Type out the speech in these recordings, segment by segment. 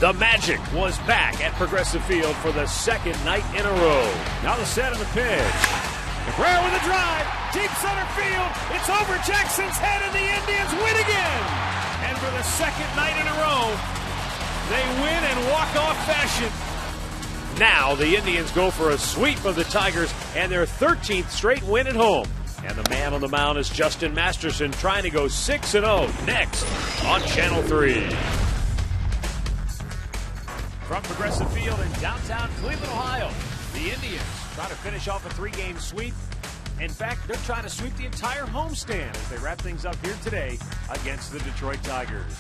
The Magic was back at Progressive Field for the second night in a row. Now the set and the pitch. Cabrera with a drive, deep center field. It's over Jackson's head, and the Indians win again. And for the second night in a row, they win in walk-off fashion. Now the Indians go for a sweep of the Tigers and their 13th straight win at home. And the man on the mound is Justin Masterson, trying to go 6-0 next on Channel 3. From Progressive Field in downtown Cleveland, Ohio, the Indians try to finish off a three-game sweep. In fact, they're trying to sweep the entire homestand as they wrap things up here today against the Detroit Tigers.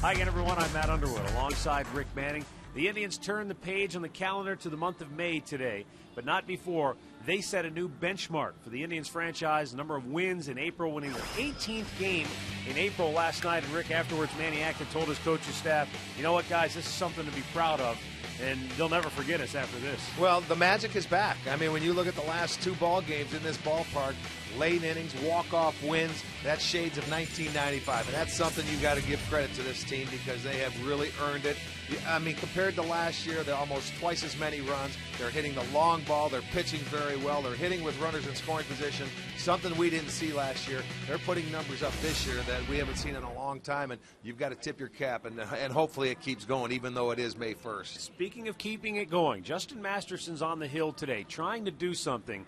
Hi again, everyone. I'm Matt Underwood alongside Rick Manning. The Indians turn the page on the calendar to the month of May today, but not before they set a new benchmark for the Indians franchise, number of wins in April, winning their 18th game in April last night. And Rick, afterwards, Manny Acton told his coaching staff, you know what, guys, this is something to be proud of, and they'll never forget us after this. Well, the Magic is back. I mean, when you look at the last two ball games in this ballpark, late innings, walk-off wins, that's shades of 1995. And that's something you got to give credit to this team because they have really earned it. I mean, compared to last year, they're almost twice as many runs. They're hitting the long ball. They're pitching very well. They're hitting with runners in scoring position, something we didn't see last year. They're putting numbers up this year that we haven't seen in a long time, and you've got to tip your cap, and hopefully it keeps going, even though it is May 1st. Speaking of keeping it going, Justin Masterson's on the hill today, trying to do something,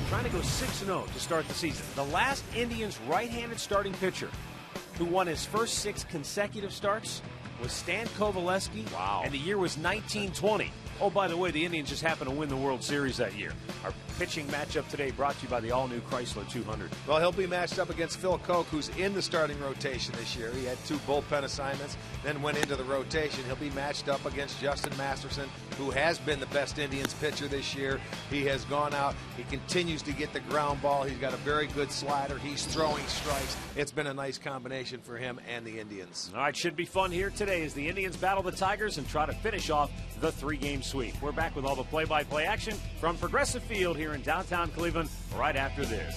trying to go 6-0 to start the season. The last Indians right-handed starting pitcher who won his first 6 consecutive starts was Stan Kovaleski. Wow. And the year was 1920. Oh, by the way, the Indians just happened to win the World Series that year. Our pitching matchup today brought to you by the all-new Chrysler 200. Well, he'll be matched up against Phil Koch, who's in the starting rotation this year. He had 2 bullpen assignments, then went into the rotation. He'll be matched up against Justin Masterson, who has been the best Indians pitcher this year. He has gone out. He continues to get the ground ball. He's got a very good slider. He's throwing strikes. It's been a nice combination for him and the Indians. All right, should be fun here today as the Indians battle the Tigers and try to finish off the 3-game sweep. We're back with all the play-by-play action from Progressive Field here in downtown Cleveland right after this.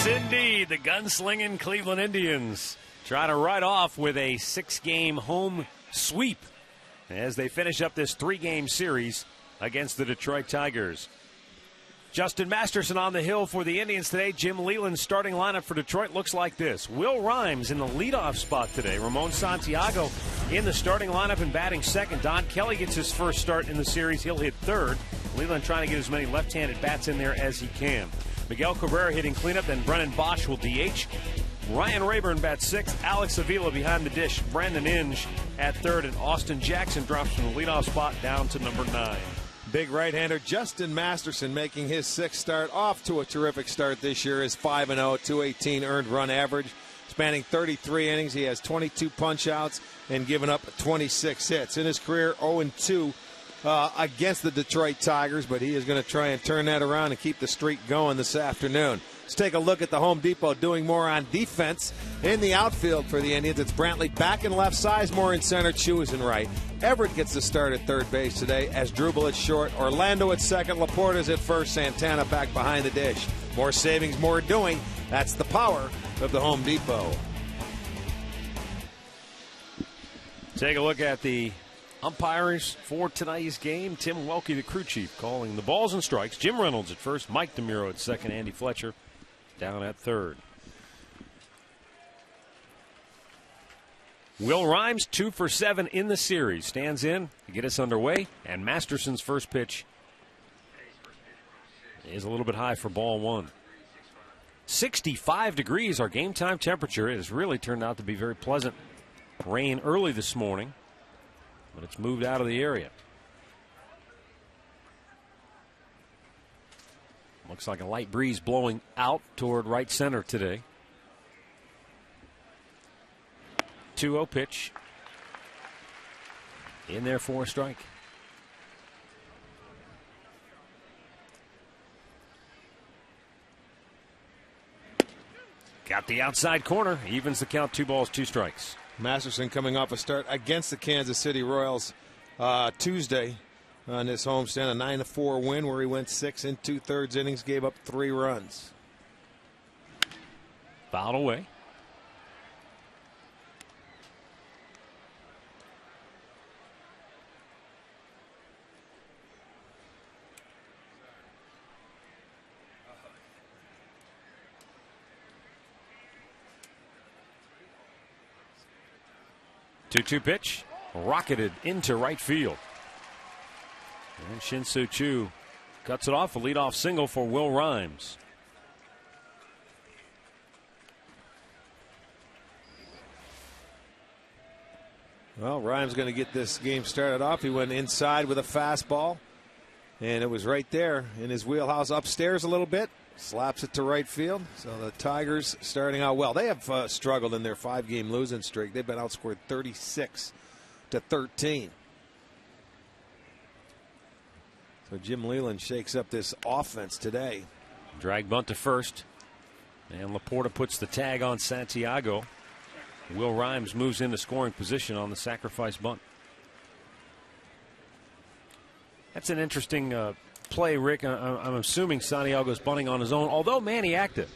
Indeed, the gunslinging Cleveland Indians try to ride off with a 6-game home sweep as they finish up this 3-game series against the Detroit Tigers. Justin Masterson on the hill for the Indians today. Jim Leyland's starting lineup for Detroit looks like this. Will Rhymes in the leadoff spot today. Ramon Santiago in the starting lineup and batting second. Don Kelly gets his first start in the series. He'll hit third. Leyland trying to get as many left-handed bats in there as he can. Miguel Cabrera hitting cleanup, then Brennan Bosch will DH. Ryan Rayburn bats sixth. Alex Avila behind the dish. Brandon Inge at third, and Austin Jackson drops from the leadoff spot down to number 9. big right-hander Justin Masterson making his sixth start, off to a terrific start this year. His 5-0, 218 earned run average. Spanning 33 innings, he has 22 punch-outs and given up 26 hits. In his career, 0-2 against the Detroit Tigers, but he is going to try and turn that around and keep the streak going this afternoon. Let's take a look at the Home Depot doing more on defense in the outfield for the Indians. It's Brantley back in left, Sizemore in center, Chu is in right. Everett gets the start at third base today, as Drubel at short, Orlando at second, Laporta's at first, Santana back behind the dish. More savings, more doing. That's the power of the Home Depot. Take a look at the umpires for tonight's game. Tim Welke, the crew chief, calling the balls and strikes. Jim Reynolds at first, Mike DeMuro at second, Andy Fletcher down at third. Will Rhymes 2 for 7 in the series. Stands in to get us underway. And Masterson's first pitch is a little bit high for ball one. 65 degrees, our game time temperature. It has really turned out to be very pleasant. Rain early this morning, but it's moved out of the area. Looks like a light breeze blowing out toward right center today. 2-0 pitch. In there for a strike. Got the outside corner. Evens the count, 2 balls, 2 strikes. Masterson coming off a start against the Kansas City Royals Tuesday on this homestand, a 9-4 win where he went 6 2/3 innings, gave up 3 runs. Fouled away. Two pitch, rocketed into right field. And Shin-Soo Choo cuts it off, a leadoff single for Will Rhymes. Well, Rhymes going to get this game started off. He went inside with a fastball, and it was right there in his wheelhouse, upstairs a little bit. Slaps it to right field. So the Tigers starting out well. They have struggled in their 5-game losing streak. They've been outscored 36-13. So Jim Leland shakes up this offense today. Drag bunt to first. And Laporta puts the tag on Santiago. Will Rhymes moves into scoring position on the sacrifice bunt. That's an interesting play, Rick. I'm assuming Santiago's bunting on his own, although Manny active.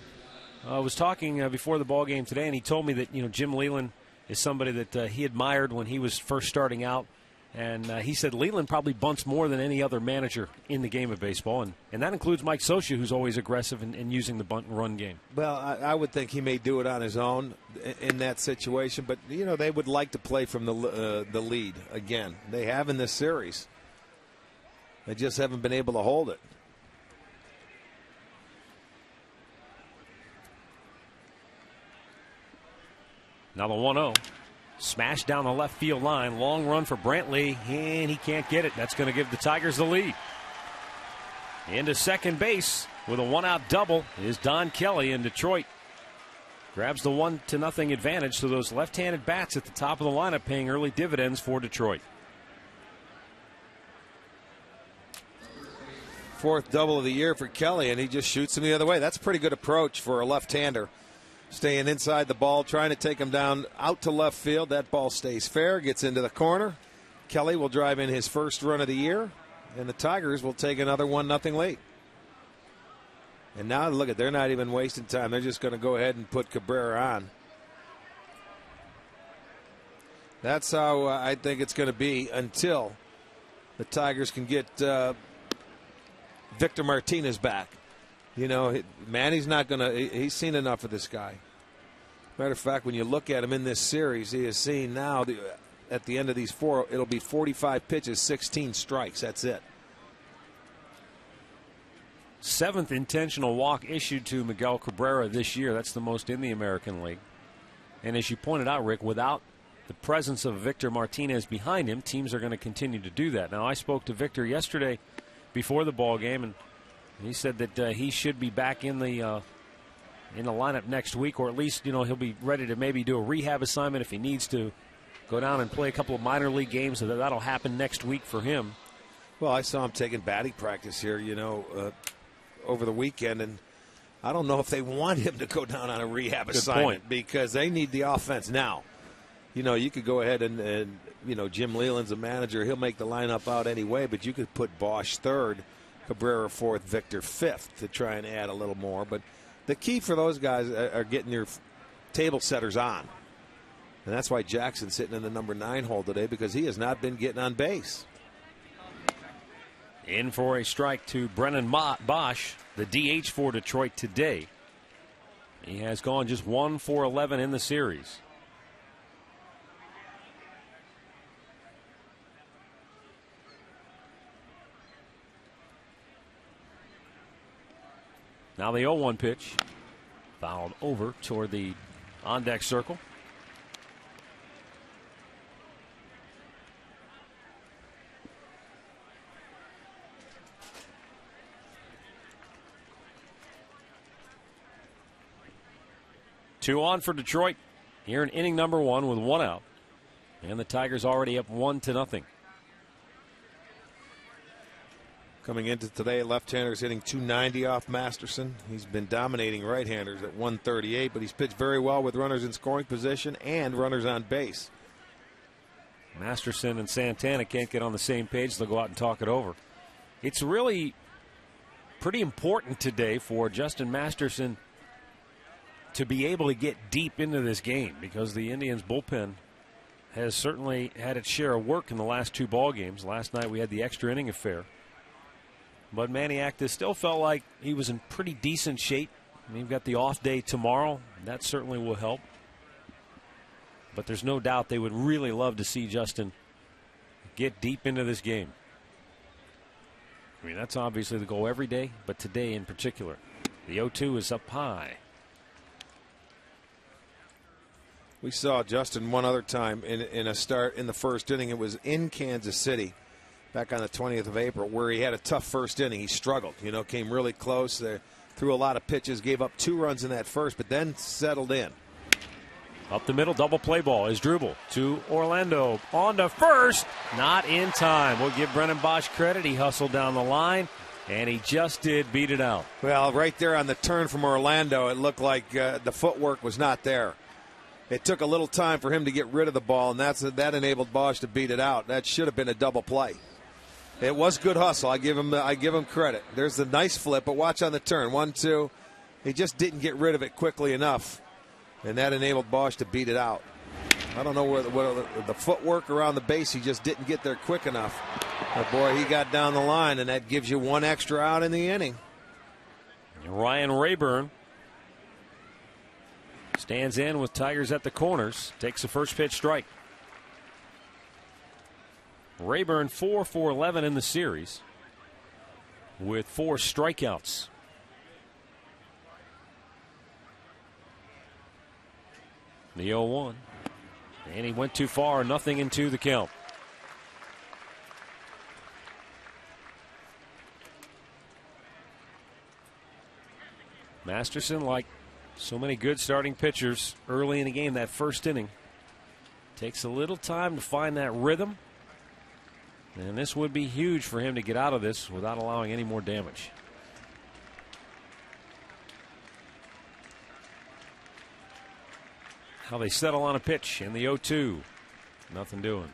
I was talking before the ball game today, and he told me that Jim Leland is somebody that he admired when he was first starting out, and he said Leland probably bunts more than any other manager in the game of baseball, and that includes Mike Scioscia, who's always aggressive in using the bunt and run game. Well, I would think he may do it on his own in that situation, but they would like to play from the lead again. They have in this series. They just haven't been able to hold it. Now the 1-0. Smash down the left field line. Long run for Brantley, and he can't get it. That's going to give the Tigers the lead. Into second base with a 1-out double is Don Kelly in Detroit. Grabs the 1-0 advantage, so those left-handed bats at the top of the lineup paying early dividends for Detroit. 4th double of the year for Kelly, and he just shoots him the other way. That's a pretty good approach for a left-hander. Staying inside the ball, trying to take him down out to left field. That ball stays fair, gets into the corner. Kelly will drive in his first run of the year, and the Tigers will take another 1-0 lead. And now look at, they're not even wasting time. They're just going to go ahead and put Cabrera on. That's how I think it's going to be until the Tigers can get Victor Martinez back. Manny's not going to, he's seen enough of this guy. Matter of fact, when you look at him in this series, he has seen now, at the end of these 4, it'll be 45 pitches, 16 strikes. That's it. 7th intentional walk issued to Miguel Cabrera this year. That's the most in the American League. And as you pointed out, Rick, without the presence of Victor Martinez behind him, teams are going to continue to do that. Now, I spoke to Victor yesterday before the ball game, and he said that he should be back in the lineup next week, or at least he'll be ready to maybe do a rehab assignment if he needs to go down and play a couple of minor league games. So that'll happen next week for him. Well, I saw him taking batting practice here, over the weekend, and I don't know if they want him to go down on a rehab assignment because they need the offense now. You could go ahead and Jim Leland's a manager. He'll make the lineup out anyway, but you could put Bosch third, Cabrera fourth, Victor fifth to try and add a little more. But the key for those guys are getting your table setters on. And that's why Jackson's sitting in the number 9 hole today, because he has not been getting on base. In for a strike to Brennan Bosch, the DH for Detroit today. He has gone just 1 for 11 in the series. Now the 0-1 pitch. Fouled over toward the on-deck circle. Two on for Detroit here in inning number 1 with 1 out. And the Tigers already up 1-0. Coming into today, left-handers hitting .290 off Masterson. He's been dominating right-handers at .138, but he's pitched very well with runners in scoring position and runners on base. Masterson and Santana can't get on the same page. They'll go out and talk it over. It's really pretty important today for Justin Masterson to be able to get deep into this game, because the Indians bullpen has certainly had its share of work in the last 2 ball games. Last night we had the extra inning affair. But Manny Actis still felt like he was in pretty decent shape. I mean, you've got the off day tomorrow. That certainly will help. But there's no doubt they would really love to see Justin get deep into this game. I mean, that's obviously the goal every day, but today in particular. The 0-2 is up high. We saw Justin one other time in a start in the first inning. It was in Kansas City back on the 20th of April, where he had a tough first inning. He struggled, came really close there, threw a lot of pitches, gave up 2 runs in that first, but then settled in. Up the middle, double play ball is Drubel to Orlando. On to first, not in time. We'll give Brennan Bosch credit. He hustled down the line, and he just did beat it out. Well, right there on the turn from Orlando, it looked like the footwork was not there. It took a little time for him to get rid of the ball, and that enabled Bosch to beat it out. That should have been a double play. It was good hustle. I give him credit. There's the nice flip, but watch on the turn. 1-2. He just didn't get rid of it quickly enough, and that enabled Bosch to beat it out. I don't know where the footwork around the base, he just didn't get there quick enough. But boy, he got down the line, and that gives you 1 extra out in the inning. Ryan Rayburn stands in with Tigers at the corners. Takes the first pitch strike. Rayburn 4 for 11 in the series with 4 strikeouts. The 0-1. And he went too far, nothing into the count. Masterson, like so many good starting pitchers early in the game, that first inning, takes a little time to find that rhythm. And this would be huge for him to get out of this without allowing any more damage. How they settle on a pitch in the 0-2. Nothing doing.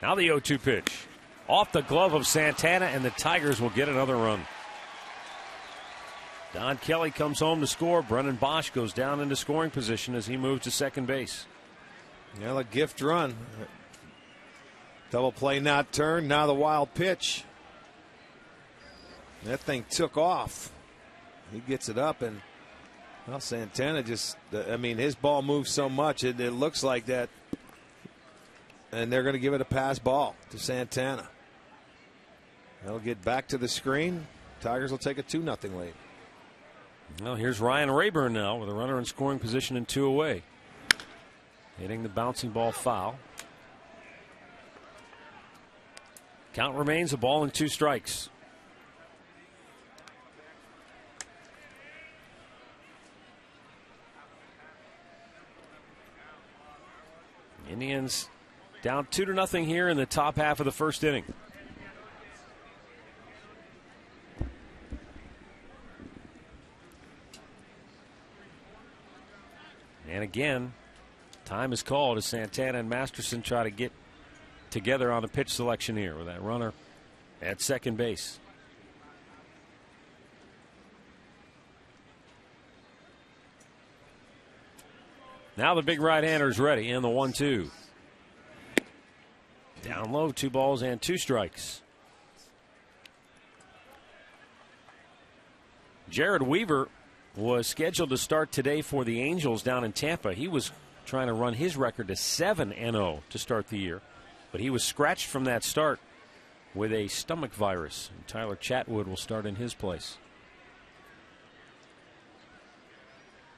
Now the 0-2 pitch. Off the glove of Santana, and the Tigers will get another run. Don Kelly comes home to score. Brennan Bosch goes down into scoring position as he moves to second base. Yeah, a gift run. Double play not turned. Now the wild pitch. That thing took off. He gets it up, and well, Santana just, his ball moves so much, it looks like that and they're going to give it a pass ball to Santana. They'll get back to the screen. Tigers will take a 2-0 lead. Well, here's Ryan Rayburn now with a runner in scoring position and 2 away. Hitting the bouncing ball foul. Count remains a ball and 2 strikes. Indians down 2-0 here in the top half of the first inning. And again, time is called as Santana and Masterson try to get together on a pitch selection here with that runner at second base. Now the big right-hander is ready in the 1-2. Down low, 2 balls and 2 strikes. Jared Weaver was scheduled to start today for the Angels down in Tampa. He was trying to run his record to 7-0 to start the year, but he was scratched from that start with a stomach virus. And Tyler Chatwood will start in his place.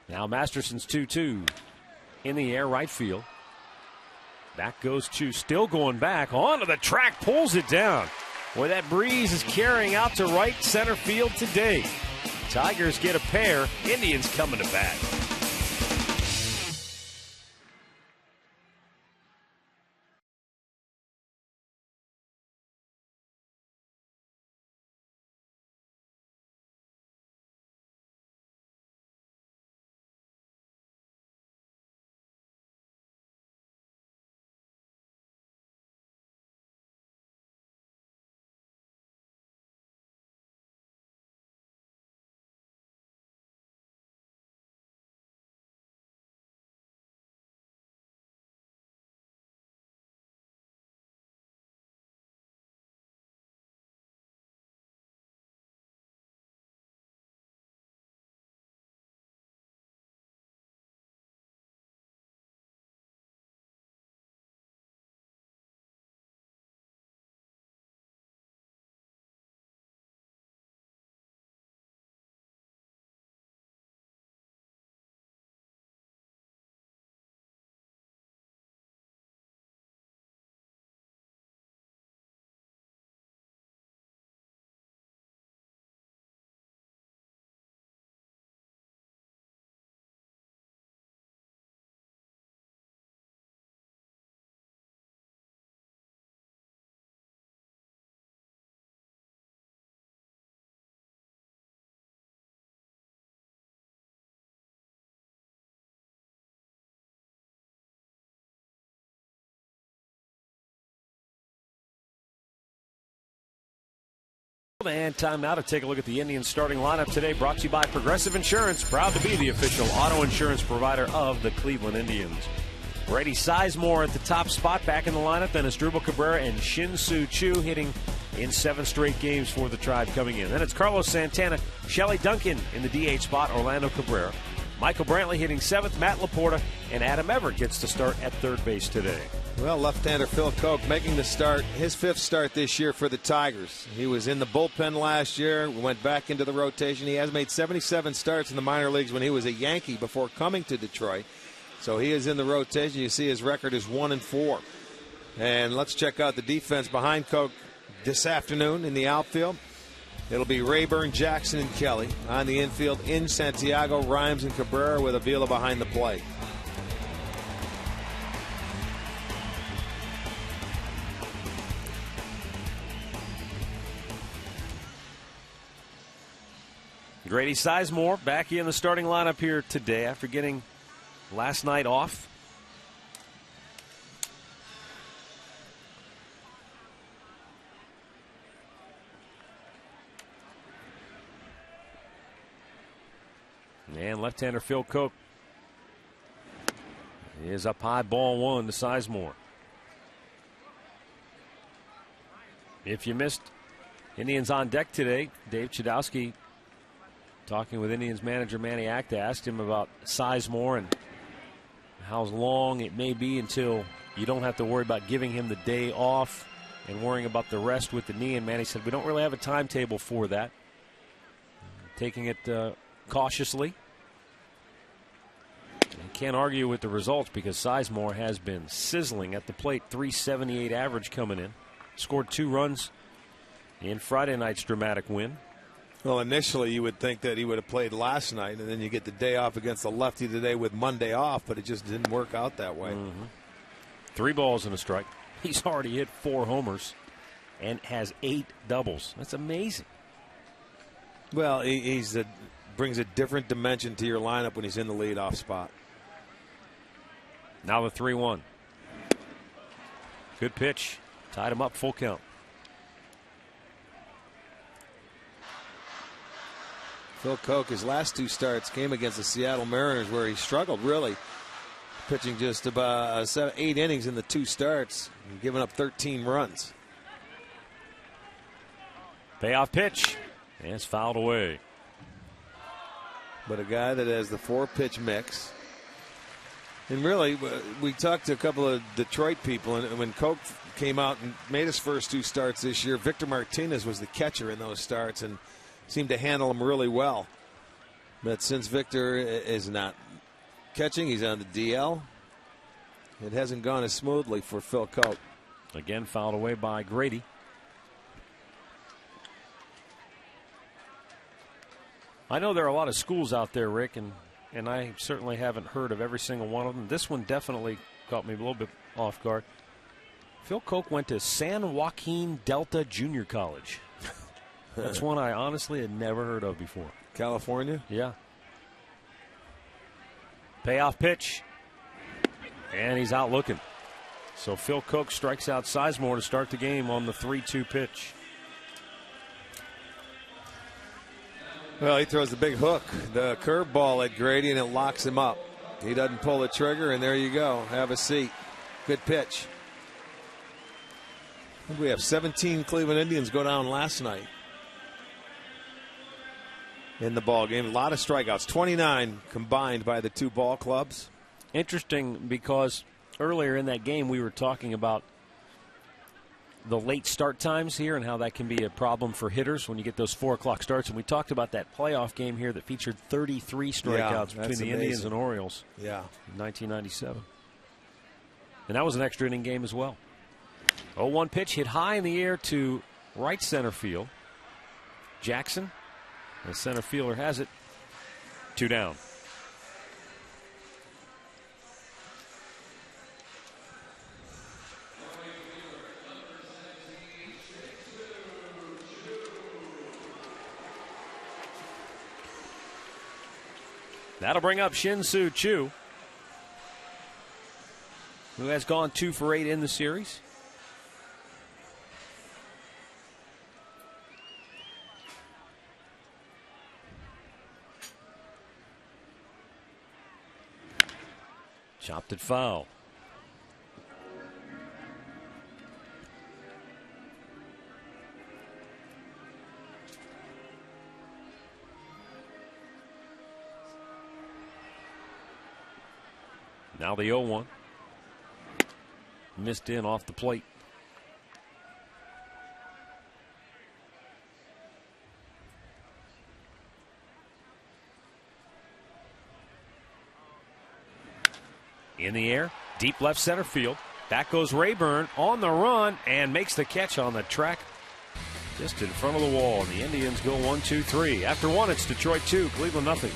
Now Masterson's 2-2 in the air, right field. Back goes Chu, still going back onto the track, pulls it down. Boy, that breeze is carrying out to right center field today. Tigers get a pair. Indians coming to bat. And time now to take a look at the Indians starting lineup today, brought to you by Progressive Insurance, proud to be the official auto insurance provider of the Cleveland Indians. Brady Sizemore at the top spot, back in the lineup. Then Asdrubal Cabrera and Shin-Soo Choo hitting in 7 straight games for the Tribe coming in. Then it's Carlos Santana, Shelley Duncan in the DH spot, Orlando Cabrera. Michael Brantley hitting 7th, Matt Laporta, and Adam Everett gets to start at third base today. Well, left-hander Phil Koch making the start, his 5th start this year for the Tigers. He was in the bullpen last year, went back into the rotation. He has made 77 starts in the minor leagues when he was a Yankee before coming to Detroit. So he is in the rotation. You see his record is 1-4. And let's check out the defense behind Koch this afternoon in the outfield. It'll be Rayburn, Jackson, and Kelly. On the infield, in Santiago, Rhymes, and Cabrera with Avila behind the plate. Grady Sizemore back in the starting lineup here today after getting last night off. And left-hander Phil Koch is up high, ball 1 to Sizemore. If you missed Indians on deck today, Dave Chudowski talking with Indians manager Manny Acta, asked him about Sizemore and how long it may be until you don't have to worry about giving him the day off and worrying about the rest with the knee. And Manny said, we don't really have a timetable for that. Taking it cautiously. You can't argue with the results because Sizemore has been sizzling at the plate. 378 average coming in. Scored 2 runs in Friday night's dramatic win. Well, initially you would think that he would have played last night, and then you get the day off against the lefty today with Monday off, but it just didn't work out that way. 3 balls and a strike. He's already hit 4 homers and has 8 doubles. That's amazing. Well, he's brings a different dimension to your lineup when he's in the leadoff spot. Now the 3-1. Good pitch. Tied him up, full count. Phil Koch, his last 2 starts came against the Seattle Mariners, where he struggled really, pitching just about 8 innings in the 2 starts, and giving up 13 runs. Payoff pitch, and it's fouled away. But a guy that has the 4-pitch mix. And really, we talked to a couple of Detroit people, and when Koch came out and made his first 2 starts this year, Victor Martinez was the catcher in those starts and seemed to handle him really well. But since Victor is not catching, he's on the DL. It hasn't gone as smoothly for Phil Koch. Again, fouled away by Grady. I know there are a lot of schools out there, Rick, and I certainly haven't heard of every single one of them. This one definitely caught me a little bit off guard. Phil Koch went to San Joaquin Delta Junior College. That's one I honestly had never heard of before. California? Yeah. Payoff pitch. And he's out looking. So Phil Koch strikes out Sizemore to start the game on the 3-2 pitch. Well, he throws the big hook, the curveball at Grady, and it locks him up. He doesn't pull the trigger, and there you go. Have a seat. Good pitch. I think we have 17 Cleveland Indians go down last night in the ball game. A lot of strikeouts, 29 combined by the 2 ball clubs. Interesting, because earlier in that game we were talking about the late start times here and how that can be a problem for hitters when you get those 4 o'clock starts. And we talked about that playoff game here that featured 33 strikeouts between the Indians and Orioles in 1997. And that was an extra inning game as well. 0-1 pitch hit high in the air to right center field. Jackson, the center fielder, has it. 2 down. That'll bring up Shin-Soo Choo, who has gone 2 for 8 in the series. Chopped it foul. Now the 0-1. Missed in off the plate. In the air, deep left center field. Back goes Rayburn on the run and makes the catch on the track just in front of the wall. And the Indians go 1-2-3. After 1, it's Detroit 2, Cleveland nothing.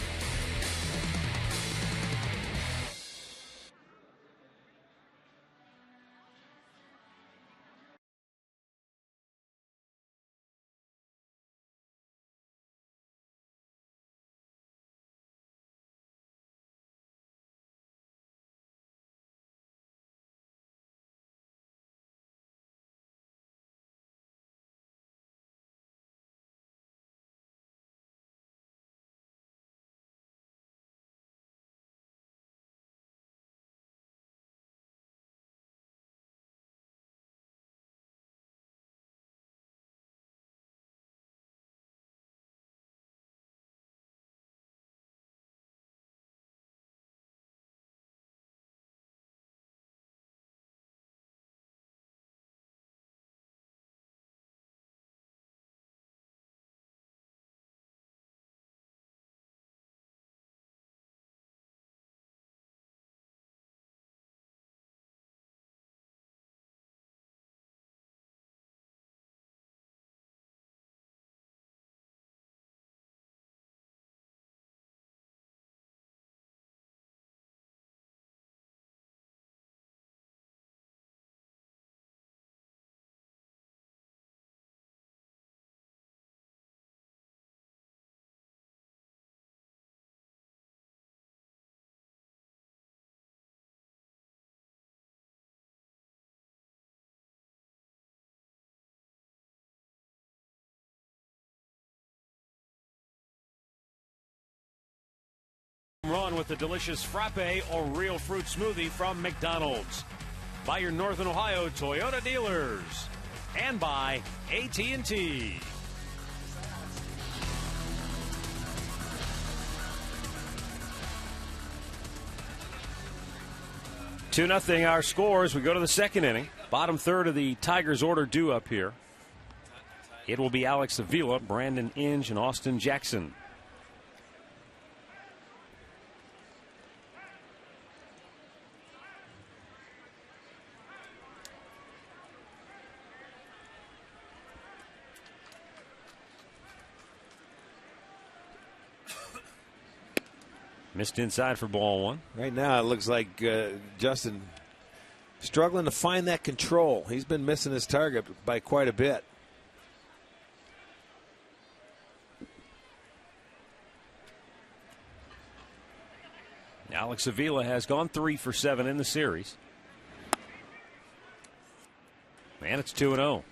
fun with the delicious frappe or real fruit smoothie from McDonald's. By your Northern Ohio Toyota dealers. And by AT&T. 2-0 our score as we go to the second inning. Bottom third of the Tigers order due up here. It will be Alex Avila, Brandon Inge, and Austin Jackson. Missed inside for ball one. Right now, it looks like Justin struggling to find that control. He's been missing his target by quite a bit. Alex Avila has gone 3 for 7 in the series. And it's 2-0.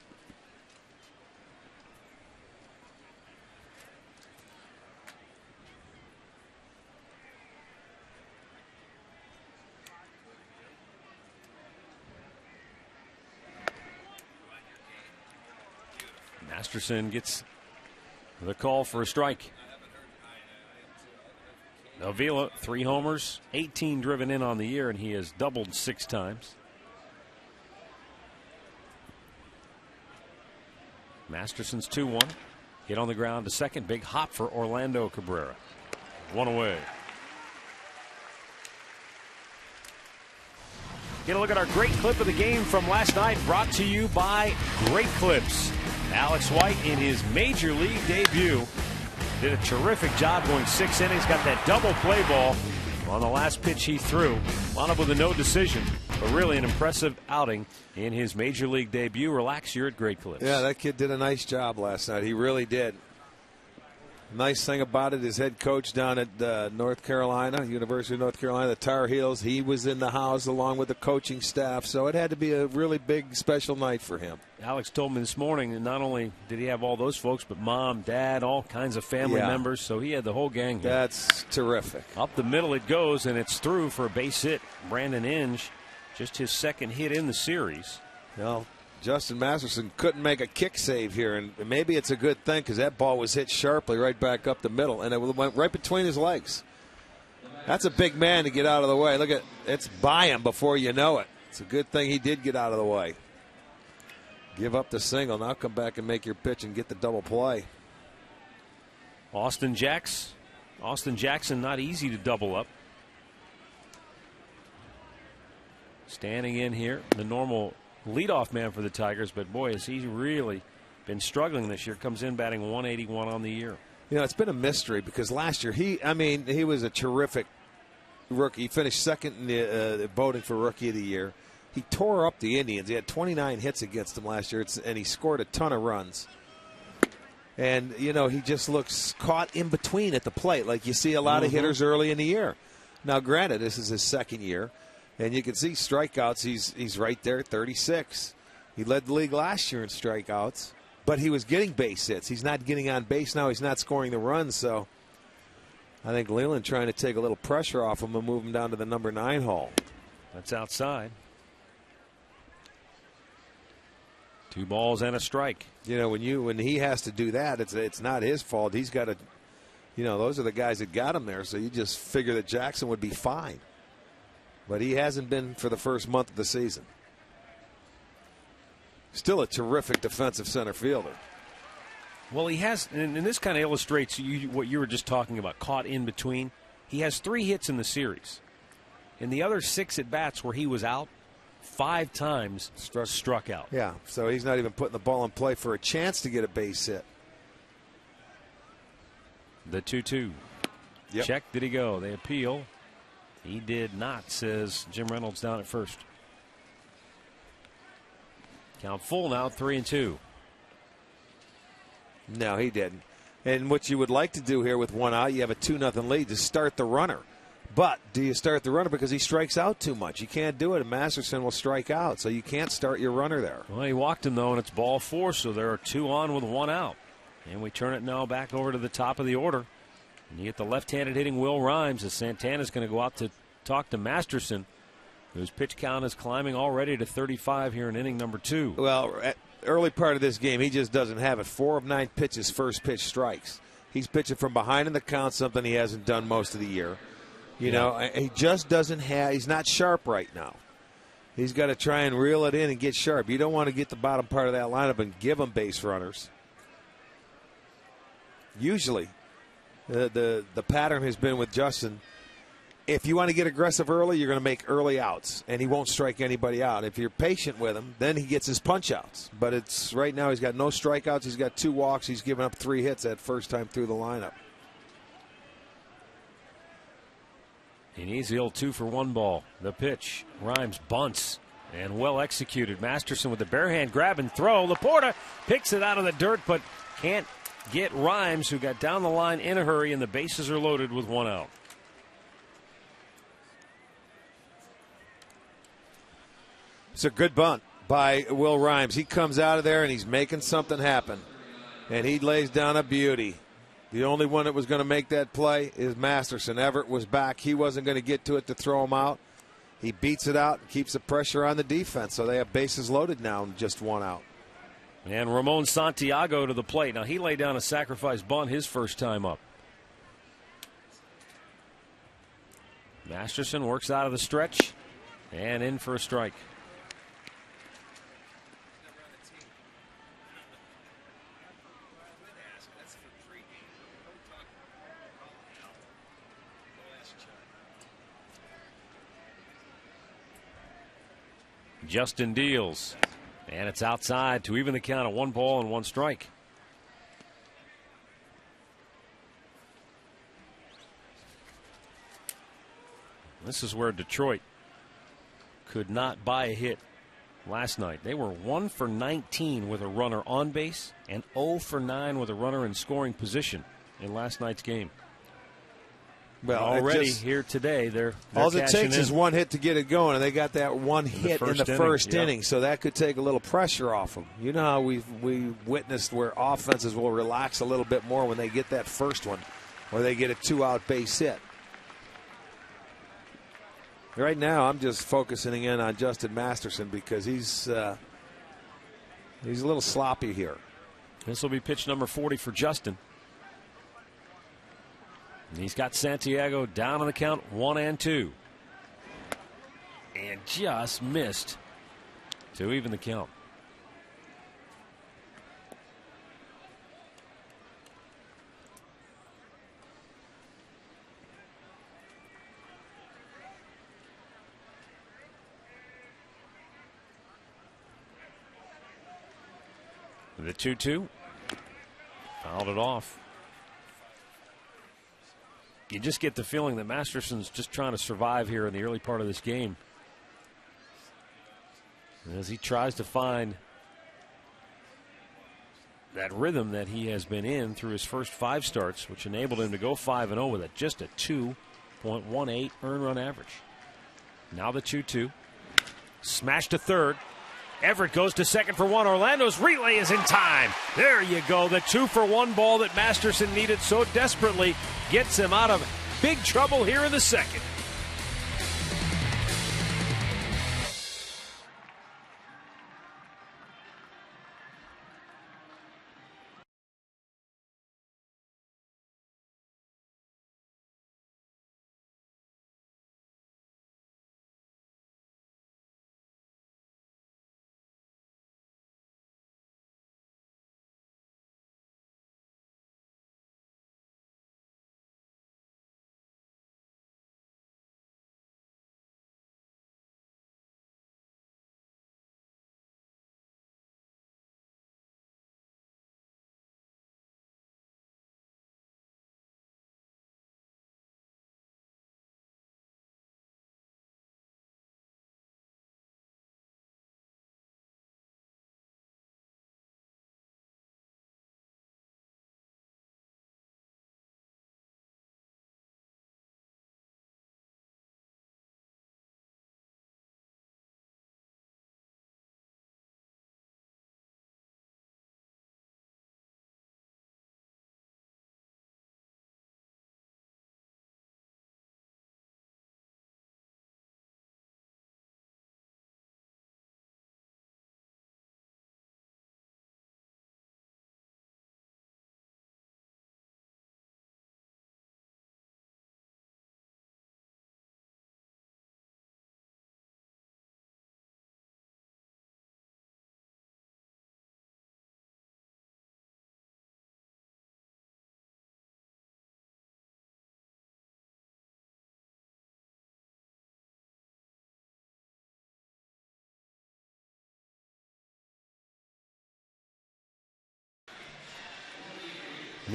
Masterson gets the call for a strike. Avila, 3 homers, 18 driven in on the year, and he has doubled 6 times. Masterson's 2-1. Hit on the ground to second. Big hop for Orlando Cabrera. 1 away. Get a look at our great clip of the game from last night, brought to you by Great Clips. Alex White, in his major league debut, did a terrific job going 6 innings. Got that double play ball on the last pitch he threw. Wound up with a no decision, but really an impressive outing in his major league debut. Relax, you're at Great Clips. Yeah, that kid did a nice job last night. He really did. Nice thing about it, his head coach down at North Carolina, University of North Carolina, the Tar Heels, he was in the house along with the coaching staff, so it had to be a really big, special night for him. Alex told me this morning that not only did he have all those folks, but mom, dad, all kinds of family members, so he had the whole gang here. That's terrific. Up the middle it goes, and it's through for a base hit. Brandon Inge, just his second hit in the series. Well, Justin Masterson couldn't make a kick save here, and maybe it's a good thing because that ball was hit sharply right back up the middle, and it went right between his legs. That's a big man to get out of the way. Look at it's by him before you know it. It's a good thing he did get out of the way. Give up the single. Now come back and make your pitch and get the double play. Austin Jackson, not easy to double up. Standing in here, the normal leadoff man for the Tigers, but boy, has he really been struggling this year. Comes in batting 181 on the year. You know, it's been a mystery because last year he was a terrific rookie. He finished second in the voting for Rookie of the Year. He tore up the Indians. He had 29 hits against them last year, and he scored a ton of runs. And, you know, he just looks caught in between at the plate, like you see a lot of hitters early in the year. Now, granted, this is his second year, and you can see strikeouts. He's right there, 36. He led the league last year in strikeouts, but he was getting base hits. He's not getting on base now. He's not scoring the runs, so I think Leland trying to take a little pressure off him and move him down to the number 9 hole. That's outside. 2 balls and a strike. You know, when he has to do that, it's not his fault. He's got to, you know, those are the guys that got him there. So you just figure that Jackson would be fine, but he hasn't been for the first month of the season. Still a terrific defensive center fielder. Well, he has, and this kind of illustrates what you were just talking about, caught in between. He has 3 hits in the series. In the other 6 at bats where he was out, 5 times struck out. Yeah, so he's not even putting the ball in play for a chance to get a base hit. The 2-2. Yep. Check, did he go? They appeal. He did not, says Jim Reynolds down at first. Count full now, 3-2. No, he didn't. And what you would like to do here with 1 out, you have a 2-0 lead, to start the runner. But do you start the runner because he strikes out too much? You can't do it, and Masterson will strike out, so you can't start your runner there. Well, he walked him, though, and it's ball 4, so there are 2 on with 1 out. And we turn it now back over to the top of the order. And you get the left-handed hitting Will Rhymes as Santana's going to go out to talk to Masterson, whose pitch count is climbing already to 35 here in inning number 2. Well, early part of this game, he just doesn't have it. 4 of 9 pitches, first pitch strikes. He's pitching from behind in the count, something he hasn't done most of the year. You know, he just doesn't have, he's not sharp right now. He's got to try and reel it in and get sharp. You don't want to get the bottom part of that lineup and give him base runners. Usually, the pattern has been with Justin, if you want to get aggressive early, you're going to make early outs, and he won't strike anybody out. If you're patient with him, then he gets his punch outs. But it's right now he's got no strikeouts. He's got 2 walks. He's given up 3 hits that first time through the lineup. He needs the old 2-for-1 ball. The pitch. Rhymes bunts. And well executed. Masterson with the bare hand grab and throw. Laporta picks it out of the dirt, but can't get Rhymes, who got down the line in a hurry, and the bases are loaded with 1 out. It's a good bunt by Will Rhymes. He comes out of there and he's making something happen. And he lays down a beauty. The only one that was going to make that play is Masterson. Everett was back. He wasn't going to get to it to throw him out. He beats it out and keeps the pressure on the defense. So they have bases loaded now and just 1 out. And Ramon Santiago to the plate. Now he laid down a sacrifice bunt his first time up. Masterson works out of the stretch and in for a strike. Justin deals, and it's outside to even the count of 1 ball and 1 strike. This is where Detroit could not buy a hit last night. They were 1 for 19 with a runner on base and 0 for 9 with a runner in scoring position in last night's game. Well, already here today, they're all it takes in. is 1 hit to get it going, and they got that 1 hit in the first inning, yep. so that could take a little pressure off them. You know how we witnessed where offenses will relax a little bit more when they get that first one, or they get a 2-out base hit. Right now, I'm just focusing in on Justin Masterson because he's a little sloppy here. This will be pitch number 40 for Justin. And he's got Santiago down on the count, 1 and 2. And just missed to even the count. The 2-2. Fouled it off. You just get the feeling that Masterson's just trying to survive here in the early part of this game, as he tries to find that rhythm that he has been in through his first 5 starts, which enabled him to go 5-0 with just a 2.18 earned run average. Now the 2-2. Smash to third. Everett goes to second for 1. Orlando's relay is in time. There you go. The 2-for-1 ball that Masterson needed so desperately gets him out of big trouble here in the second.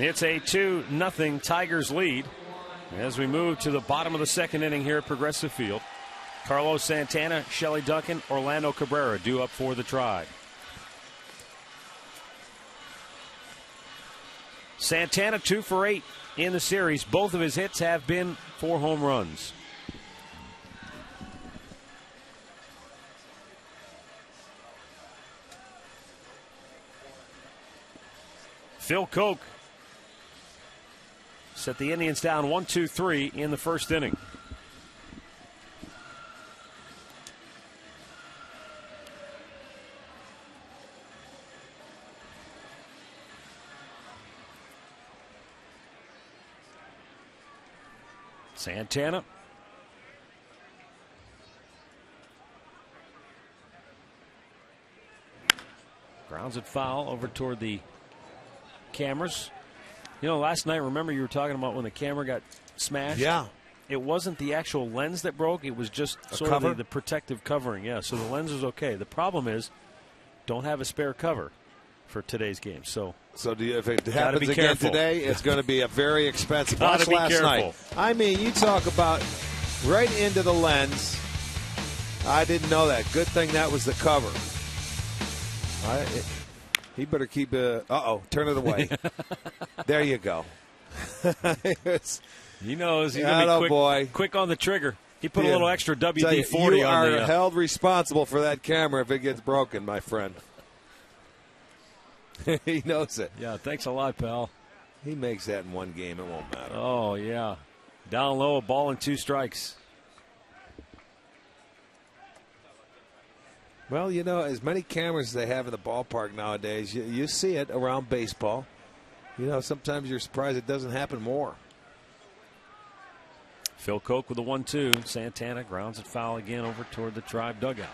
It's a 2-0 Tigers lead as we move to the bottom of the second inning here at Progressive Field. Carlos Santana, Shelly Duncan, Orlando Cabrera due up for the Tribe. Santana 2 for 8 in the series. Both of his hits have been for home runs. Phil Koch set the Indians down 1-2-3 in the first inning. Santana. Grounds it foul over toward the cameras. You know, last night, remember you were talking about when the camera got smashed? Yeah. It wasn't the actual lens that broke. It was just sort of the protective covering. Yeah, so the lens was okay. The problem is, don't have a spare cover for today's game. So if it happens again today, it's going to be a very expensive. Watch last careful. Night. I mean, you talk about right into the lens. I didn't know that. Good thing that was the cover. He better keep turn it away. There you go. He knows he's going to be quick on the trigger. He put a little extra WD-40 on. You are held responsible for that camera if it gets broken, my friend. He knows it. Yeah, thanks a lot, pal. He makes that in one game. It won't matter. Oh, yeah. Down low, a ball and 2 strikes. Well, you know, as many cameras as they have in the ballpark nowadays, you see it around baseball. You know, sometimes you're surprised it doesn't happen more. Phil Koch with a 1-2. Santana grounds it foul again over toward the Tribe dugout.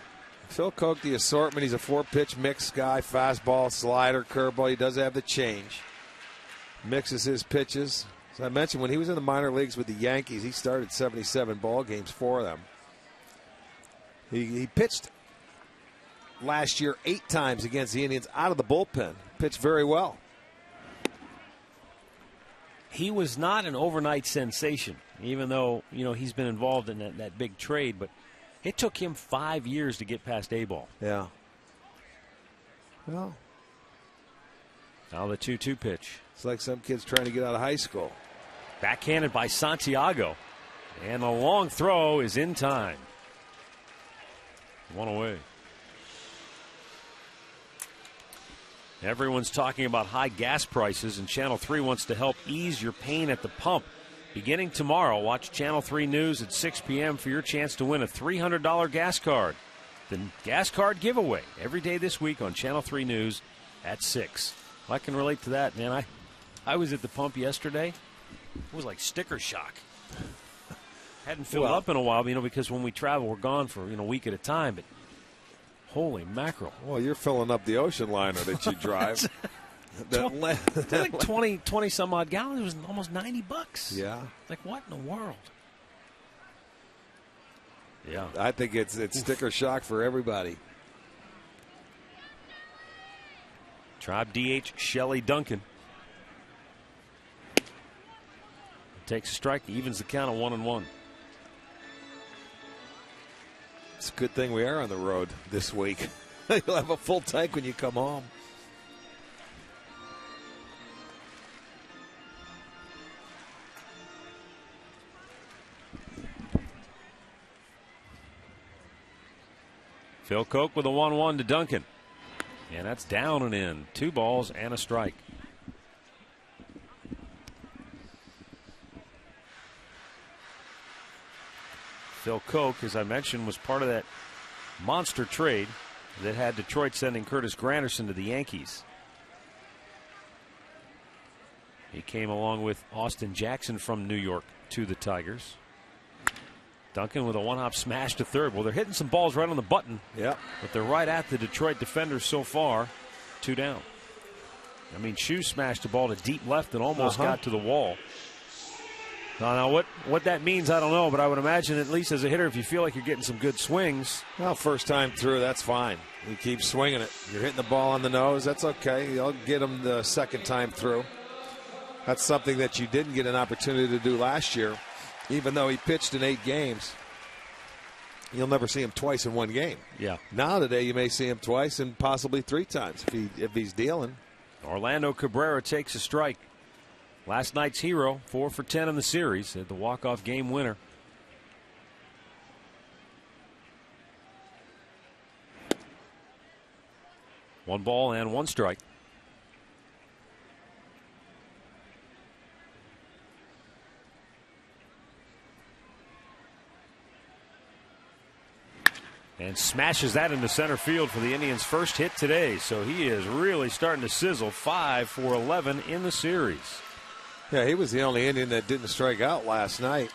Phil Koch, the assortment, he's a 4-pitch mix guy, fastball, slider, curveball. He does have the change. Mixes his pitches. As I mentioned, when he was in the minor leagues with the Yankees, he started 77 ball games for them. He pitched last year 8 times against the Indians out of the bullpen. Pitched very well. He was not an overnight sensation, even though, you know, he's been involved in that big trade, but it took him 5 years to get past A-ball. Yeah. Well. Now the 2-2 pitch. It's like some kids trying to get out of high school. Backhanded by Santiago. And a long throw is in time. 1 away. Everyone's talking about high gas prices, and Channel 3 wants to help ease your pain at the pump. Beginning tomorrow, watch Channel 3 News at 6 p.m. for your chance to win a $300 gas card. The gas card giveaway every day this week on Channel 3 News at 6. Well, I can relate to that, man. I was at the pump yesterday. It was like sticker shock. Hadn't filled up in a while, you know, because when we travel, we're gone for, you know, a week at a time. But holy mackerel. Well, you're filling up the ocean liner that you drive. like 20 some odd gallons. It was almost $90. Yeah. Like, what in the world? Yeah. I think it's sticker shock for everybody. Tribe DH Shelly Duncan takes a strike, evens the count of 1-1. It's a good thing we are on the road this week. You'll have a full tank when you come home. Phil Koch with a 1-1 to Duncan. And that's down and in. 2 balls and a strike. Phil Koch, as I mentioned, was part of that monster trade that had Detroit sending Curtis Granderson to the Yankees. He came along with Austin Jackson from New York to the Tigers. Duncan with a one-hop smash to third. Well, they're hitting some balls right on the button. Yeah. But they're right at the Detroit defenders so far. 2 down. I mean, Shu smashed the ball to deep left and almost got to the wall. Now, what that means, I don't know, but I would imagine, at least as a hitter, if you feel like you're getting some good swings. Well, first time through, that's fine. You keep swinging it. You're hitting the ball on the nose, that's okay. You'll get them the second time through. That's something that you didn't get an opportunity to do last year, even though he pitched in 8 games. You'll never see him twice in one game. Yeah. Now today you may see him twice and possibly 3 times if he's dealing. Orlando Cabrera takes a strike. Last night's hero, 4 for 10 in the series, had the walk-off game winner. One ball and 1 strike. And smashes that into center field for the Indians' first hit today. So he is really starting to sizzle. 5 for 11 in the series. Yeah, he was the only Indian that didn't strike out last night.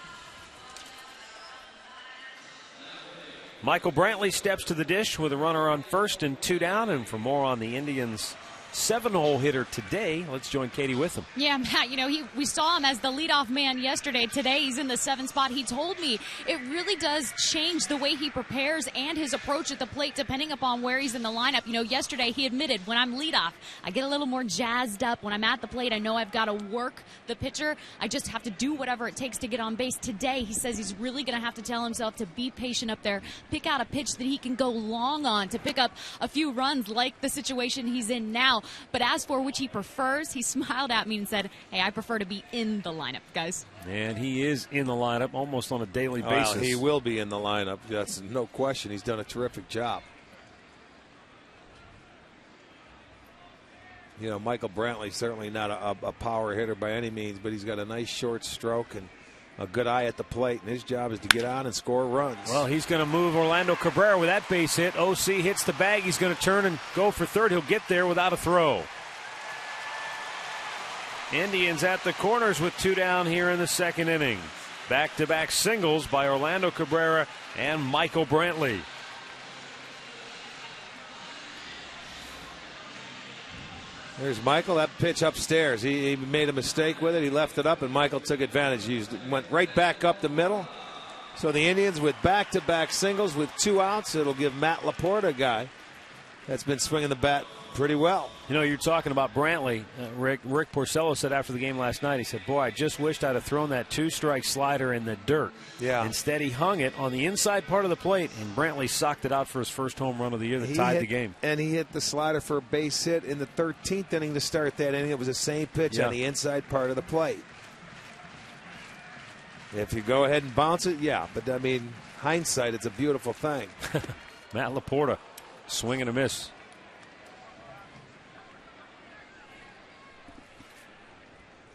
Michael Brantley steps to the dish with a runner on first and 2 down. And for more on the Indians' 7-hole hitter today, let's join Katie with him. Yeah, Matt, we saw him as the leadoff man yesterday. Today he's in the 7th spot. He told me it really does change the way he prepares and his approach at the plate depending upon where he's in the lineup. Yesterday he admitted when I'm leadoff, I get a little more jazzed up. When I'm at the plate, I know I've got to work the pitcher. I just have to do whatever it takes to get on base. Today he says he's really going to have to tell himself to be patient up there, pick out a pitch that he can go long on to pick up a few runs like the situation he's in now. But as for which he prefers, he smiled at me and said, hey, I prefer to be in the lineup, guys. And he is in the lineup almost on a daily basis. Well, he will be in the lineup. That's no question. He's done a terrific job. Michael Brantley, certainly not a power hitter by any means, but he's got a nice short stroke and a good eye at the plate, and his job is to get on and score runs. Well, he's going to move Orlando Cabrera with that base hit. OC hits the bag. He's going to turn and go for third. He'll get there without a throw. Indians at the corners with 2 down here in the 2nd inning. Back-to-back singles by Orlando Cabrera and Michael Brantley. There's Michael. That pitch upstairs. He made a mistake with it. He left it up, and Michael took advantage. Went right back up the middle. So the Indians with back-to-back singles with 2 outs. It'll give Matt Laporta a guy that's been swinging the bat pretty well. You're talking about Brantley. Rick Porcello said after the game last night, he said, boy, I just wished I'd have thrown that 2-strike slider in the dirt. Yeah. Instead, he hung it on the inside part of the plate, and Brantley socked it out for his first home run of the year that tied the game. And he hit the slider for a base hit in the 13th inning to start that inning. It was the same pitch on the inside part of the plate. If you go ahead and bounce it, yeah. But, hindsight, it's a beautiful thing. Matt Laporta, swing and a miss.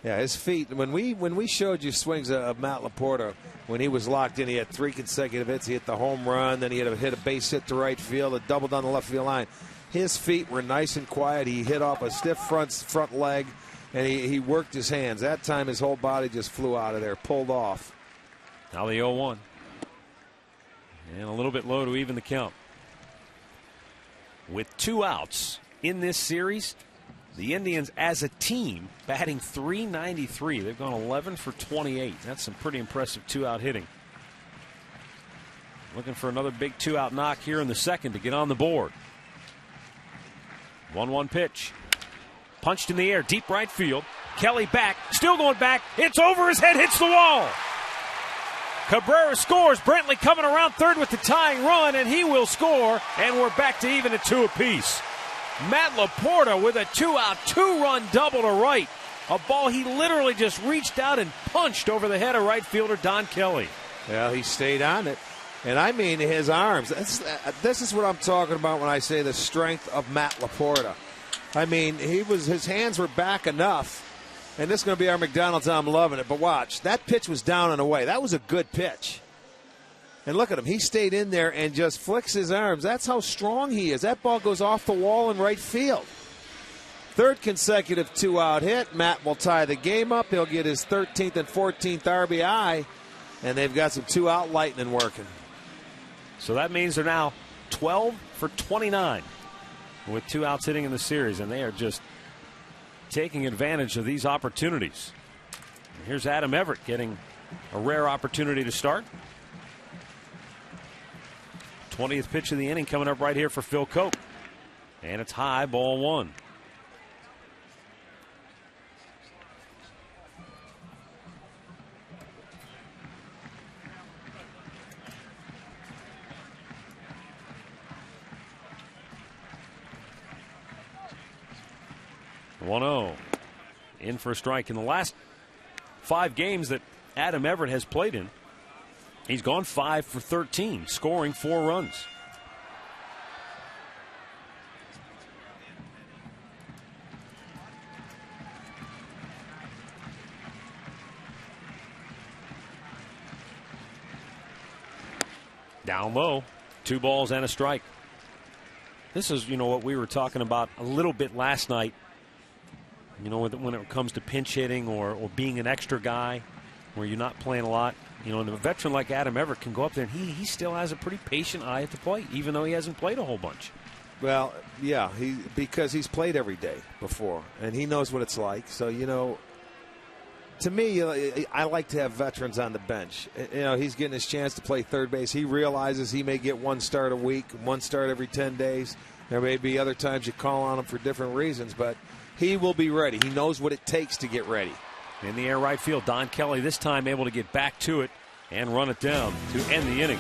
Yeah, his feet. When we showed you swings of Matt Laporta, when he was locked in, he had 3 consecutive hits. He hit the home run, then he had hit a base hit to right field, a double down the left field line. His feet were nice and quiet. He hit off a stiff front leg, and he worked his hands. That time his whole body just flew out of there, pulled off. Now the 0-1. And a little bit low to even the count. With 2 outs in this series, the Indians as a team batting .393. They've gone 11 for 28. That's some pretty impressive 2-out hitting. Looking for another big 2-out knock here in the 2nd to get on the board. 1-1 pitch. Punched in the air, deep right field. Kelly back, still going back. It's over his head, hits the wall. Cabrera scores. Brantley coming around third with the tying run, and he will score. And we're back to even at 2 apiece. Matt Laporta with a 2-out, 2-run double to right. A ball he literally just reached out and punched over the head of right fielder Don Kelly. Well, he stayed on it. And his arms. This is what I'm talking about when I say the strength of Matt Laporta. His hands were back enough. And this is going to be our McDonald's. I'm loving it. But watch, that pitch was down and away. That was a good pitch. And look at him. He stayed in there and just flicks his arms. That's how strong he is. That ball goes off the wall in right field. 3rd consecutive 2-out hit. Matt will tie the game up. He'll get his 13th and 14th RBI. And they've got some 2-out lightning working. So that means they're now 12 for 29 with 2 outs hitting in the series. And they are just taking advantage of these opportunities. And here's Adam Everett getting a rare opportunity to start. 20th pitch of the inning coming up right here for Phil Cope. And it's high, ball 1. 1-0. In for a strike. In the last 5 games that Adam Everett has played in, he's gone 5 for 13, scoring 4 runs. Down low, 2 balls and a strike. This is, what we were talking about a little bit last night. When it comes to pinch hitting or being an extra guy where you're not playing a lot. And a veteran like Adam Everett can go up there and he still has a pretty patient eye at the plate, even though he hasn't played a whole bunch. Well, yeah, because he's played every day before, and he knows what it's like. So, to me, I like to have veterans on the bench. He's getting his chance to play third base. He realizes he may get 1 start a week, 1 start every 10 days. There may be other times you call on him for different reasons, but he will be ready. He knows what it takes to get ready. In the air right field, Don Kelly this time able to get back to it and run it down to end the inning.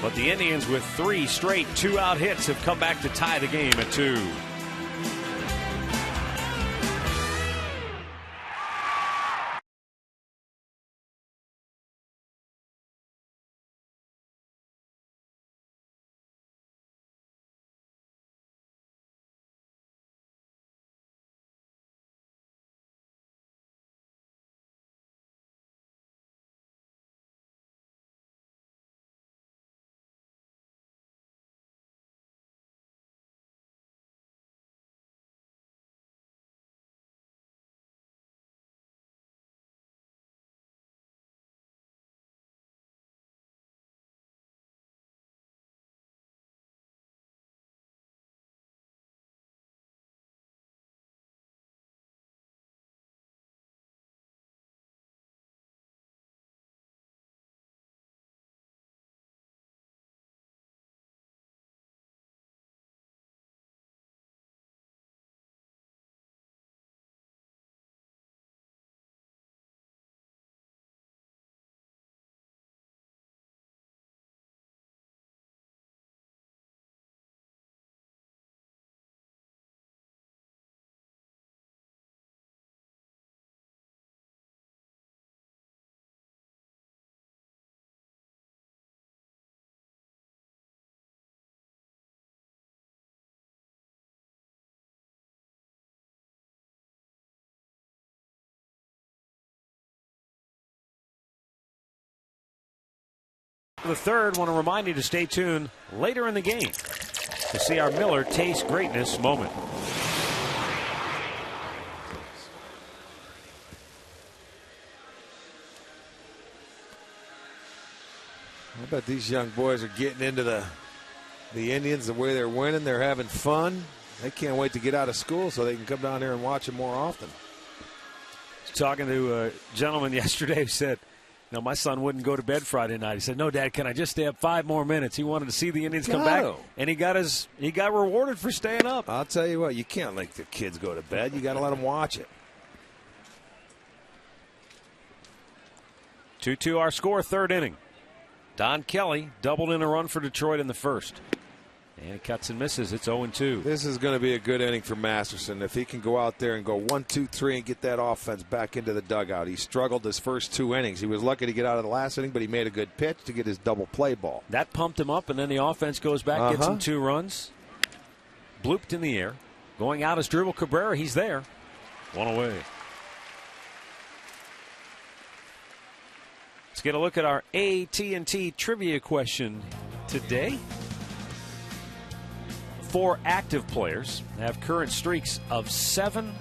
But the Indians with 3 straight 2-out hits have come back to tie the game at 2. The third, want to remind you to stay tuned later in the game to see our Miller Taste Greatness moment. I bet these young boys are getting into the Indians the way they're winning. They're having fun. They can't wait to get out of school so they can come down here and watch them more often. I was talking to a gentleman yesterday who said, my son wouldn't go to bed Friday night. He said, "No, Dad, can I just stay up 5 more minutes?" He wanted to see the Indians come back, and he got rewarded for staying up. I'll tell you what, you can't let the kids go to bed. You got to let them watch it. 2-2 our score, 3rd inning. Don Kelly doubled in a run for Detroit in the first. And he cuts and misses. It's 0-2. This is going to be a good inning for Masterson. If he can go out there and go 1, 2, 3 and get that offense back into the dugout. He struggled his first 2 innings. He was lucky to get out of the last inning, but he made a good pitch to get his double play ball. That pumped him up, and then the offense goes back, gets him 2 runs. Blooped in the air. Going out is Dribble Cabrera. He's there. 1 away. Let's get a look at our AT&T trivia question today. 4 active players have current streaks of 7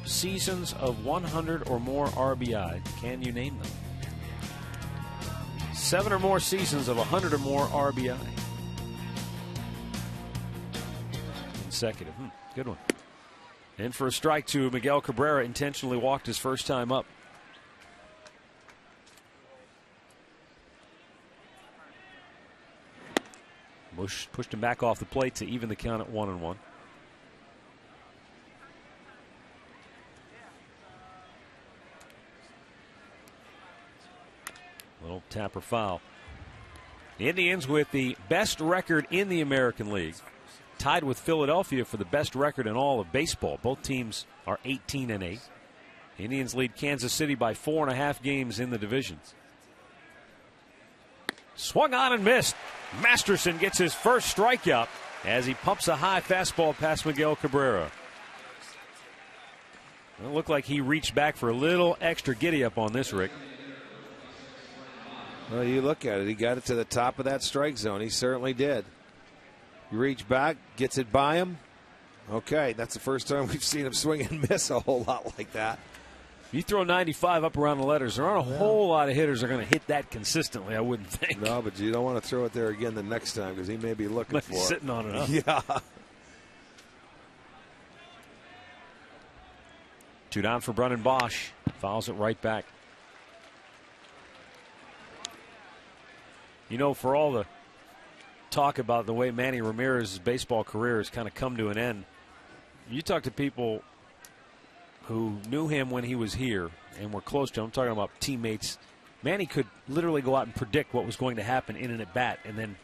seasons of 100 or more RBI. Can you name them? 7 or more seasons of 100 or more RBI. Consecutive. Good one. In for a strike to Miguel Cabrera. Intentionally walked his first time up. Bush pushed him back off the plate to even the count at 1-1. Little tapper foul. The Indians with the best record in the American League tied with Philadelphia for the best record in all of baseball. Both teams are 18-8. Indians lead Kansas City by 4.5 games in the divisions. Swung on and missed. Masterson gets his first strikeout as he pumps a high fastball past Miguel Cabrera. It looked like he reached back for a little extra giddy-up on this, Rick. Well, you look at it. He got it to the top of that strike zone. He certainly did. You reach back, gets it by him. Okay, that's the first time we've seen him swing and miss a whole lot like that. You throw 95 up around the letters, there aren't a whole lot of hitters that are going to hit that consistently, I wouldn't think. No, but you don't want to throw it there again the next time because he may be looking for it. Sitting on it, huh? Yeah. 2 down for Brennan Bosch. Fouls it right back. You know, for all the talk about the way Manny Ramirez's baseball career has kind of come to an end, you talk to people who knew him when he was here and were close to him. I'm talking about teammates. Manny could literally go out and predict what was going to happen in an at-bat and then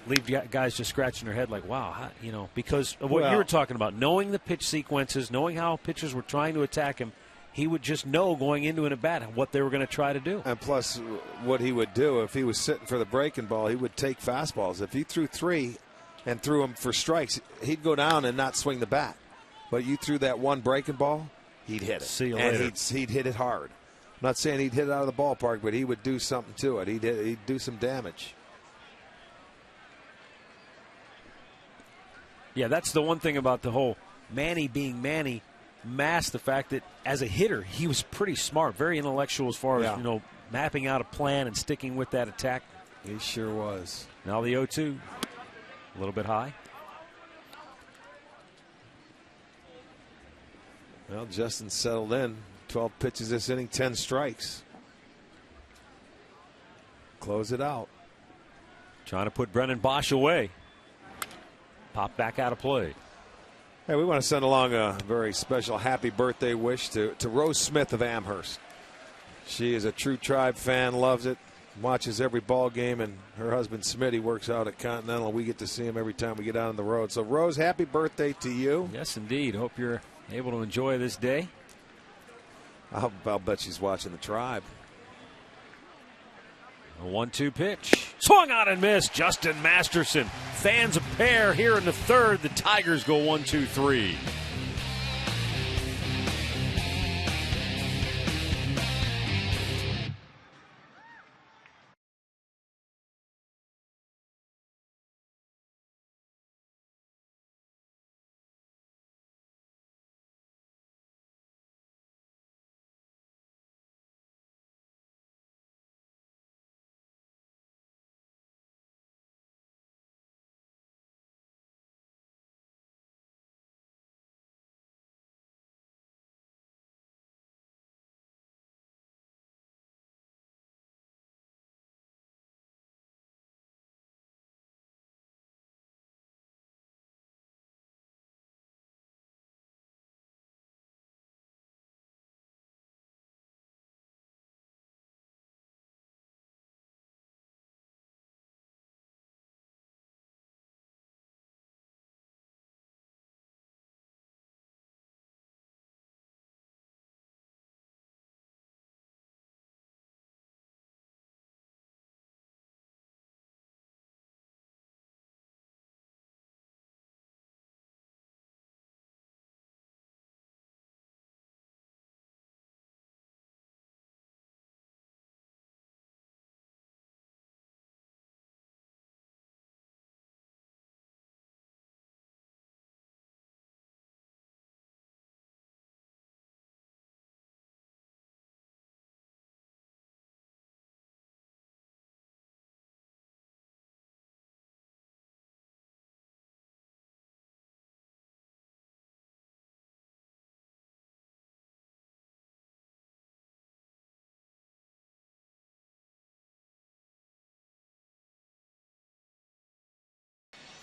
leave guys just scratching their head like, wow, how, you know, because of what you were talking about, knowing the pitch sequences, knowing how pitchers were trying to attack him, he would just know going into an at-bat what they were going to try to do. And plus, what he would do if he was sitting for the breaking ball, he would take fastballs. If he threw 3 and threw them for strikes, he'd go down and not swing the bat. But you threw that one breaking ball, he'd hit it. See you and later. He'd hit it hard. I'm not saying he'd hit it out of the ballpark, but he would do something to it. He'd do some damage. Yeah, that's the one thing about the whole Manny being Manny masked the fact that as a hitter, he was pretty smart, very intellectual as far as, you know, mapping out a plan and sticking with that attack. He sure was. Now the 0-2, a little bit high. Well, Justin settled in. 12 pitches this inning, 10 strikes. Close it out. Trying to put Brennan Bosch away. Pop back out of play. Hey, we want to send along a very special happy birthday wish to Rose Smith of Amherst. She is a true Tribe fan, loves it, watches every ball game, and her husband Smitty works out at Continental. We get to see him every time we get out on the road. So, Rose, happy birthday to you. Yes, indeed. Hope you're able to enjoy this day. I'll bet she's watching the Tribe. A 1-2 pitch. Swung on and missed. Justin Masterson. Fans a pair here in the third. The Tigers go 1-2-3.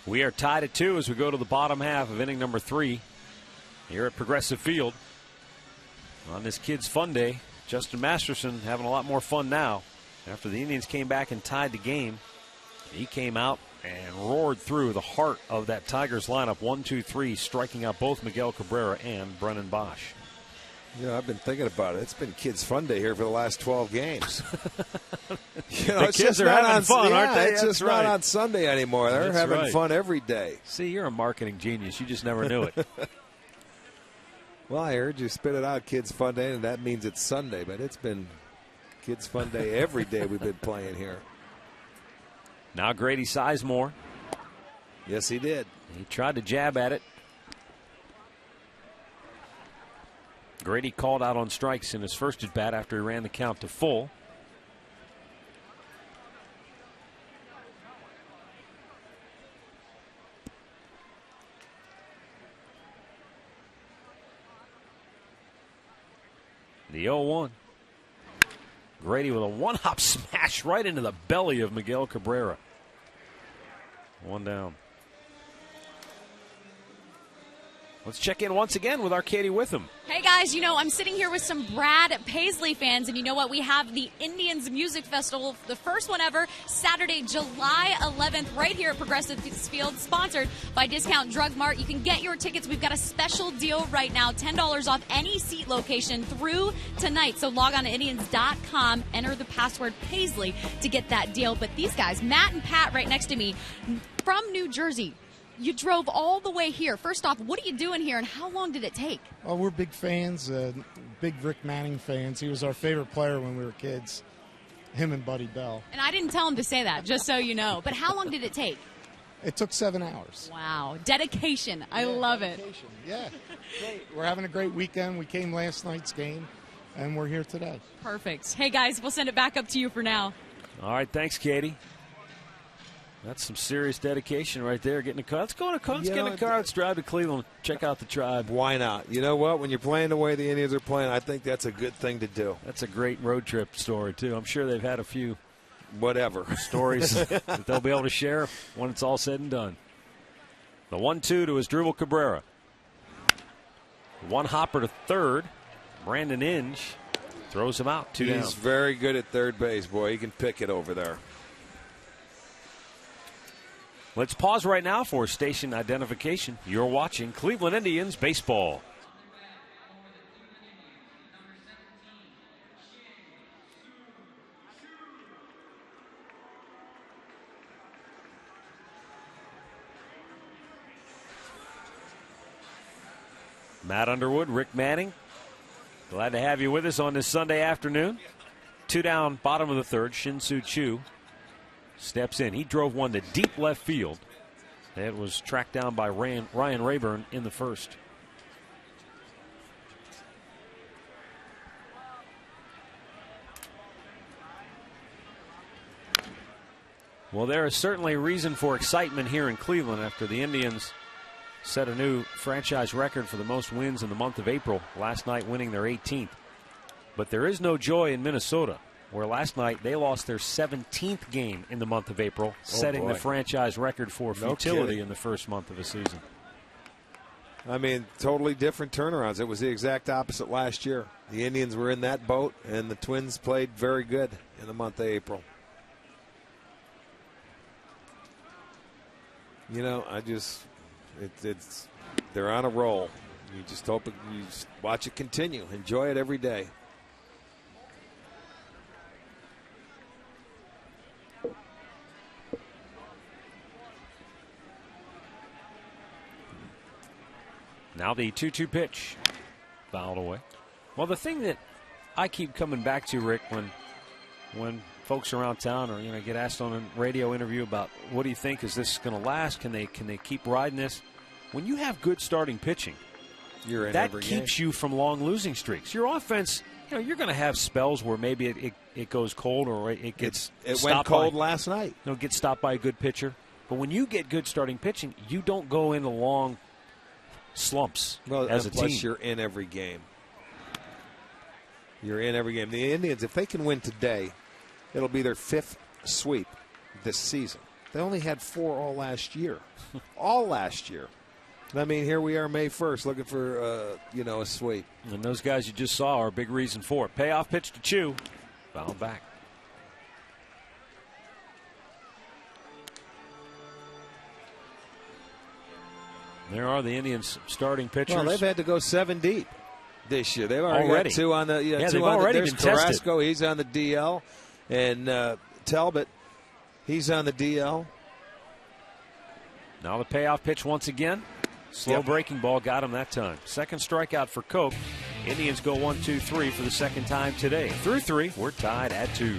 We are tied at 2 as we go to the bottom half of inning number 3 here at Progressive Field. On this Kids Fun Day, Justin Masterson having a lot more fun now. After the Indians came back and tied the game, he came out and roared through the heart of that Tigers lineup. 1, 2, 3, striking out both Miguel Cabrera and Brennan Bosch. Yeah, I've been thinking about it. It's been Kids Fun Day here for the last 12 games. The kids are having fun, aren't they? It's just not on Sunday anymore. They're having fun every day. See, you're a marketing genius. You just never knew it. Well, I heard you spit it out, Kids Fun Day, and that means it's Sunday. But it's been Kids Fun Day every day we've been playing here. Now Grady Sizemore. Yes, he did. He tried to jab at it. Grady called out on strikes in his first at bat after he ran the count to full. The 0-1. Grady with a one-hop smash right into the belly of Miguel Cabrera. One down. Let's check in once again with our Katie Witham. Hey guys, I'm sitting here with some Brad Paisley fans, and you know what? We have the Indians Music Festival, the first one ever, Saturday, July 11th, right here at Progressive Field, sponsored by Discount Drug Mart. You can get your tickets. We've got a special deal right now, $10 off any seat location through tonight. So log on to Indians.com, enter the password Paisley to get that deal. But these guys, Matt and Pat right next to me, from New Jersey. You drove all the way here. First off, what are you doing here, and how long did it take? Oh, we're big fans, big Rick Manning fans. He was our favorite player when we were kids, him and Buddy Bell. And I didn't tell him to say that, just so you know. But how long did it take? It took 7 hours. Wow. Dedication. I love dedication. It. Yeah. Great. We're having a great weekend. We came last night's game, and we're here today. Perfect. Hey, guys, we'll send it back up to you for now. All right, thanks, Katie. That's some serious dedication right there. Getting a car. Let's go in a car. Let's get in a car. Let's drive to Cleveland. Check out the Tribe. Why not? You know what? When you're playing the way the Indians are playing, I think that's a good thing to do. That's a great road trip story, too. I'm sure they've had a few stories that they'll be able to share when it's all said and done. The 1-2 to his Asdrubal Cabrera. One hopper to third. Brandon Inge throws him out. 2 down. He's very good at third base, boy. He can pick it over there. Let's pause right now for station identification. You're watching Cleveland Indians baseball. Matt Underwood, Rick Manning, glad to have you with us on this Sunday afternoon. 2 down, bottom of the third. Shin-Soo Choo steps in. He drove one to deep left field. It was tracked down by Ryan Rayburn in the first. Well, there is certainly reason for excitement here in Cleveland after the Indians set a new franchise record for the most wins in the month of April, last night winning their 18th. But there is no joy in Minnesota, where last night they lost their 17th game in the month of April, setting the franchise record for futility in the first month of a season. I mean, totally different turnarounds. It was the exact opposite last year. The Indians were in that boat, and the Twins played very good in the month of April. You know, they're on a roll. You just hope you just watch it continue. Enjoy it every day. Now the 2-2 pitch, fouled away. Well, the thing that I keep coming back to, Rick, when folks around town or get asked on a radio interview about what do you think, is this going to last? Can they keep riding this? When you have good starting pitching, that keeps you from long losing streaks. Your offense, you're going to have spells where maybe it goes cold or it gets it went cold last night. Get stopped by a good pitcher. But when you get good starting pitching, you don't go into long slumps as a team. Plus, you're in every game. You're in every game. The Indians, if they can win today, it'll be their 5th sweep this season. They only had 4 all last year. All last year. I mean, here we are May 1st looking for, a sweep. And those guys you just saw are a big reason for it. Payoff pitch to Choo. Fouled back. There are the Indians starting pitchers. Well, they've had to go 7 deep this year. They've already got 2 on the. Yeah, they've already been tested. Carrasco, he's on the DL, and Talbot, he's on the DL. Now the payoff pitch once again. Slow breaking ball got him that time. Second strikeout for Koch. Indians go 1-2-3 for the second time today. Through 3, we're tied at 2.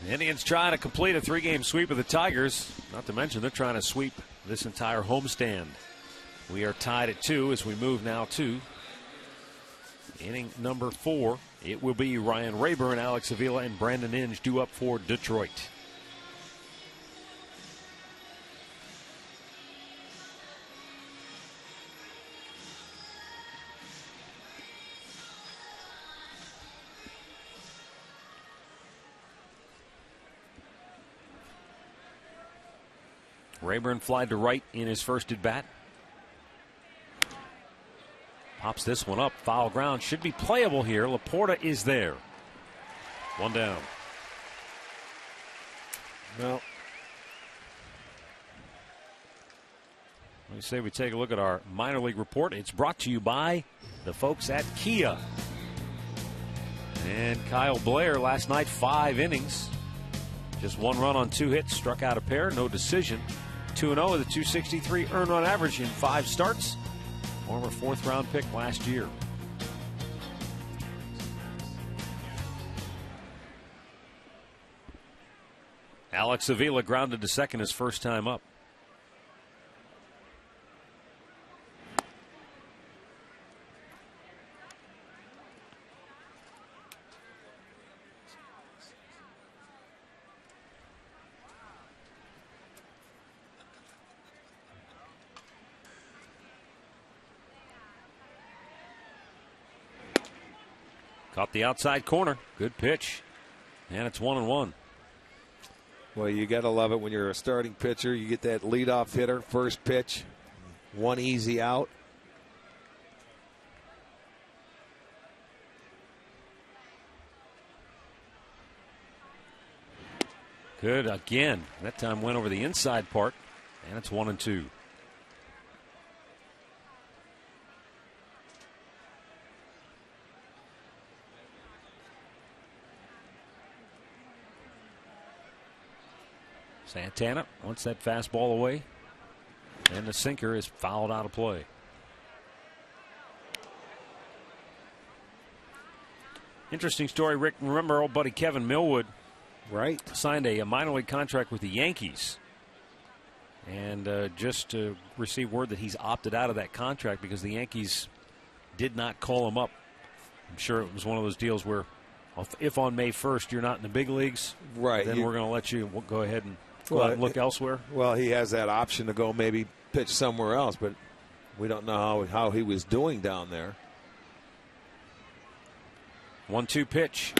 The Indians trying to complete a 3-game sweep of the Tigers. Not to mention they're trying to sweep this entire homestand. We are tied at 2 as we move now to inning number 4. It will be Ryan Rayburn, Alex Avila, and Brandon Inge due up for Detroit. Rayburn flied to right in his first at bat. Pops this one up. Foul ground. Should be playable here. Laporta is there. 1 down. Well, let me say we take a look at our minor league report. It's brought to you by the folks at Kia. And Kyle Blair last night, 5 innings. Just 1 run on 2 hits. Struck out a pair. No decision. 2-0 with a 263 earned run average in 5 starts. Former 4th-round pick last year. Alex Avila grounded to second his first time up. Caught the outside corner. Good pitch. And it's 1-1. Well, you got to love it when you're a starting pitcher. You get that leadoff hitter, first pitch, 1 easy out. Good again. That time went over the inside part. And it's 1-2. Santana wants that fastball away, and the sinker is fouled out of play. Interesting story, Rick. Remember old buddy Kevin Millwood, right? Signed a minor league contract with the Yankees, and just received word that he's opted out of that contract because the Yankees did not call him up I'm sure it was one of those deals where if on May 1st you're not in the big leagues, right, then we're going to let you go ahead and go out and look elsewhere. Well, he has that option to go maybe pitch somewhere else, but we don't know how he was doing down there. 1-2 pitch.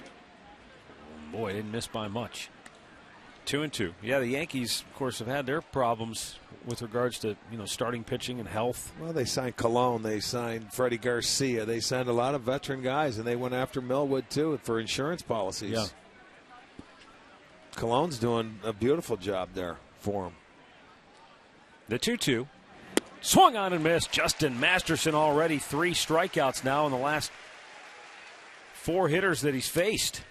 Boy, didn't miss by much. 2-2. Yeah, the Yankees, of course, have had their problems with regards to starting pitching and health. Well, they signed Colon, they signed Freddie Garcia, they signed a lot of veteran guys, and they went after Millwood too for insurance policies. Yeah. Colon's doing a beautiful job there for him. The 2-2. Swung on and missed. Justin Masterson already 3 strikeouts now in the last 4 hitters that he's faced.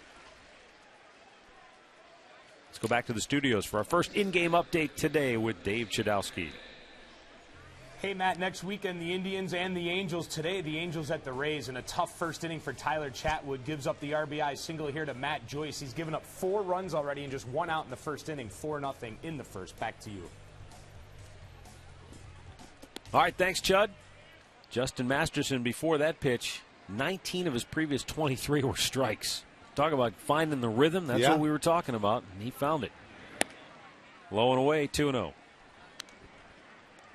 Let's go back to the studios for our first in-game update today with Dave Chudowski. Hey, Matt, next weekend the Indians and the Angels. Today, the Angels at the Rays, and a tough first inning for Tyler Chatwood. Gives up the RBI single here to Matt Joyce. He's given up 4 runs already and just 1 out in the first inning. 4-0 in the first. Back to you. All right, thanks, Chud. Justin Masterson, before that pitch, 19 of his previous 23 were strikes. Talk about finding the rhythm. That's what we were talking about, and he found it. Low and away, 2-0.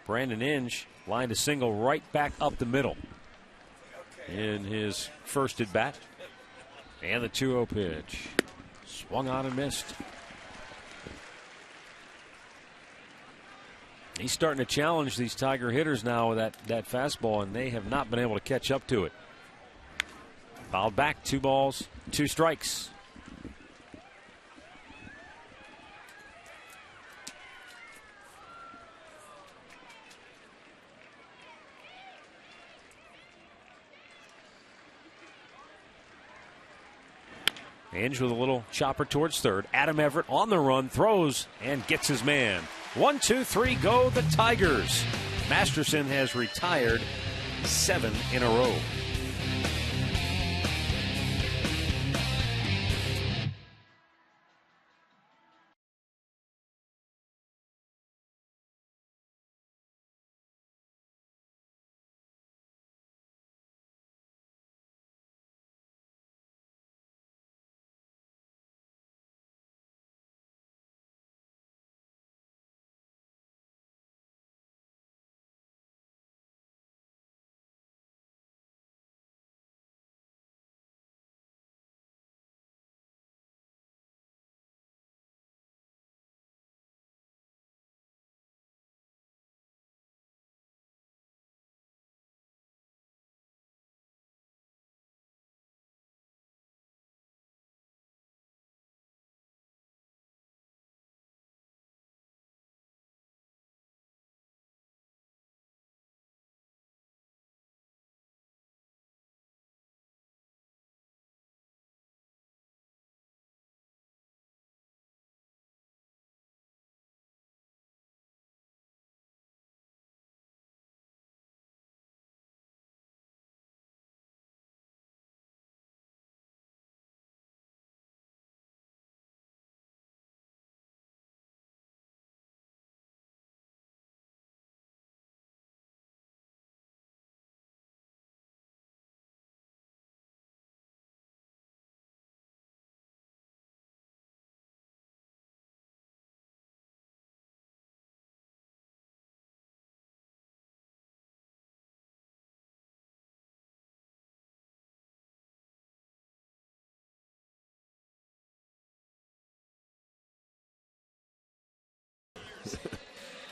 Brandon Inge lined a single right back up the middle in his first at bat. And the 2-0 pitch. Swung on and missed. He's starting to challenge these Tiger hitters now with that fastball, and they have not been able to catch up to it. Fouled back, 2 balls, 2 strikes. Inge with a little chopper towards third. Adam Everett on the run, throws, and gets his man. 1, 2, 3, go the Tigers. Masterson has retired 7 in a row.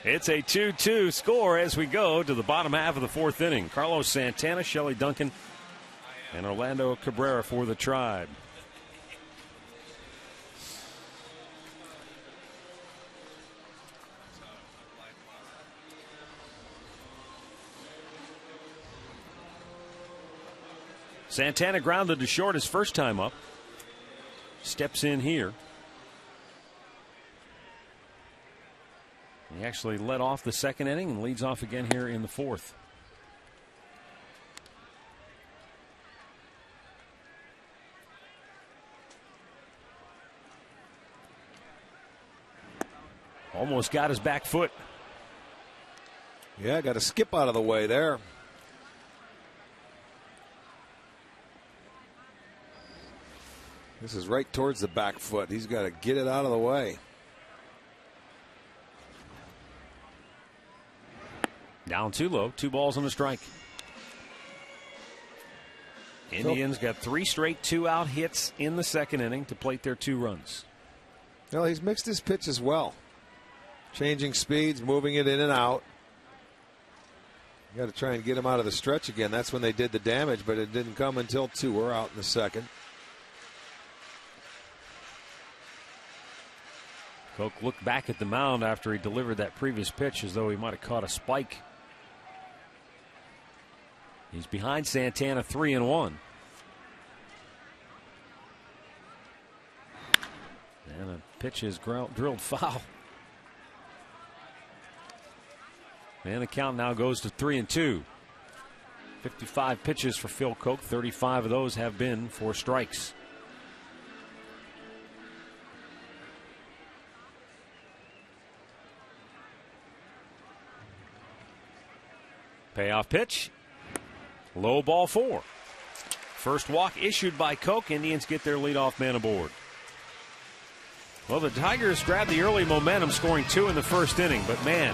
It's a 2-2 score as we go to the bottom half of the 4th inning. Carlos Santana, Shelley Duncan, and Orlando Cabrera for the Tribe. Santana grounded to short his first time up. Steps in here. He actually led off the 2nd inning and leads off again here in the 4th. Almost got his back foot. Yeah, got to skip out of the way there. This is right towards the back foot. He's got to get it out of the way. Down too low, 2 balls and a strike. Indians got 3 straight 2-out hits in the second inning to plate their 2 runs. Well, he's mixed his pitch as well. Changing speeds, moving it in and out. You got to try and get him out of the stretch again. That's when they did the damage, but it didn't come until 2 were out in the second. Koch looked back at the mound after he delivered that previous pitch as though he might have caught a spike. He's behind Santana 3-1. And a pitch is drilled foul. And the count now goes to 3-2. 55 pitches for Phil Koch. 35 of those have been for strikes. Payoff pitch. Low ball 4. First walk issued by Koch. Indians get their leadoff man aboard. Well, the Tigers grabbed the early momentum, scoring 2 in the first inning. But, man,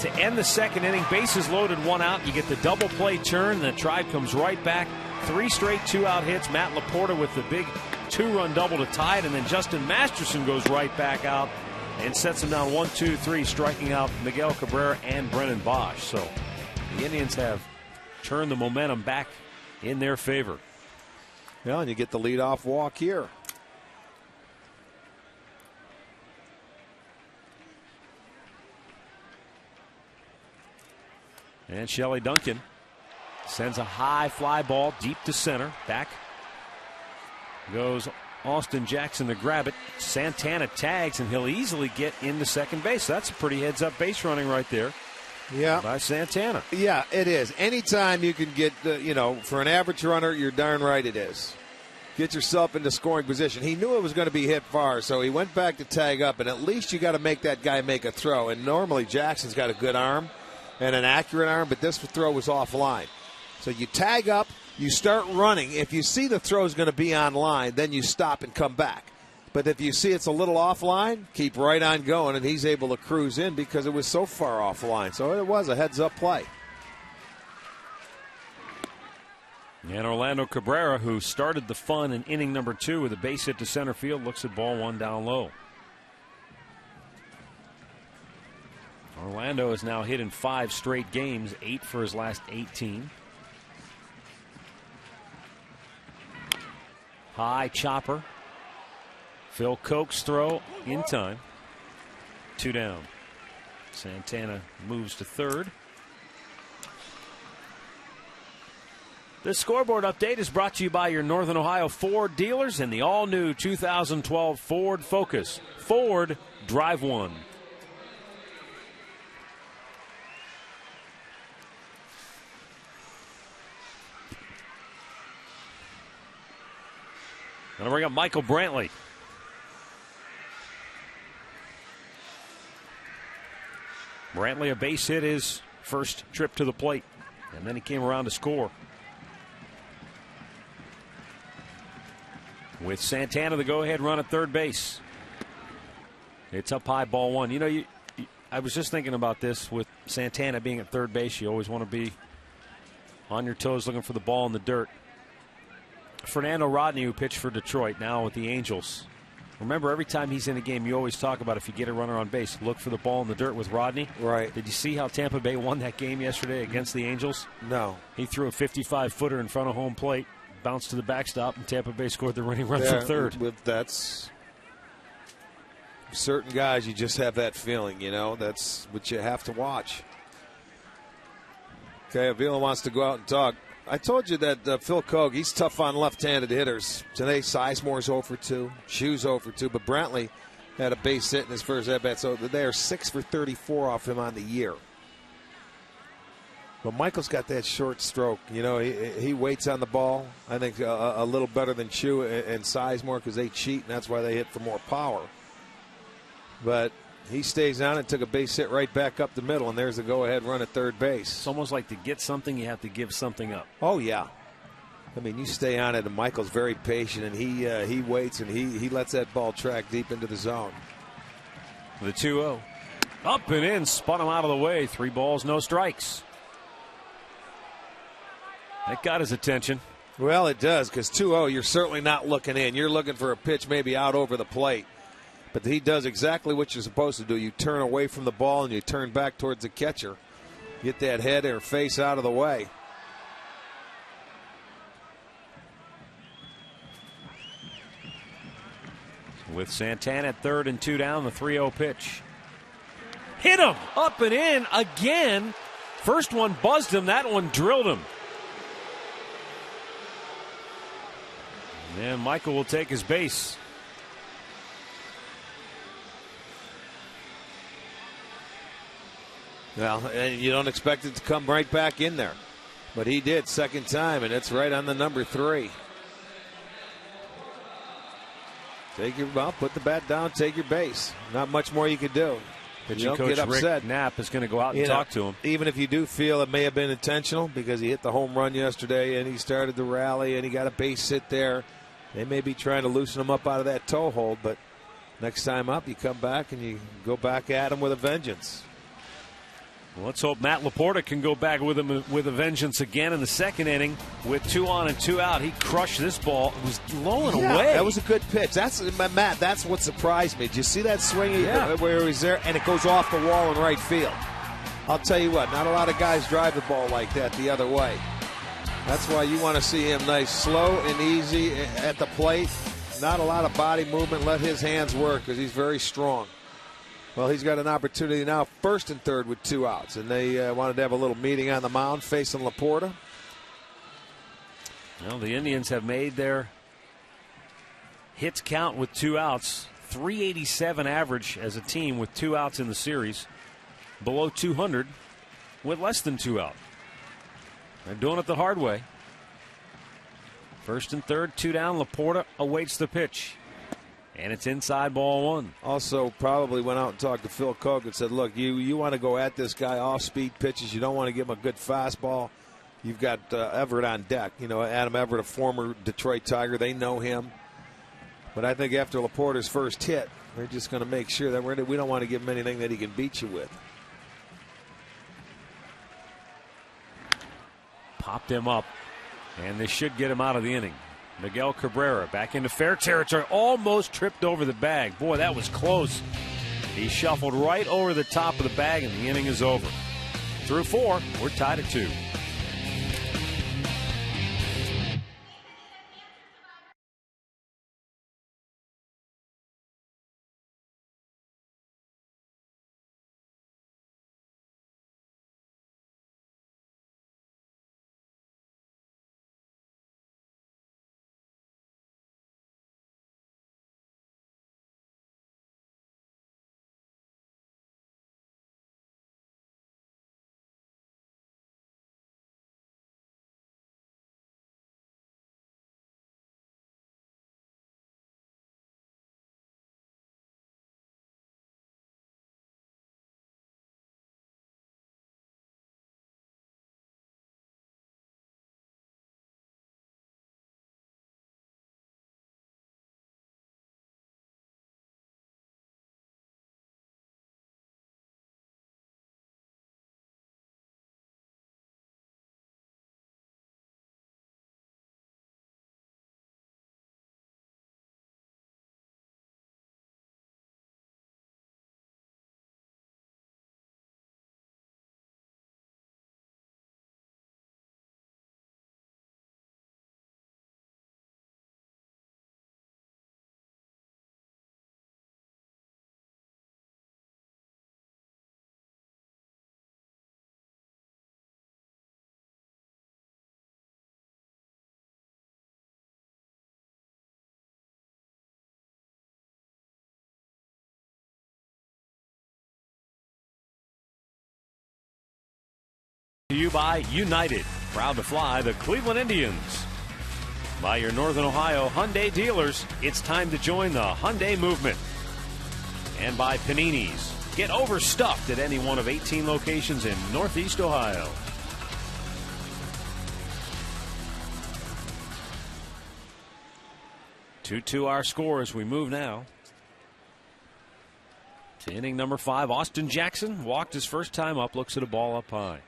to end the second inning, bases loaded, 1 out. You get the double play turn. The Tribe comes right back. 3 straight 2-out hits. Matt Laporta with the big 2-run double to tie it. And then Justin Masterson goes right back out and sets him down 1-2-3, striking out Miguel Cabrera and Brennan Bosch. So the Indians have turned the momentum back in their favor. Yeah, and you get the leadoff walk here. And Shelley Duncan sends a high fly ball deep to center. Back goes Austin Jackson to grab it. Santana tags, and he'll easily get into second base. That's a pretty heads-up base running right there. Yeah. By Santana. Yeah, it is. Anytime you can get, for an average runner, you're darn right it is. Get yourself into scoring position. He knew it was going to be hit far, so he went back to tag up, and at least you got to make that guy make a throw. And normally Jackson's got a good arm and an accurate arm, but this throw was offline. So you tag up, you start running. If you see the throw is going to be on line, then you stop and come back. But if you see it's a little offline, keep right on going, and he's able to cruise in because it was so far offline. So it was a heads-up play. And Orlando Cabrera, who started the fun in inning number 2 with a base hit to center field, looks at ball 1 down low. Orlando is now hit in 5 straight games, 8 for his last 18. High chopper. Phil Koch's throw in time. 2 down. Santana moves to third. This scoreboard update is brought to you by your Northern Ohio Ford dealers and the all-new 2012 Ford Focus. Ford, drive one. Going to bring up Michael Brantley. Brantley, a base hit his first trip to the plate, and then he came around to score. With Santana the go-ahead run at third base. It's up high, ball 1. I was just thinking about this with Santana being at third base. You always want to be on your toes looking for the ball in the dirt. Fernando Rodney, who pitched for Detroit, now with the Angels. Remember, every time he's in a game, you always talk about if you get a runner on base, look for the ball in the dirt with Rodney. Right. Did you see how Tampa Bay won that game yesterday against the Angels? No. He threw a 55-footer in front of home plate, bounced to the backstop, and Tampa Bay scored the winning run from third. That's certain guys, you just have that feeling, That's what you have to watch. Okay, Avila wants to go out and talk. I told you that Phil Koch, he's tough on left-handed hitters. Today, Sizemore's 0 for 2, Shoe's 0 for 2, but Brantley had a base hit in his first at-bat, so they are 6 for 34 off him on the year. But Michael's got that short stroke. He waits on the ball, I think, a little better than Shoe and Sizemore because they cheat, and that's why they hit for more power. But he stays on and took a base hit right back up the middle, and there's the go-ahead run at third base. It's almost like to get something, you have to give something up. Oh, yeah. I mean, you stay on it, and Michael's very patient, and he waits, and he lets that ball track deep into the zone. The 2-0. Up and in, spun him out of the way. 3 balls, no strikes. That got his attention. Well, it does, because 2-0, you're certainly not looking in. You're looking for a pitch maybe out over the plate. But he does exactly what you're supposed to do. You turn away from the ball, and you turn back towards the catcher. Get that head or face out of the way. With Santana at third and 2 down, the 3-0 pitch. Hit him! Up and in again. First one buzzed him, that one drilled him. And Michael will take his base. Well, and you don't expect it to come right back in there. But he did, second time, and it's right on the number 3. Put the bat down, take your base. Not much more you could do. But you don't Coach get upset. Rick Knapp is going to go out and talk to him. Even if you do feel it may have been intentional because he hit the home run yesterday and he started the rally and he got a base hit there, they may be trying to loosen him up out of that toe hold. But next time up, you come back and you go back at him with a vengeance. Well, let's hope Matt Laporta can go back with him with a vengeance again in the second inning with 2 on and 2 out. He crushed this ball. It was low and away. That was a good pitch. That's Matt. That's what surprised me. Did you see that swing where he was there and it goes off the wall in right field? I'll tell you what. Not a lot of guys drive the ball like that the other way. That's why you want to see him nice, slow and easy at the plate. Not a lot of body movement. Let his hands work because he's very strong. Well, he's got an opportunity now, first and third with 2 outs, and they wanted to have a little meeting on the mound facing Laporta. Well, the Indians have made their hits count with 2 outs. 387 average as a team with 2 outs in the series. Below 200 with less than 2 out. They're doing it the hard way. First and third, 2 down. Laporta awaits the pitch. And it's inside, ball 1. Also probably went out and talked to Phil Koch and said, look, you want to go at this guy off-speed pitches. You don't want to give him a good fastball. You've got Everett on deck. You know, Adam Everett, a former Detroit Tiger. They know him. But I think after Laporta's first hit, they're just going to make sure that we don't want to give him anything that he can beat you with. Popped him up, and they should get him out of the inning. Miguel Cabrera back into fair territory, almost tripped over the bag. Boy, that was close. He shuffled right over the top of the bag, and the inning is over. Through 4, we're tied at 2. To you by United, proud to fly the Cleveland Indians. By your Northern Ohio Hyundai dealers, it's time to join the Hyundai movement. And by Panini's, get overstuffed at any one of 18 locations in Northeast Ohio. 2-2 our score as we move now to inning number 5. Austin Jackson walked his first time up, looks at a ball up high.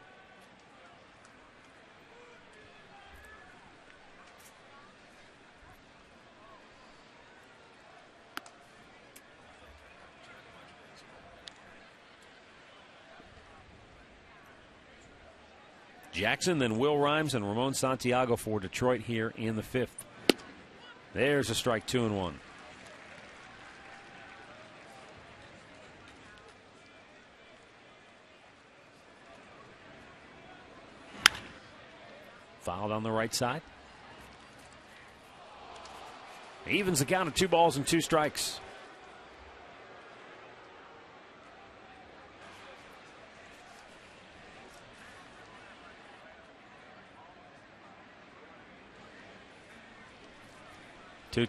Jackson, then Will Rhymes and Ramon Santiago for Detroit here in the 5th. There's a strike, 2-1. Fouled on the right side. Evens the count of 2 balls and 2 strikes.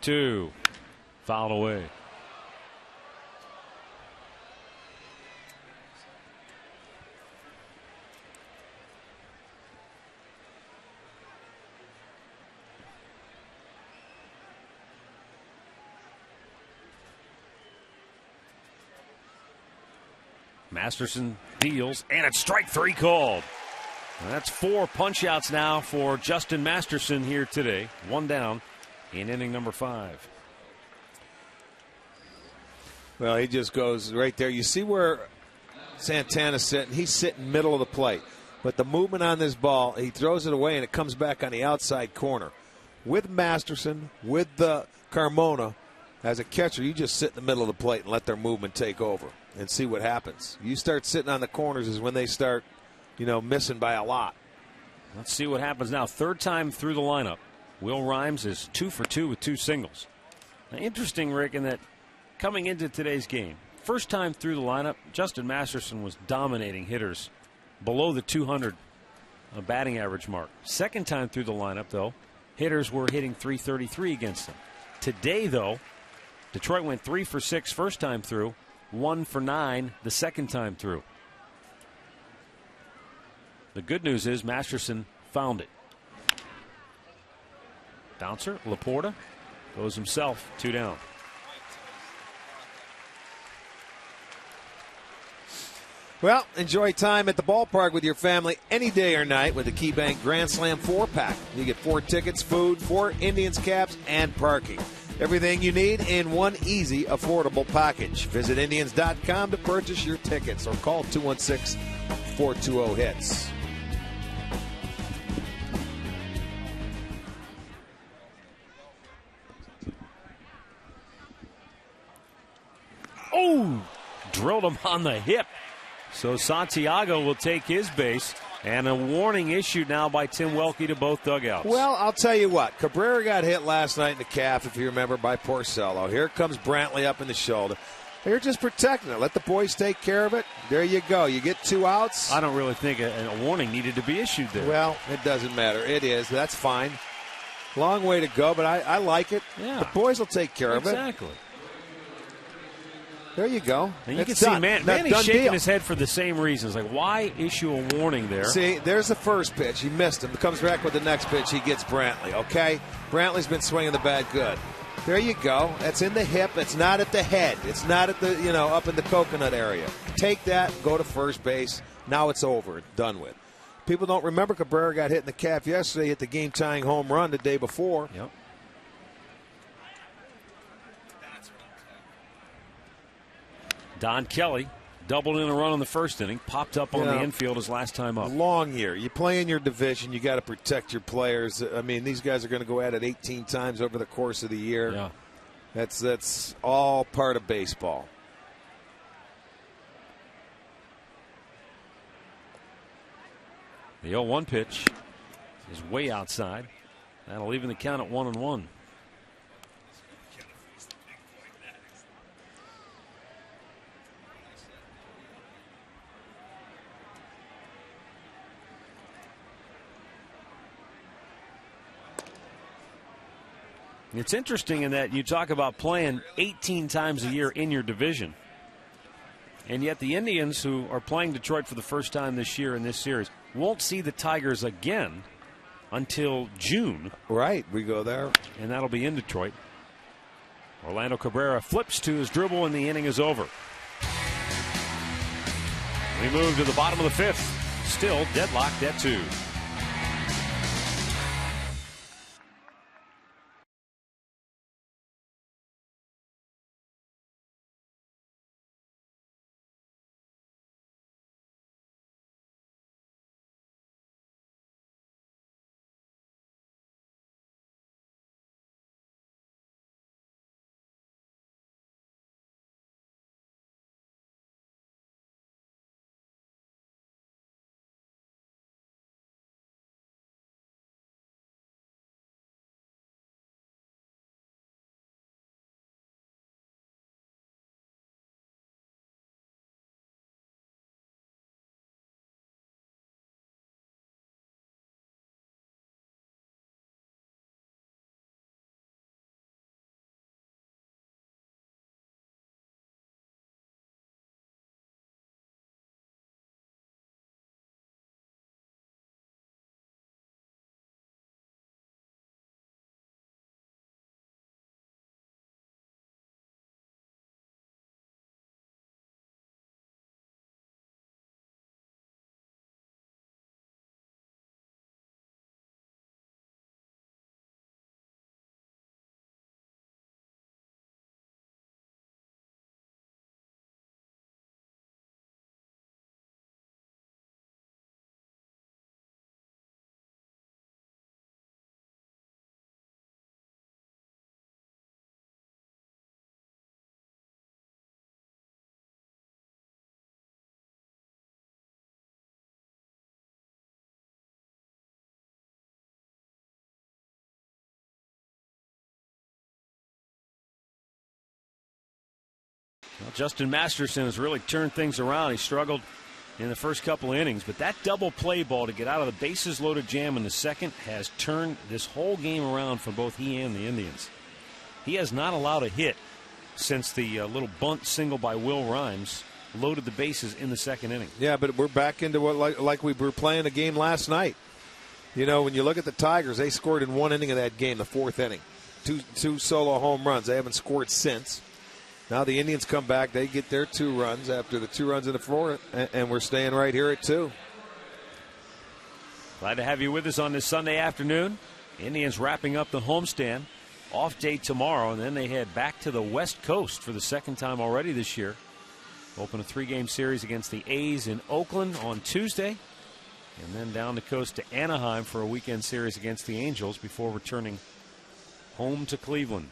Two, fouled away. Masterson deals, and it's strike 3 called. That's 4 punch outs now for Justin Masterson here today. 1 down in inning number 5. Well, he just goes right there. You see where Santana's sitting? He's sitting middle of the plate. But the movement on this ball, he throws it away and it comes back on the outside corner. With Masterson, with the Carmona, as a catcher, you just sit in the middle of the plate and let their movement take over and see what happens. You start sitting on the corners is when they start, missing by a lot. Let's see what happens now. 3rd time through the lineup. Will Rhymes is 2 for 2 with 2 singles. Now, interesting, Rick, in that coming into today's game, first time through the lineup, Justin Masterson was dominating hitters below the 200 batting average mark. Second time through the lineup, though, hitters were hitting 333 against him. Today, though, Detroit went 3 for 6 first time through, 1 for 9 the second time through. The good news is Masterson found it. Bouncer, Laporta, goes himself, 2 down. Well, enjoy time at the ballpark with your family any day or night with the KeyBank Grand Slam 4-pack. You get 4 tickets, food, 4 Indians caps, and parking. Everything you need in one easy, affordable package. Visit Indians.com to purchase your tickets or call 216-420-HITS. Oh, drilled him on the hip. So Santiago will take his base. And a warning issued now by Tim Welke to both dugouts. Well, I'll tell you what. Cabrera got hit last night in the calf, if you remember, by Porcello. Here comes Brantley up in the shoulder. They're just protecting it. Let the boys take care of it. There you go. You get 2 outs. I don't really think a warning needed to be issued there. Well, it doesn't matter. It is. That's fine. Long way to go, but I like it. Yeah. The boys will take care of it. Exactly. There you go. And you can see Manny's shaking his head for the same reasons. Like, why issue a warning there? See, there's the first pitch. He missed him. Comes back with the next pitch. He gets Brantley, okay? Brantley's been swinging the bat good. There you go. That's in the hip. It's not at the head. It's not at the, up in the coconut area. Take that, go to first base. Now it's over. Done with. People don't remember Cabrera got hit in the calf yesterday, hit the game-tying home run the day before. Yep. Don Kelly doubled in a run in the first inning, popped up on the infield his last time up. Long year. You play in your division. You got to protect your players. I mean, these guys are going to go at it 18 times over the course of the year. Yeah. That's all part of baseball. The 0-1 pitch is way outside. That'll even the count at 1-1. It's interesting in that you talk about playing 18 times a year in your division. And yet the Indians, who are playing Detroit for the first time this year in this series, won't see the Tigers again until June. Right, we go there. And that'll be in Detroit. Orlando Cabrera flips to his dribble, and the inning is over. We move to the bottom of the fifth. Still deadlocked at 2. Well, Justin Masterson has really turned things around. He struggled in the first couple of innings, but that double play ball to get out of the bases loaded jam in the second has turned this whole game around for both he and the Indians. He has not allowed a hit since the little bunt single by Will Rhymes loaded the bases in the second inning. Yeah, but we're back into what like we were playing a game last night. You know, when you look at the Tigers, they scored in one inning of that game, the fourth inning. Two solo home runs. They haven't scored since. Now the Indians come back. They get their 2 runs after the 2 runs in the fourth, and we're staying right here at 2. Glad to have you with us on this Sunday afternoon. Indians wrapping up the homestand. Off day tomorrow, and then they head back to the West Coast for the second time already this year. Open a 3-game series against the A's in Oakland on Tuesday, and then down the coast to Anaheim for a weekend series against the Angels before returning home to Cleveland.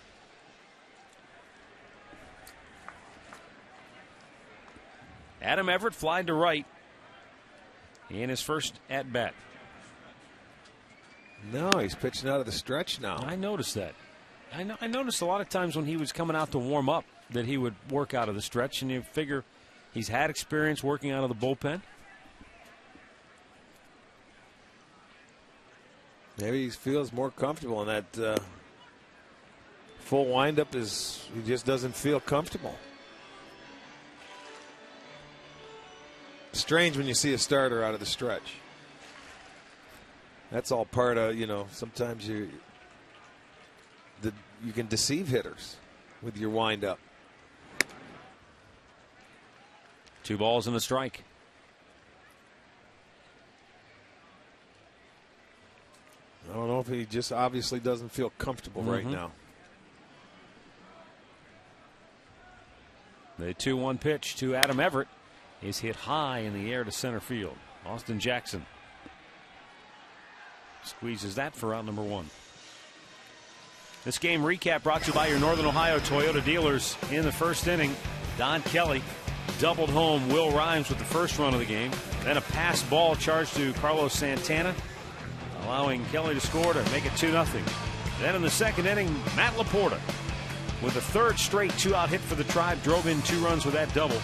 Adam Everett flied to right in his first at-bat. No, he's pitching out of the stretch now. I noticed that. I noticed a lot of times when he was coming out to warm up that he would work out of the stretch, and you figure he's had experience working out of the bullpen. Maybe he feels more comfortable in that full windup. He just doesn't feel comfortable. Strange when you see a starter out of the stretch. That's all part of, sometimes you can deceive hitters with your windup. 2 balls and a strike. I don't know if he just obviously doesn't feel comfortable right now. The 2-1 pitch to Adam Everett is hit high in the air to center field. Austin Jackson squeezes that for out number 1. This game recap brought to you by your Northern Ohio Toyota dealers. In the first inning, Don Kelly doubled home Will Rhymes with the first run of the game. Then a pass ball charged to Carlos Santana, allowing Kelly to score to make it 2-0. Then in the second inning, Matt Laporta with a third straight 2-out hit for the Tribe drove in 2 runs with that double.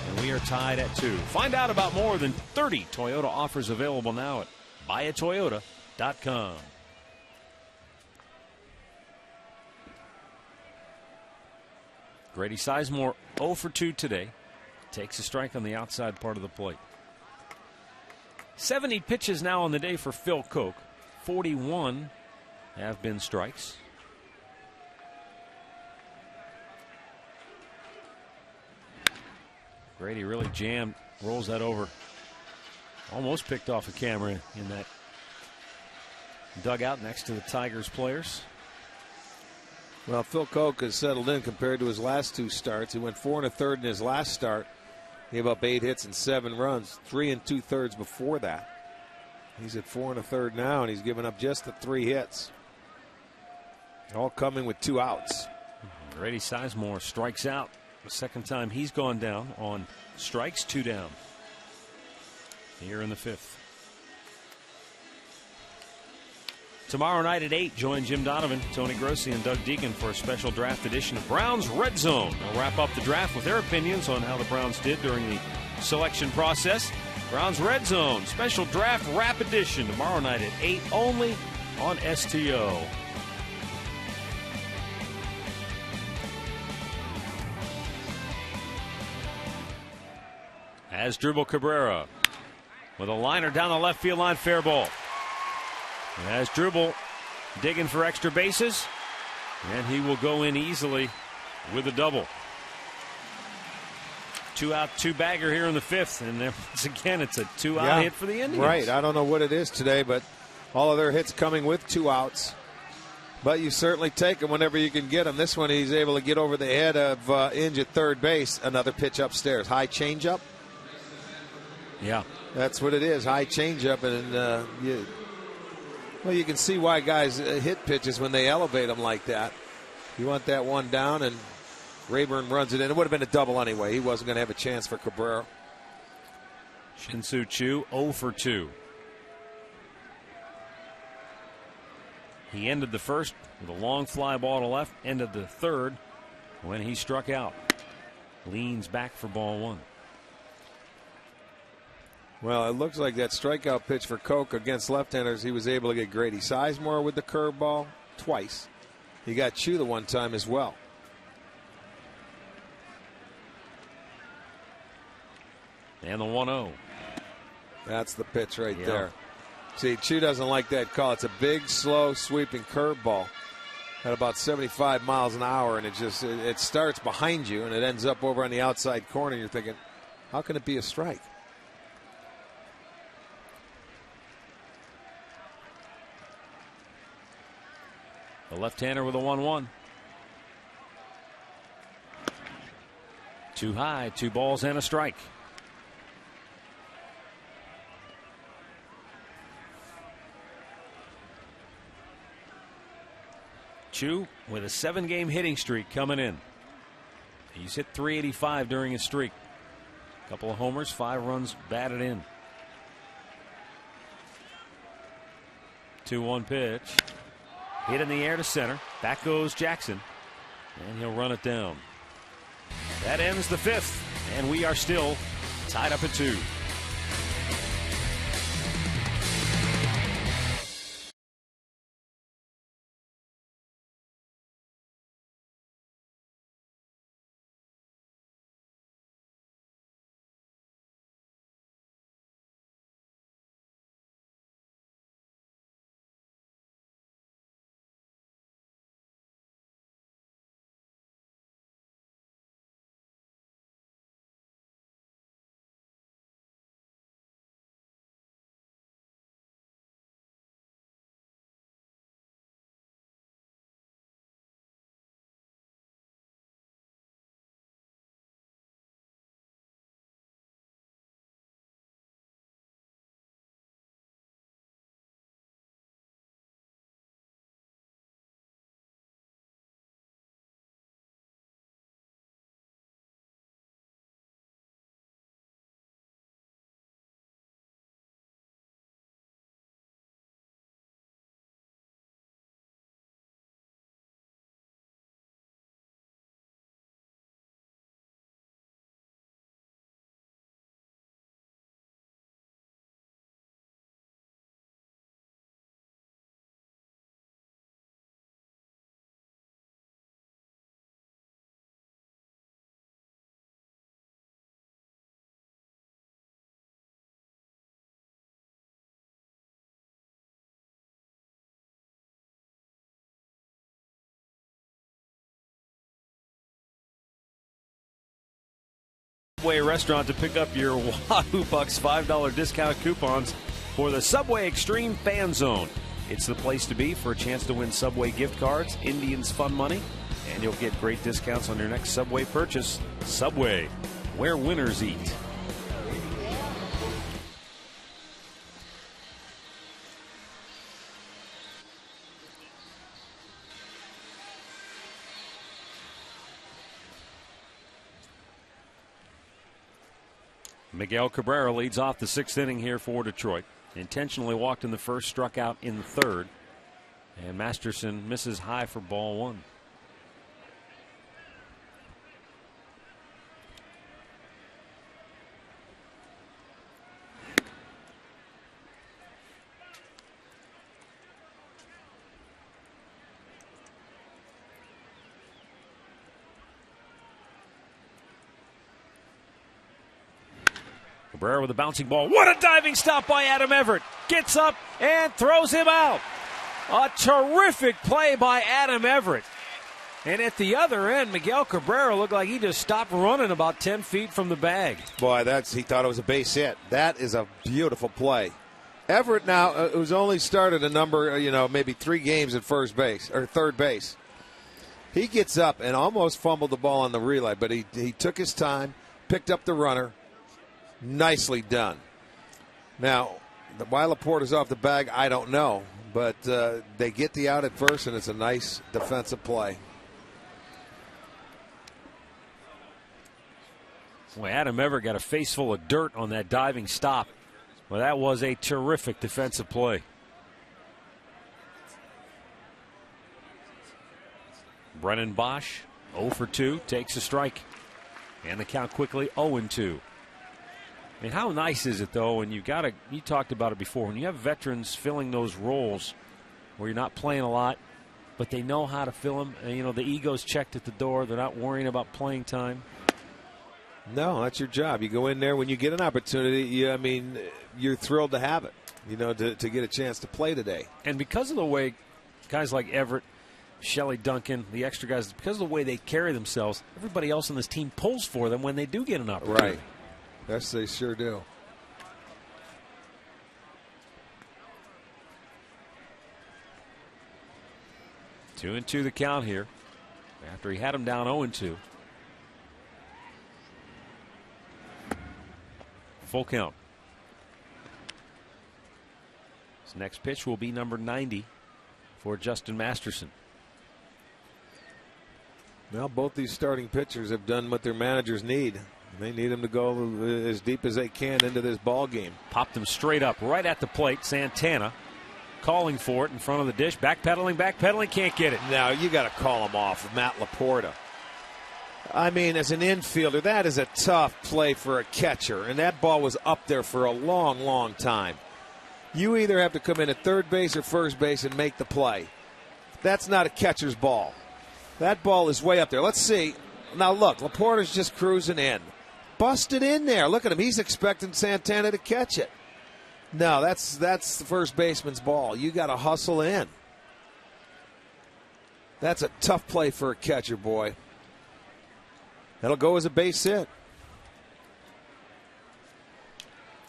And we are tied at 2. Find out about more than 30 Toyota offers available now at buyatoyota.com. Grady Sizemore 0 for 2 today. Takes a strike on the outside part of the plate. 70 pitches now on the day for Phil Koch. 41 have been strikes. Grady really jammed, rolls that over. Almost picked off a camera in that dugout next to the Tigers players. Well, Phil Koch has settled in compared to his last 2 starts. He went 4 1/3 in his last start. He gave up 8 hits and 7 runs, 3 2/3 before that. He's at 4 1/3 now, and he's given up just the 3 hits. All coming with 2 outs. Grady Sizemore strikes out the second time he's gone down on strikes, 2 down here in the 5th. Tomorrow night at 8, join Jim Donovan, Tony Grossi, and Doug Deacon for a special draft edition of Browns Red Zone. They'll wrap up the draft with their opinions on how the Browns did during the selection process. Browns Red Zone, special draft wrap edition tomorrow night at 8 only on STO. Asdrubal Cabrera with a liner down the left field line, fair ball. Asdrubal digging for extra bases, and he will go in easily with a double. 2 out, 2 bagger here in the 5th, and then once again it's a 2-out hit for the Indians. Right, I don't know what it is today, but all of their hits coming with 2 outs. But you certainly take them whenever you can get them. This one he's able to get over the head of Inge at third base. Another pitch upstairs, high changeup. Yeah, that's what it is, high changeup, and you can see why guys hit pitches when they elevate them like that. You want that one down, and Rayburn runs it in. It would have been a double anyway. He wasn't going to have a chance for Cabrera. Shin-Soo Choo 0 for 2. He ended the first with a long fly ball to left, ended the third when he struck out. Leans back for ball 1. Well, it looks like that strikeout pitch for Koch against left-handers, he was able to get Grady Sizemore with the curveball twice. He got Choo the one time as well. And the 1-0. That's the pitch right there. See, Choo doesn't like that call. It's a big, slow, sweeping curveball at about 75 miles an hour, and it starts behind you, and it ends up over on the outside corner. You're thinking, how can it be a strike? The left-hander with a 1-1. Too high, 2 balls and a strike. Choo with a 7-game hitting streak coming in. He's hit .385 during his streak. A couple of homers, 5 runs batted in. 2-1 pitch. Hit in the air to center. Back goes Jackson. And he'll run it down. That ends the 5th. And we are still tied up at 2. Subway restaurant to pick up your Wahoo Bucks $5 discount coupons for the Subway Extreme Fan Zone. It's the place to be for a chance to win Subway gift cards, Indians fun money, and you'll get great discounts on your next Subway purchase. Subway, where winners eat. Miguel Cabrera leads off the 6th inning here for Detroit. Intentionally walked in the first, struck out in the 3rd. And Masterson misses high for ball 1. Cabrera with a bouncing ball. What a diving stop by Adam Everett. Gets up and throws him out. A terrific play by Adam Everett. And at the other end, Miguel Cabrera looked like he just stopped running about 10 feet from the bag. Boy, he thought it was a base hit. That is a beautiful play. Everett now, who's only started a number, maybe 3 games at first base or third base. He gets up and almost fumbled the ball on the relay, but he took his time, picked up the runner. Nicely done. Now, why Laporta's off the bag, I don't know. But they get the out at first, and it's a nice defensive play. Well, Adam Everett got a face full of dirt on that diving stop. Well, that was a terrific defensive play. Brennan Bosch, 0 for 2, takes a strike. And the count quickly 0-2. I mean, how nice is it, though, and you talked about it before, when you have veterans filling those roles where you're not playing a lot, but they know how to fill them, and, the ego's checked at the door. They're not worrying about playing time. No, that's your job. You go in there when you get an opportunity, you're thrilled to have it, to get a chance to play today. And because of the way guys like Everett, Shelley Duncan, the extra guys, because of the way they carry themselves, everybody else on this team pulls for them when they do get an opportunity. Right. Yes, they sure do. 2-2 the count here after he had him down 0-2. Full count. His next pitch will be number 90 for Justin Masterson. Well, both these starting pitchers have done what their managers need. They need him to go as deep as they can into this ball game. Popped him straight up right at the plate. Santana calling for it in front of the dish. Backpedaling, can't get it. Now, you got to call him off, Matt Laporta. I mean, as an infielder, that is a tough play for a catcher, and that ball was up there for a long, long time. You either have to come in at third base or first base and make the play. That's not a catcher's ball. That ball is way up there. Let's see. Now, look, Laporta's just cruising in. Busted in there. Look at him. He's expecting Santana to catch it. No, that's the first baseman's ball. You got to hustle in. That's a tough play for a catcher, boy. That'll go as a base hit.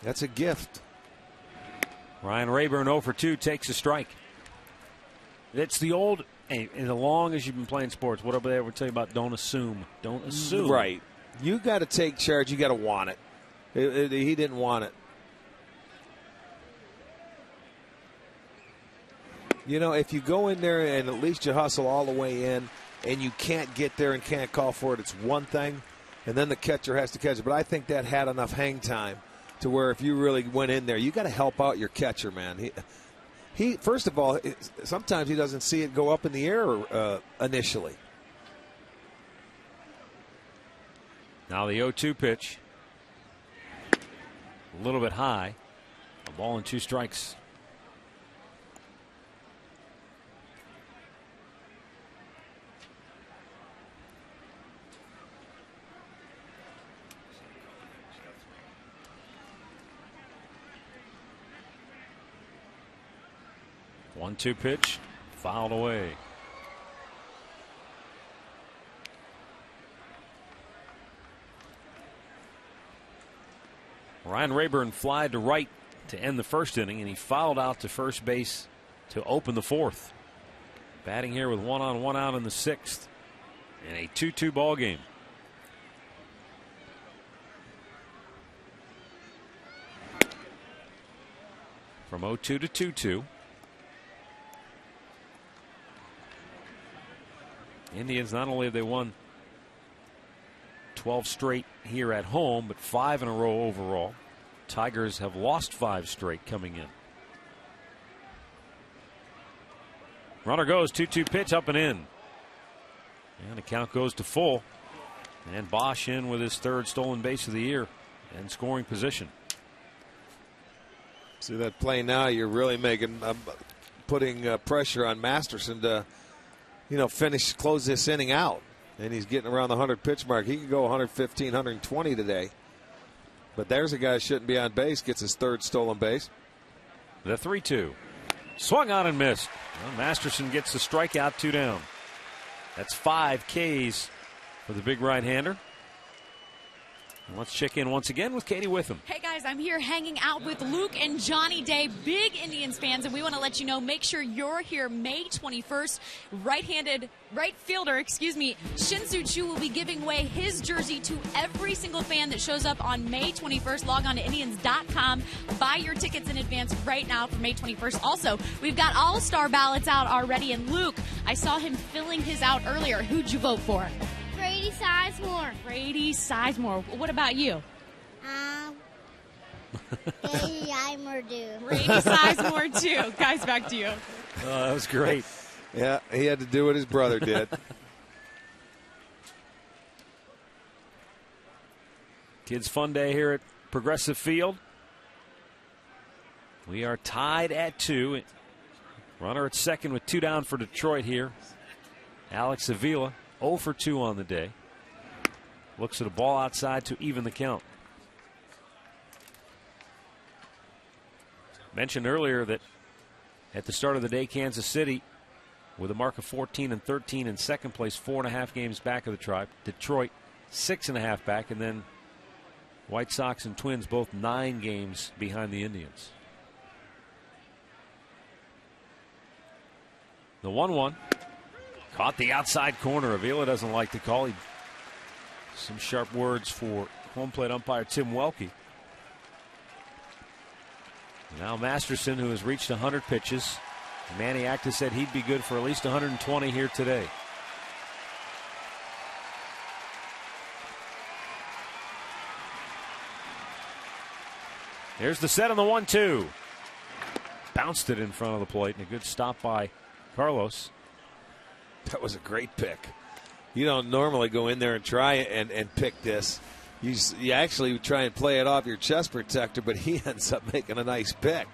That's a gift. Ryan Rayburn 0 for 2 takes a strike. It's the old, and as long as you've been playing sports, whatever they ever tell you about, don't assume. Don't assume. Right. You got to take charge. You got to want it. He didn't want it. If you go in there and at least you hustle all the way in and you can't get there and can't call for it, it's one thing, and then the catcher has to catch it. But I think that had enough hang time to where if you really went in there, you got to help out your catcher, man. He first of all, sometimes he doesn't see it go up in the air initially. Now the 0-2 pitch. A little bit high. A ball and 2 strikes. One-two pitch, fouled away. Ryan Rayburn flied to right to end the first inning, and he fouled out to first base to open the fourth. Batting here with 1 on 1 out in the sixth, and a 2-2 ball game. From 0-2 to 2-2. Indians, not only have they won 12 straight here at home, but 5 in a row overall. Tigers have lost 5 straight coming in. Runner goes, 2-2 pitch up and in. And the count goes to full. And Bosch in with his 3rd stolen base of the year and scoring position. See that play now, you're really making putting pressure on Masterson to, close this inning out. And he's getting around the 100 pitch mark. He could go 115, 120 today. But there's a guy who shouldn't be on base, gets his 3rd stolen base. The 3-2. Swung on and missed. Well, Masterson gets the strikeout, 2 down. That's 5 Ks for the big right-hander. And let's check in once again with Katie Witham. Hey guys, I'm here hanging out with Luke and Johnny Day, big Indians fans, and we want to let you know, make sure you're here May 21st. Right fielder, Shin-Soo Choo will be giving away his jersey to every single fan that shows up on May 21st. Log on to Indians.com. Buy your tickets in advance right now for May 21st. Also, we've got all-star ballots out already, and Luke, I saw him filling his out earlier. Who'd you vote for? Brady Sizemore. Brady Sizemore. What about you? Brady Sizemore. Brady Sizemore too. Guys, back to you. Oh, that was great. Yeah, he had to do what his brother did. Kids fun day here at Progressive Field. We are tied at 2. Runner at second with 2 down for Detroit here. Alex Avila 0 for 2 on the day. Looks at a ball outside to even the count. Mentioned earlier that at the start of the day, Kansas City with a mark of 14-13 in second place, 4.5 games back of the Tribe. Detroit 6.5 back, and then White Sox and Twins both 9 games behind the Indians. The 1-1 caught the outside corner. Avila doesn't like the call. Some sharp words for home plate umpire Tim Welke. Now Masterson, who has reached 100 pitches. Manny Acta said he'd be good for at least 120 here today. Here's the set on the 1-2. Bounced it in front of the plate, and a good stop by Carlos. That was a great pick. You don't normally go in there and try and pick this. You actually try and play it off your chest protector, but he ends up making a nice pick.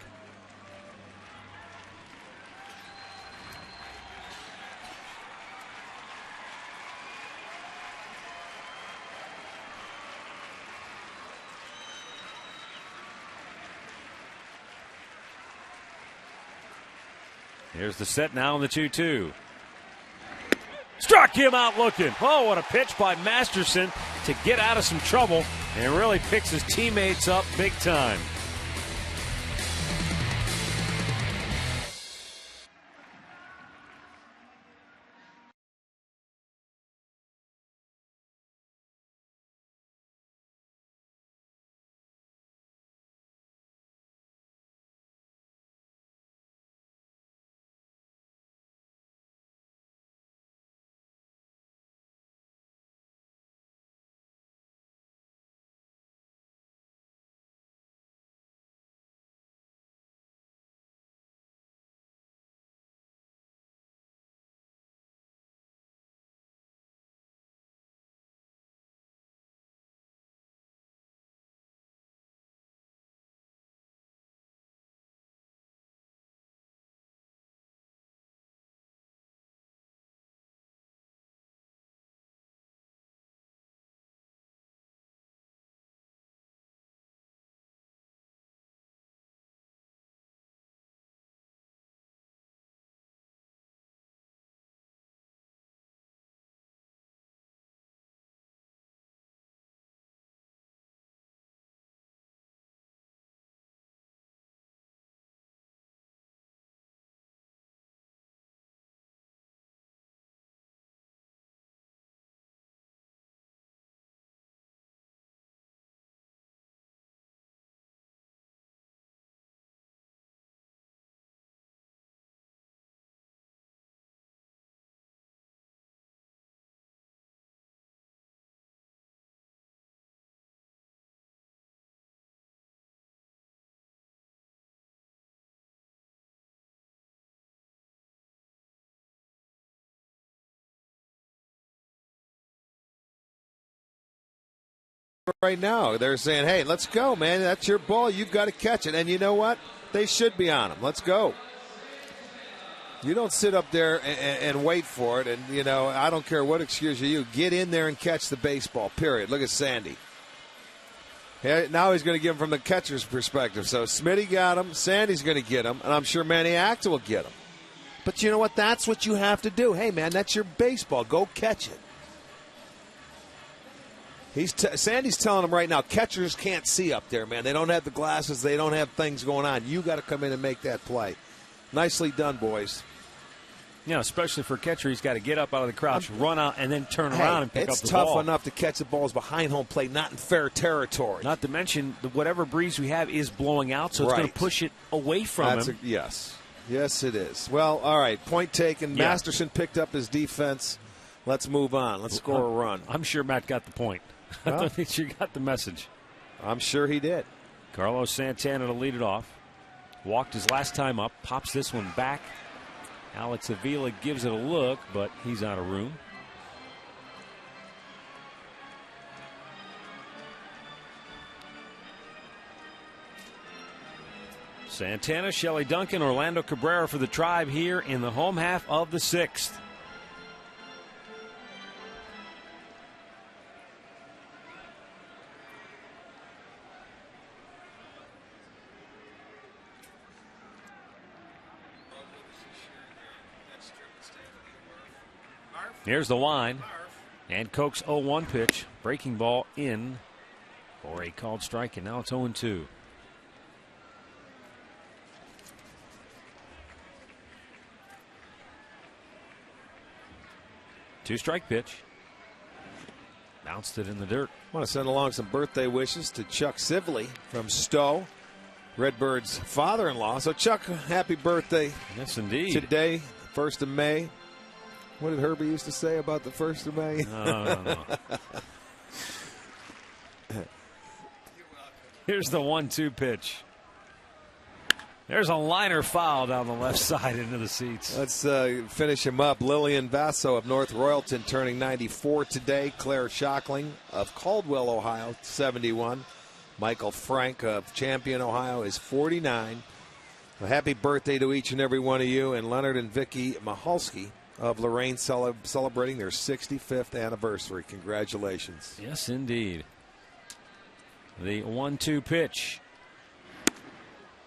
Here's the set now on the 2-2. Struck him out looking. Oh, what a pitch by Masterson to get out of some trouble, and really picks his teammates up big time. right now. They're saying, hey, let's go, man. That's your ball. You've got to catch it. And you know what? They should be on him. Let's go. You don't sit up there and wait for it. And, you know, I don't care what excuse you use. Get in there and catch the baseball, period. Look at Sandy. Now he's going to give him from the catcher's perspective. So Smitty got him. Sandy's going to get him. And I'm sure Manny Acta will get him. But you know what? That's what you have to do. Hey, man, that's your baseball. Go catch it. Sandy's telling him right now, catchers can't see up there, man. They don't have the glasses. They don't have things going on. You got to come in and make that play. Nicely done, boys. Yeah, especially for a catcher, he's got to get up out of the crouch, run out, and then turn around and pick up the ball. It's tough enough to catch the balls behind home plate, not in fair territory. Not to mention, whatever breeze we have is blowing out, so it's going to push it away from him. Yes. Yes, it is. Well, all right, point taken. Yeah. Masterson picked up his defense. Let's move on. Let's score a run. I'm sure Matt got the point. Well, I think you got the message. I'm sure he did. Carlos Santana to lead it off. Walked his last time up. Pops this one back. Alex Avila gives it a look, but he's out of room. Santana, Shelley Duncan, Orlando Cabrera for the Tribe here in the home half of the 6th. Here's the line. And Koch's 0-1 pitch. Breaking ball in for a called strike, and now it's 0-2. Two-strike pitch. Bounced it in the dirt. I want to send along some birthday wishes to Chuck Sibley from Stowe, Redbird's father-in-law. So, Chuck, happy birthday. Yes, indeed. Today, 1st of May. What did Herbie used to say about the 1st of May? No. Here's the 1-2 pitch. There's a liner foul down the left side into the seats. Let's finish him up. Lillian Vasso of North Royalton turning 94 today. Claire Shockling of Caldwell, Ohio, 71. Michael Frank of Champion, Ohio, is 49. A happy birthday to each and every one of you. And Leonard and Vicky Mahalski of Lorraine celebrating their 65th anniversary. Congratulations. Yes, indeed. The 1-2 pitch.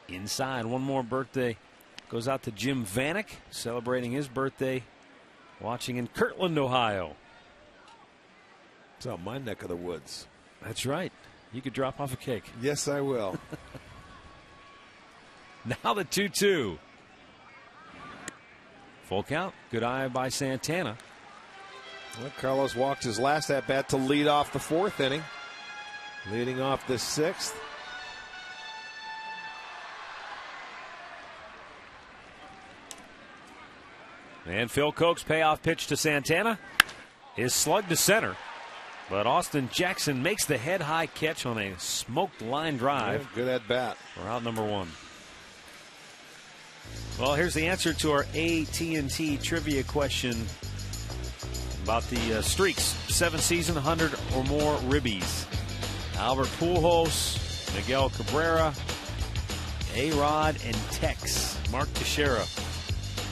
Inside. One more birthday goes out to Jim Vanek, celebrating his birthday, watching in Kirtland, Ohio. It's out my neck of the woods. That's right. You could drop off a cake. Yes, I will. Now the 2-2. Full count. Good eye by Santana. Well, Carlos walked his last at bat to lead off the 4th inning. Leading off the 6th. And Phil Koch's payoff pitch to Santana is slugged to center. But Austin Jackson makes the head-high catch on a smoked line drive. Yeah, good at bat. For out number 1. Well, here's the answer to our AT&T trivia question about the streaks. 7 season, 100 or more ribbies. Albert Pujols, Miguel Cabrera, A-Rod, and Tex. Mark Teixeira.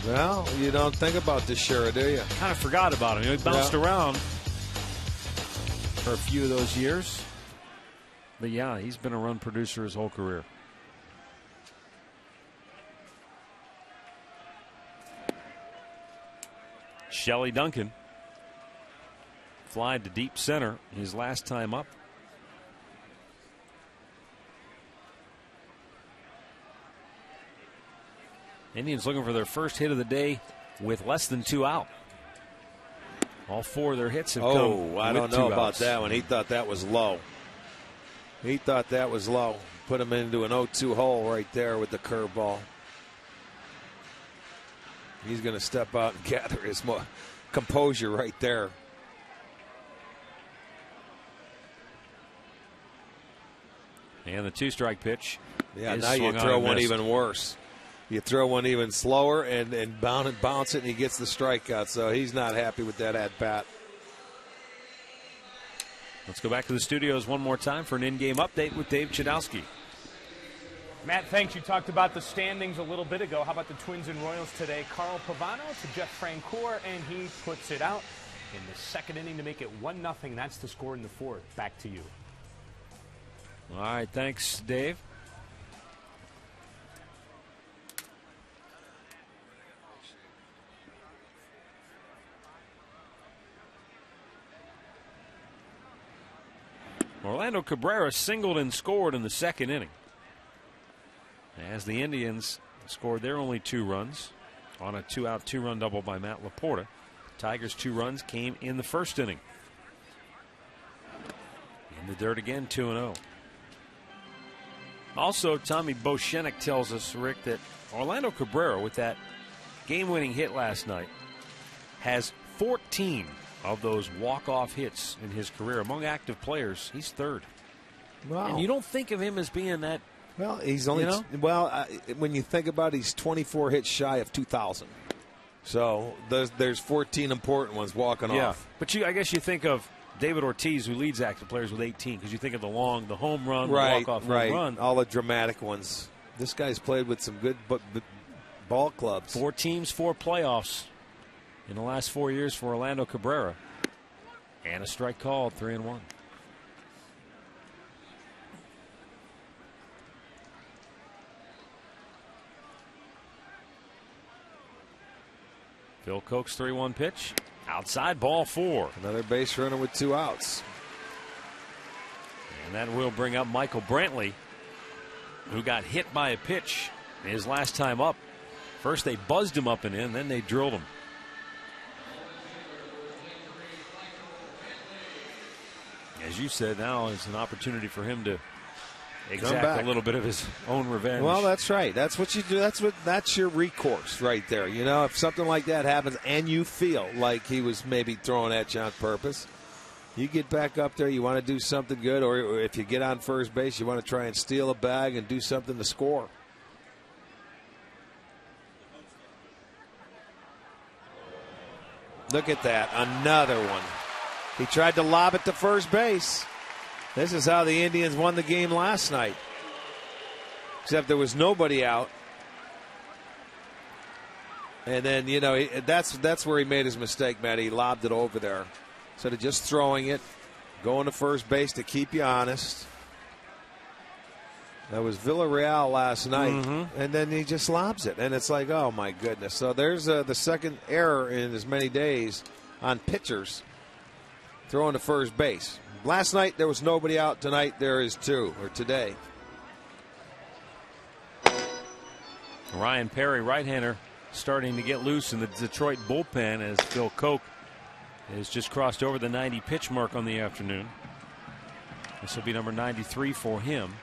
Well, you don't think about Teixeira, do you? Kind of forgot about him. He bounced around for a few of those years. But yeah, he's been a run producer his whole career. Shelley Duncan flied to deep center his last time up. Indians looking for their first hit of the day with less than 2 out. All 4 of their hits have come. Oh, I don't know about outs. that one. He thought that was low. He thought that was low. Put him into an 0-2 hole right there with the curveball. He's going to step out and gather his composure right there. And the 2-strike pitch. Yeah, now you throw one even worse. You throw one even slower and bounce it, and he gets the strikeout. So he's not happy with that at bat. Let's go back to the studios one more time for an in-game update with Dave Chudowski. Matt, thanks. You talked about the standings a little bit ago. How about the Twins and Royals today? Carl Pavano to Jeff Francoeur, and he puts it out in the second inning to make it 1-0. That's the score in the fourth. Back to you. All right, thanks, Dave. Orlando Cabrera singled and scored in the second inning, as the Indians scored their only 2 runs on a 2-out 2-run double by Matt Laporta. Tigers' 2 runs came in the first inning. In the dirt again, 2-0. Also, Tommy Boschenek tells us, Rick, that Orlando Cabrera, with that game-winning hit last night, has 14 of those walk-off hits in his career. Among active players, he's third. Wow. And you don't think of him as being that. Well, he's only, when you think about it, he's 24 hits shy of 2,000. So there's 14 important ones walking off. But I guess you think of David Ortiz, who leads active players with 18, because you think of the home run, the walk-off home run. All the dramatic ones. This guy's played with some good ball clubs. 4 teams, 4 playoffs in the last 4 years for Orlando Cabrera. And a strike called, 3-1. Phil Koch's 3-1 pitch. Outside, ball 4. Another base runner with 2 outs. And that will bring up Michael Brantley, who got hit by a pitch his last time up. First they buzzed him up and in, then they drilled him. As you said, now is an opportunity for him to exact a little bit of his own revenge. Well, that's right. That's what you do. That's your recourse right there. You know, if something like that happens and you feel like he was maybe throwing at you on purpose, you get back up there, you want to do something good, or if you get on first base, you want to try and steal a bag and do something to score. Look at that. Another one. He tried to lob it to first base. This is how the Indians won the game last night. Except there was nobody out. And then, you know, that's where he made his mistake, Matt. He lobbed it over there. Instead of just throwing it, going to first base to keep you honest. That was Villarreal last night. Mm-hmm. And then he just lobs it. And it's like, oh, my goodness. So there's the second error in as many days on pitchers throwing to first base. Last night there was nobody out. Tonight there is 2, or today. Ryan Perry, right-hander, starting to get loose in the Detroit bullpen as Phil Koch has just crossed over the 90 pitch mark on the afternoon. This will be number 93 for him.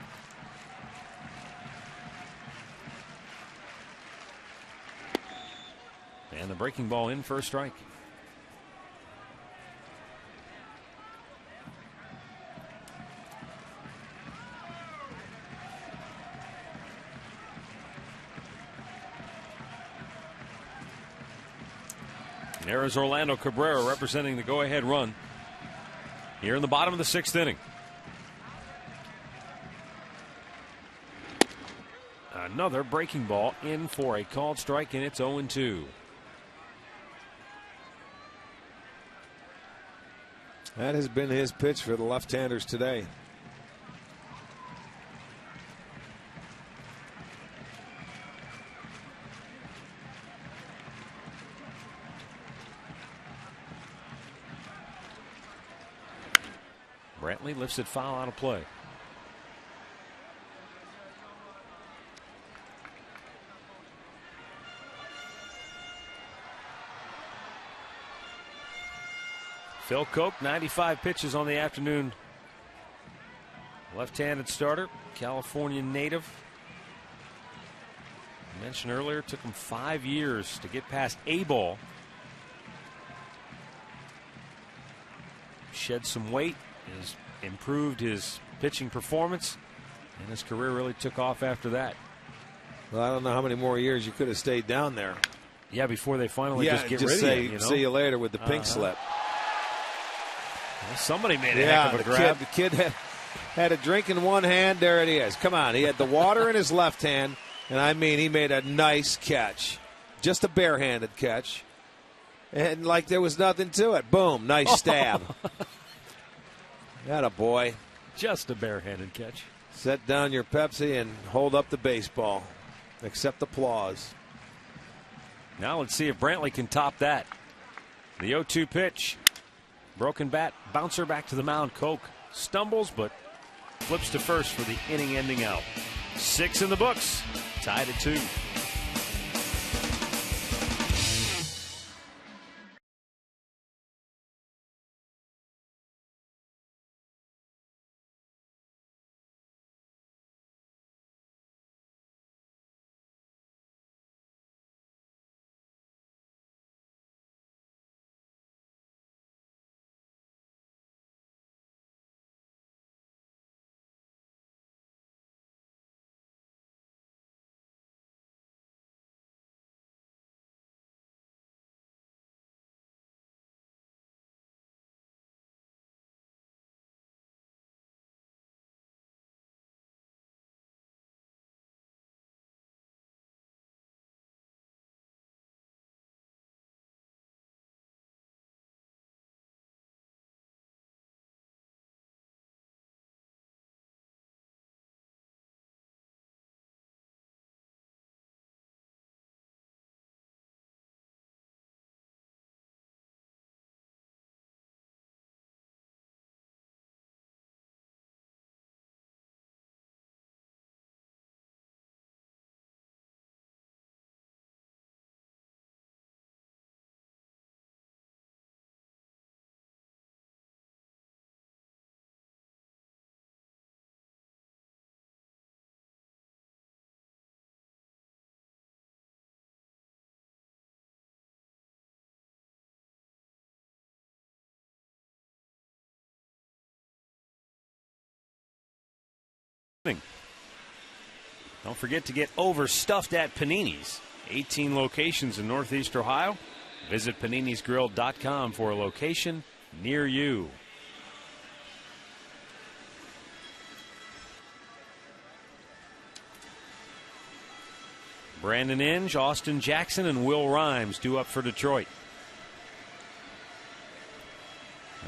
And the breaking ball in for a strike. There is Orlando Cabrera representing the go-ahead run here in the bottom of the 6th inning. Another breaking ball in for a called strike, and it's 0-2. That has been his pitch for the left-handers today. Brantley lifts it foul out of play. Phil Koch, 95 pitches on the afternoon. Left-handed starter, California native. I mentioned earlier, it took him 5 years to get past A ball. Shed some weight, has improved his pitching performance, and his career really took off after that. Well, I don't know how many more years you could have stayed down there. Yeah, before they finally just get rid of you. See you later with the pink slip. Somebody made a heck of a grab. The kid had a drink in one hand. There it is. Come on. He had the water in his left hand. And I mean, he made a nice catch. Just a barehanded catch. And like there was nothing to it. Boom. Nice stab. Atta boy. Just a barehanded catch. Set down your Pepsi and hold up the baseball. Accept applause. Now let's see if Brantley can top that. The 0-2 pitch. Broken bat. Bouncer back to the mound. Koch stumbles but flips to first for the inning ending out. 6 in the books. Tied at 2. Don't forget to get overstuffed at Panini's. 18 locations in Northeast Ohio. Visit paninisgrill.com for a location near you. Brandon Inge, Austin Jackson, and Will Rhymes due up for Detroit.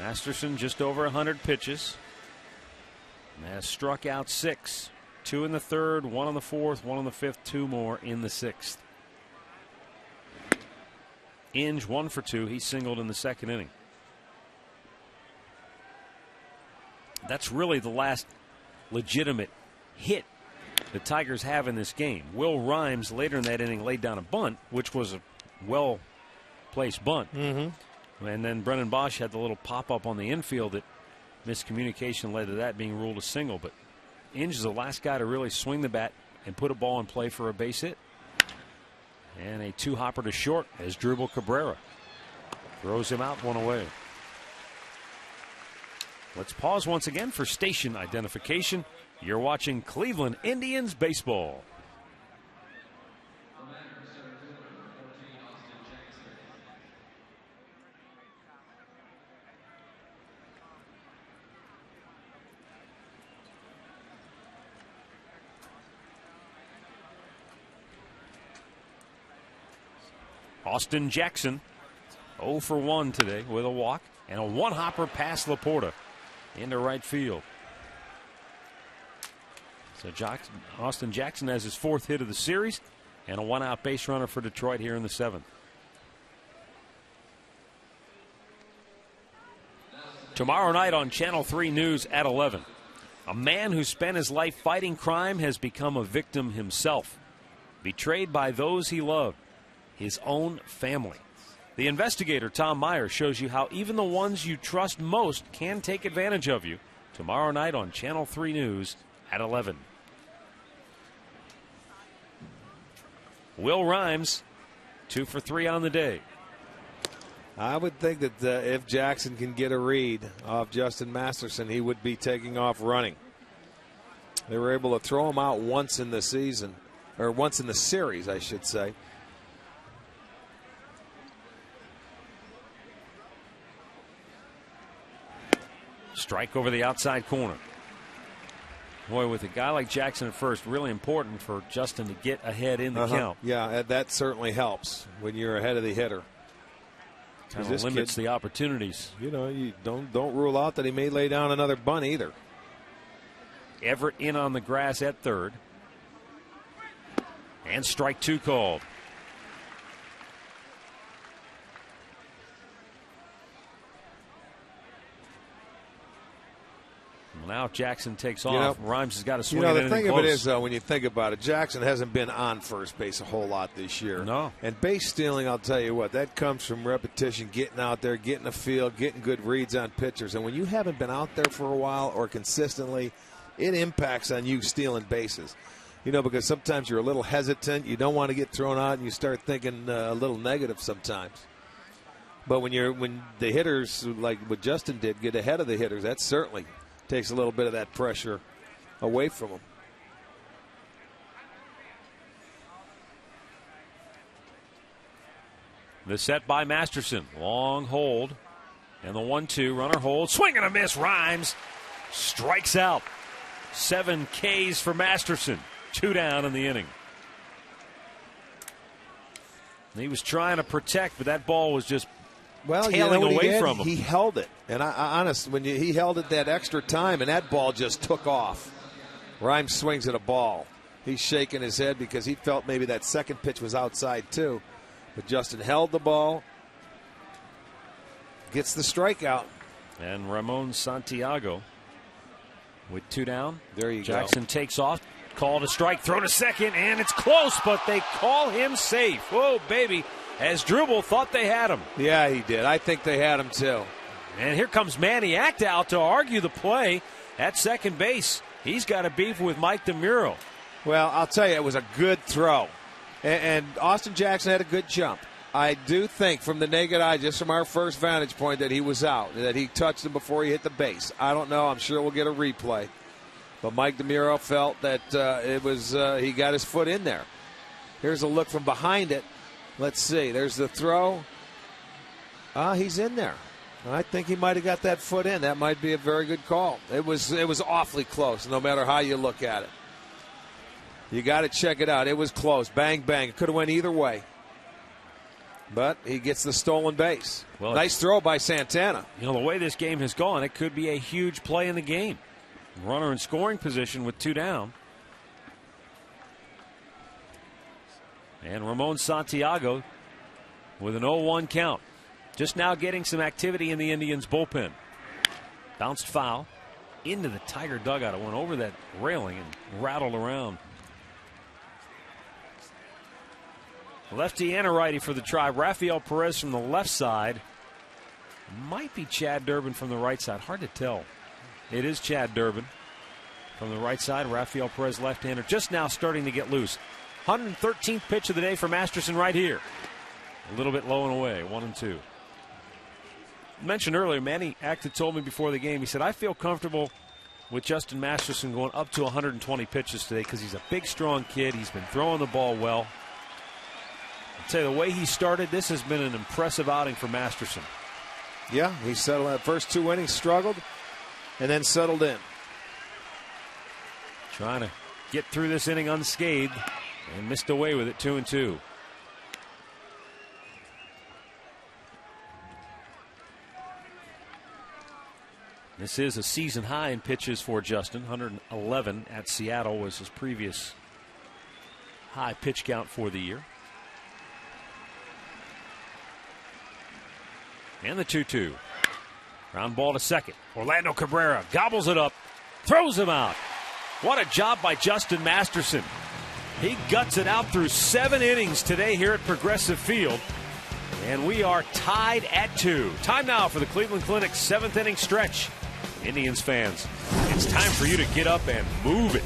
Masterson just over 100 pitches. Has struck out 6. 2 in the third, 1 on the fourth, 1 on the fifth, 2 more in the sixth. Inge 1 for 2. He singled in the second inning. That's really the last legitimate hit the Tigers have in this game. Will Rhymes later in that inning laid down a bunt, which was a well-placed bunt. Mm-hmm. And then Brennan Bosch had the little pop-up on the infield that miscommunication led to that being ruled a single. But Inge is the last guy to really swing the bat and put a ball in play for a base hit. And a 2-hopper to short as Dribble Cabrera throws him out 1 away. Let's pause once again for station identification. You're watching Cleveland Indians baseball. Austin Jackson 0 for 1 today with a walk and a 1-hopper past Laporta into right field. So Austin Jackson has his 4th hit of the series and a 1-out base runner for Detroit here in the 7th. Tomorrow night on Channel 3 News at 11. A man who spent his life fighting crime has become a victim himself. Betrayed by those he loved. His own family. The investigator, Tom Meyer, shows you how even the ones you trust most can take advantage of you. Tomorrow night on Channel 3 News at 11. Will Rhymes, 2 for 3 on the day. I would think that if Jackson can get a read off Justin Masterson, he would be taking off running. They were able to throw him out once in the season, or once in the series, I should say. Strike over the outside corner. Boy, with a guy like Jackson at first, really important for Justin to get ahead in the count. Yeah, that certainly helps when you're ahead of the hitter. Kind of limits the opportunities. You know, you don't rule out that he may lay down another bunt either. Everett in on the grass at third. And strike 2 called. Well, now Jackson takes off. Rhymes has got to swing it in. The thing of close. it is, though, when you think about it, Jackson hasn't been on first base a whole lot this year. No. And base stealing, I'll tell you what, that comes from repetition, getting out there, getting a feel, getting good reads on pitchers. And when you haven't been out there for a while or consistently, it impacts on you stealing bases. Because sometimes you're a little hesitant. You don't want to get thrown out, and you start thinking a little negative sometimes. But when the hitters, like what Justin did, get ahead of the hitters, that certainly takes a little bit of that pressure away from them. The set by Masterson. Long hold. And the 1-2. Runner hold. Swing and a miss. Rhymes strikes out. 7 Ks for Masterson. 2 down in the inning. He was trying to protect, but that ball was just tailing away from him. He held it. And he held it that extra time, and that ball just took off. Rhymes swings at a ball. He's shaking his head because he felt maybe that second pitch was outside too. But Justin held the ball. Gets the strikeout. And Ramon Santiago with 2 down. There you go. Jackson takes off. Called a strike. Throw to second. And it's close, but they call him safe. Whoa, baby. As Drubel thought they had him. Yeah, he did. I think they had him too. And here comes Manny Acta to argue the play at second base. He's got a beef with Mike DeMuro. Well, I'll tell you, it was a good throw. And Austin Jackson had a good jump. I do think from the naked eye, just from our first vantage point, that he was out, that he touched him before he hit the base. I don't know. I'm sure we'll get a replay. But Mike DeMuro felt that he got his foot in there. Here's a look from behind it. Let's see. There's the throw. He's in there. I think he might have got that foot in. That might be a very good call. It was awfully close, no matter how you look at it. You got to check it out. It was close. Bang, bang. It could have went either way. But he gets the stolen base. Well, nice throw by Santana. The way this game has gone, it could be a huge play in the game. Runner in scoring position with 2 down. And Ramon Santiago with an 0-1 count. Just now getting some activity in the Indians' bullpen. Bounced foul into the Tiger dugout. It went over that railing and rattled around. Lefty and a righty for the Tribe. Rafael Perez from the left side. Might be Chad Durbin from the right side. Hard to tell. It is Chad Durbin from the right side. Rafael Perez, left-hander, just now starting to get loose. 113th pitch of the day for Masterson right here. A little bit low and away, 1-2. Mentioned earlier, Manny Acta told me before the game, he said, I feel comfortable with Justin Masterson going up to 120 pitches today because he's a big, strong kid. He's been throwing the ball well. I'll tell you, the way he started, this has been an impressive outing for Masterson. Yeah, he settled that first 2 innings, struggled, and then settled in. Trying to get through this inning unscathed and missed away with it, 2-2. This is a season high in pitches for Justin. 111 at Seattle was his previous high pitch count for the year. And the 2-2. Ground ball to second. Orlando Cabrera gobbles it up, throws him out. What a job by Justin Masterson. He guts it out through 7 innings today here at Progressive Field. And we are tied at 2. Time now for the Cleveland Clinic's 7th inning stretch. Indians fans, it's time for you to get up and move it.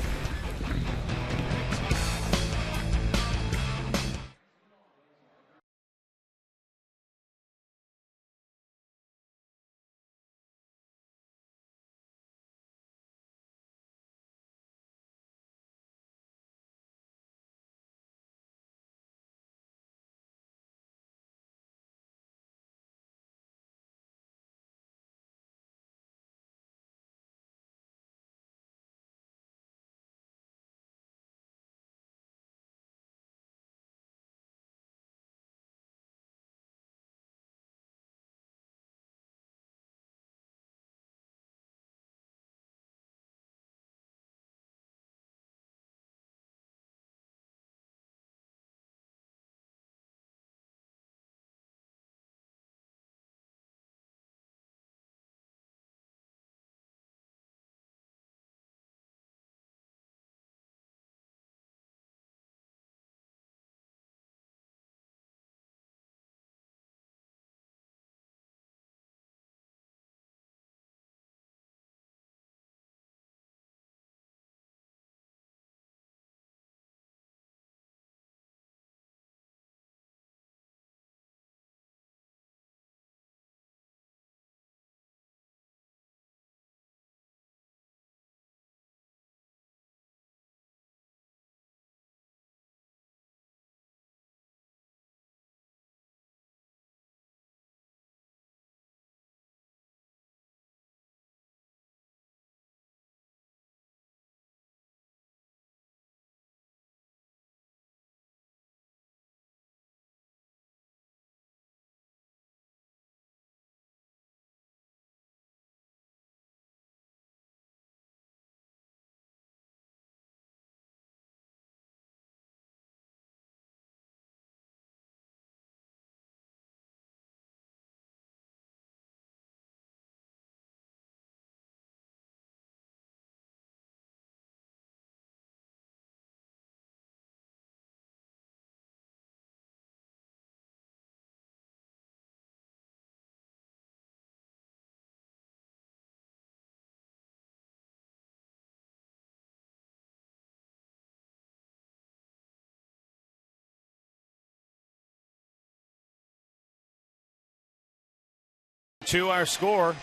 8-2 our score.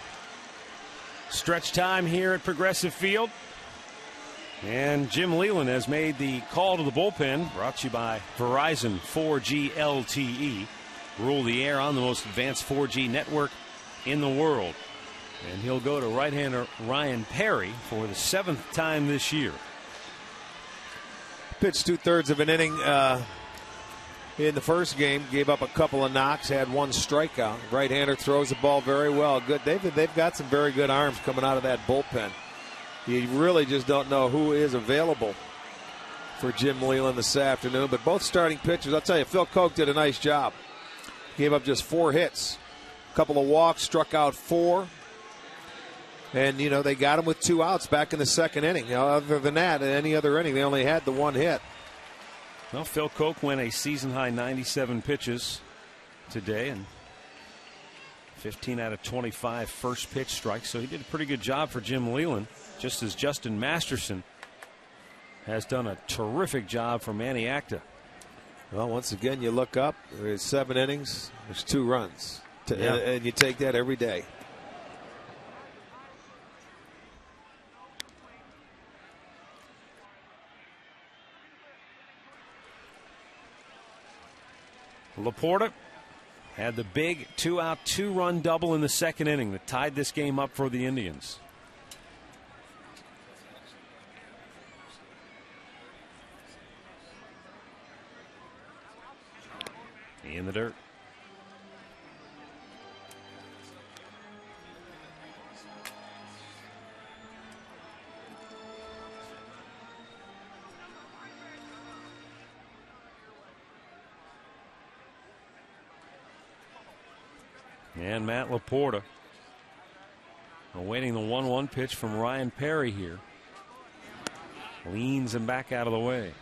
Stretch time here at Progressive Field. And Jim Leland has made the call to the bullpen, brought to you by Verizon 4G LTE. Rule the air on the most advanced 4G network in the world. And he'll go to right-hander Ryan Perry for the 7th time this year. Pitched 2/3 of an inning in the first game, gave up a couple of knocks, had one strikeout. Right-hander throws the ball very well. Good. They've got some very good arms coming out of that bullpen. You really just don't know who is available for Jim Leland this afternoon. But both starting pitchers, I'll tell you, Phil Koch did a nice job. Gave up just 4 hits, a couple of walks, struck out 4. And, they got him with 2 outs back in the second inning. Other than that, in any other inning, they only had the 1 hit. Well, Phil Koch went a season-high 97 pitches today and 15 out of 25 first pitch strikes. So he did a pretty good job for Jim Leland, just as Justin Masterson has done a terrific job for Manny Acta. Well, once again, you look up, there's 7 innings, there's 2 runs. And you take that every day. Laporta had the big 2-out, 2-run double in the second inning that tied this game up for the Indians. In the dirt. And Matt Laporta awaiting the 1-1 pitch from Ryan Perry here. Leans him back out of the way.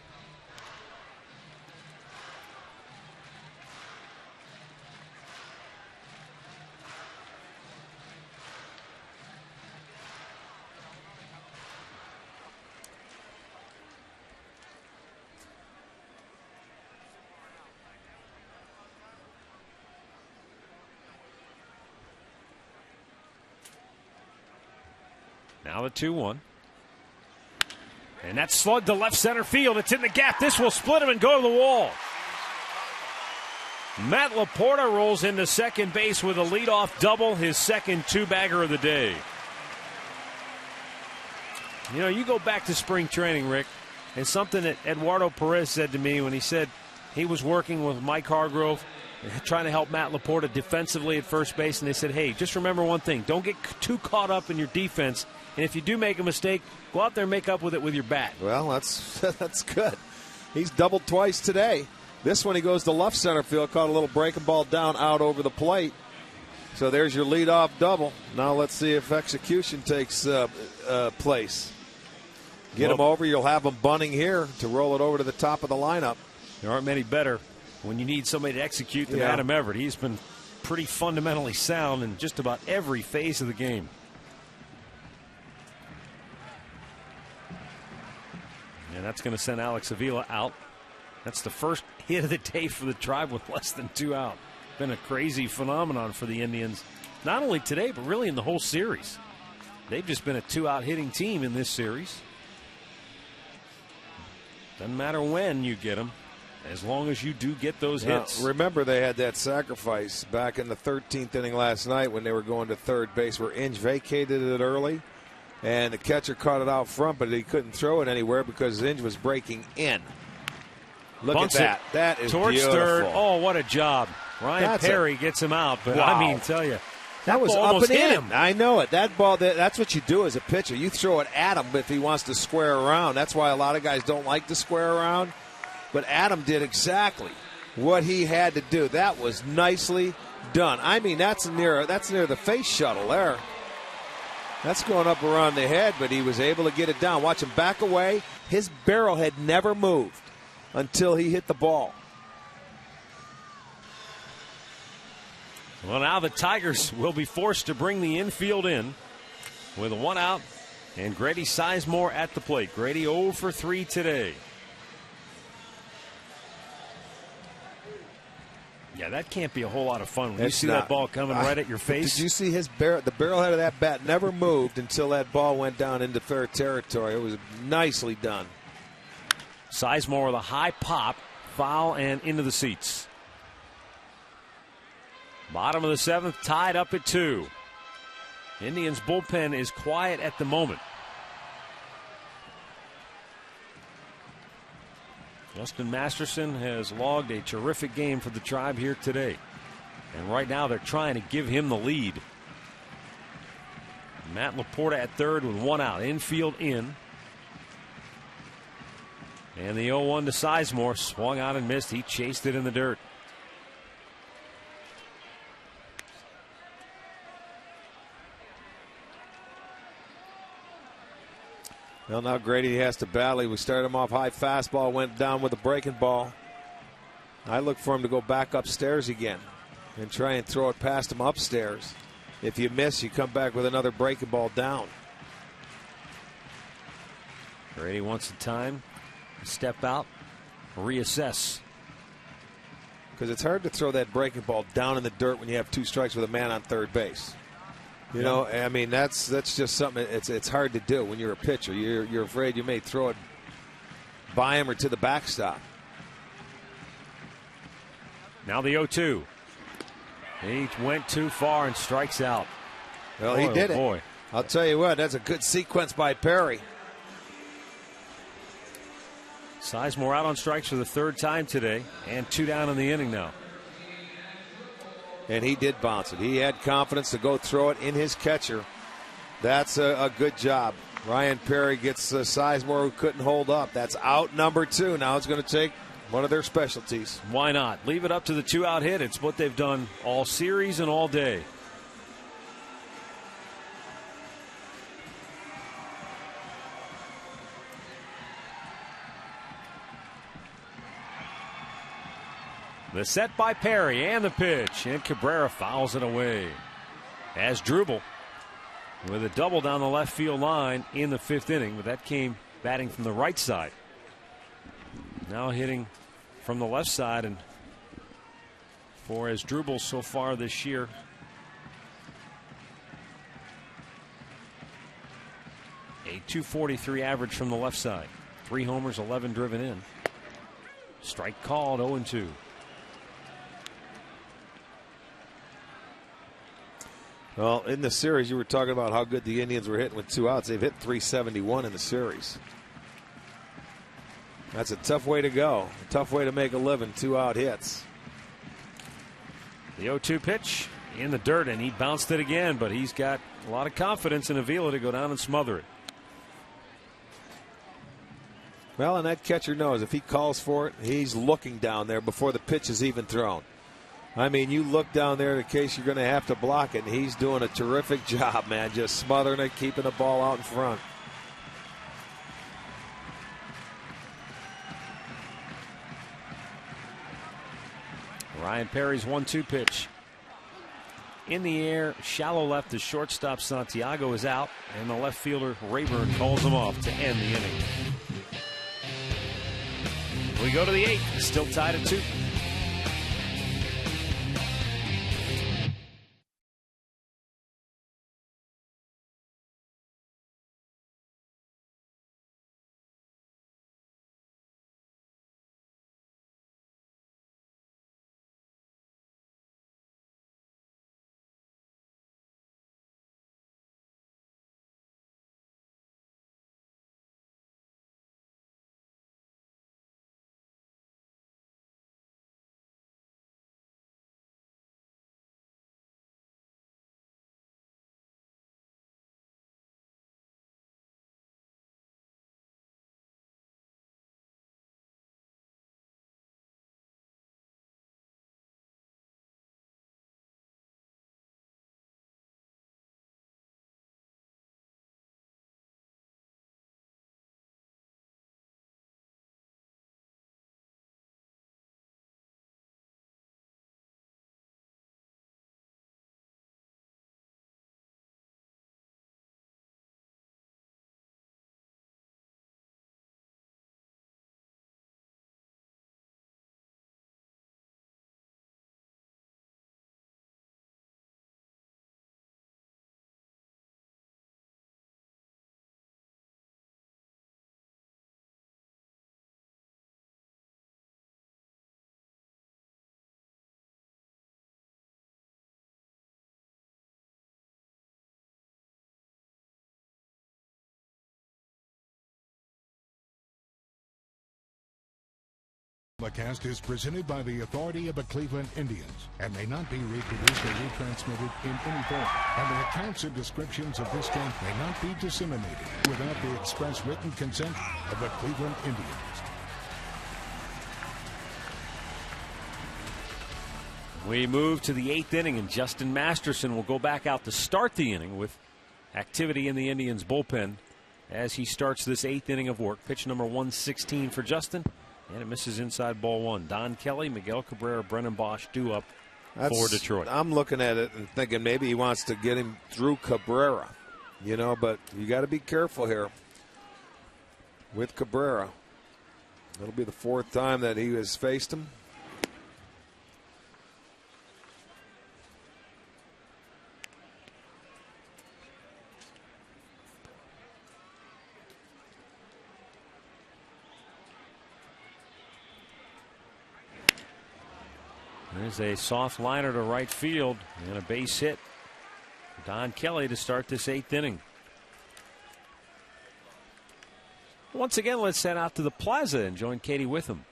Now the 2-1. And that's slugged to left center field. It's in the gap. This will split him and go to the wall. Matt Laporta rolls into second base with a leadoff double, his second 2-bagger of the day. You go back to spring training, Rick, and something that Eduardo Perez said to me when he said he was working with Mike Hargrove, trying to help Matt Laporta defensively at first base, and they said, hey, just remember one thing. Don't get too caught up in your defense. And if you do make a mistake, go out there and make up with it with your bat. Well, that's good. He's doubled twice today. This one he goes to left center field, caught a little breaking ball down out over the plate. So there's your leadoff double. Now let's see if execution takes place. Get him over. You'll have him bunting here to roll it over to the top of the lineup. There aren't many better when you need somebody to execute than Adam Everett. He's been pretty fundamentally sound in just about every phase of the game. And that's going to send Alex Avila out. That's the first hit of the day for the Tribe with less than 2 out. Been a crazy phenomenon for the Indians, not only today, but really in the whole series. They've just been a 2-out hitting team in this series. Doesn't matter when you get them, as long as you do get those hits. Remember, they had that sacrifice back in the 13th inning last night when they were going to third base where Inge vacated it early. And the catcher caught it out front, but he couldn't throw it anywhere because Inge was breaking in. Look Bunts at that. That is towards beautiful. Third. Oh, what a job. Ryan Perry gets him out. But, wow. I mean, tell you, that was ball up almost and hit in. him. I know it. That ball, that's what you do as a pitcher. You throw it at him if he wants to square around. That's why a lot of guys don't like to square around. But Adam did exactly what he had to do. That was nicely done. I mean, that's near the face shuttle there. That's going up around the head, but he was able to get it down. Watch him back away. His barrel had never moved until he hit the ball. Well, now the Tigers will be forced to bring the infield in with a 1 out and Grady Sizemore at the plate. Grady 0 for 3 today. Yeah, that can't be a whole lot of fun when you It's see not. that ball coming right at your face. Did you see his the barrel head of that bat never moved until that ball went down into fair territory. It was nicely done. Sizemore with a high pop, foul, and into the seats. Bottom of the 7th, tied up at 2. Indians bullpen is quiet at the moment. Justin Masterson has logged a terrific game for the Tribe here today. And right now they're trying to give him the lead. Matt Laporta at third with 1 out. Infield in. And the 0-1 to Sizemore. Swung out and missed. He chased it in the dirt. Well, now Grady has to battle. We started him off high fastball, went down with a breaking ball. I look for him to go back upstairs again and try and throw it past him upstairs. If you miss, you come back with another breaking ball down. Grady wants the time to step out, reassess. Because it's hard to throw that breaking ball down in the dirt when you have 2 strikes with a man on third base. You know, I mean, that's just something. It's hard to do when you're a pitcher. You're afraid you may throw it by him or to the backstop. Now the 0-2. He went too far and strikes out. Well, boy, he did oh it. Boy. I'll tell you what, that's a good sequence by Perry. Sizemore out on strikes for the 3rd time today, and 2 down in the inning now. And he did bounce it. He had confidence to go throw it in his catcher. That's a good job. Ryan Perry gets Sizemore, who couldn't hold up. That's out number 2. Now it's going to take one of their specialties. Why not? Leave it up to the 2-out hit. It's what they've done all series and all day. The set by Perry and the pitch, and Cabrera fouls it away. As Drubel with a double down the left field line in the 5th inning, but that came batting from the right side. Now hitting from the left side, and for as Drubel so far this year, a .243 average from the left side. 3 homers, 11 driven in. Strike called, 0-2. Well, in the series, you were talking about how good the Indians were hitting with 2 outs. They've hit .371 in the series. That's a tough way to go. A tough way to make a living, 2-out hits. The 0-2 pitch in the dirt, and he bounced it again, but he's got a lot of confidence in Avila to go down and smother it. Well, and that catcher knows if he calls for it, he's looking down there before the pitch is even thrown. I mean, you look down there in case you're going to have to block it, and he's doing a terrific job, man, just smothering it, keeping the ball out in front. Ryan Perry's 1-2 pitch. In the air, shallow left to shortstop. Santiago is out, and the left fielder Rayburn calls him off to end the inning. We go to the 8th, still tied at 2. Telecast is presented by the authority of the Cleveland Indians and may not be reproduced or retransmitted in any form. And the accounts and descriptions of this game may not be disseminated without the express written consent of the Cleveland Indians. We move to the 8th inning, and Justin Masterson will go back out to start the inning with activity in the Indians bullpen as he starts this 8th inning of work. Pitch number 116 for Justin, and it misses inside ball one. Don Kelly, Miguel Cabrera, Brennan Bosch due up for Detroit. I'm looking at it and thinking maybe he wants to get him through Cabrera, but you got to be careful here with Cabrera. It'll be the 4th time that he has faced him. There's a soft liner to right field and a base hit for Don Kelly to start this 8th inning. Once again, let's head out to the plaza and join Katie Witham.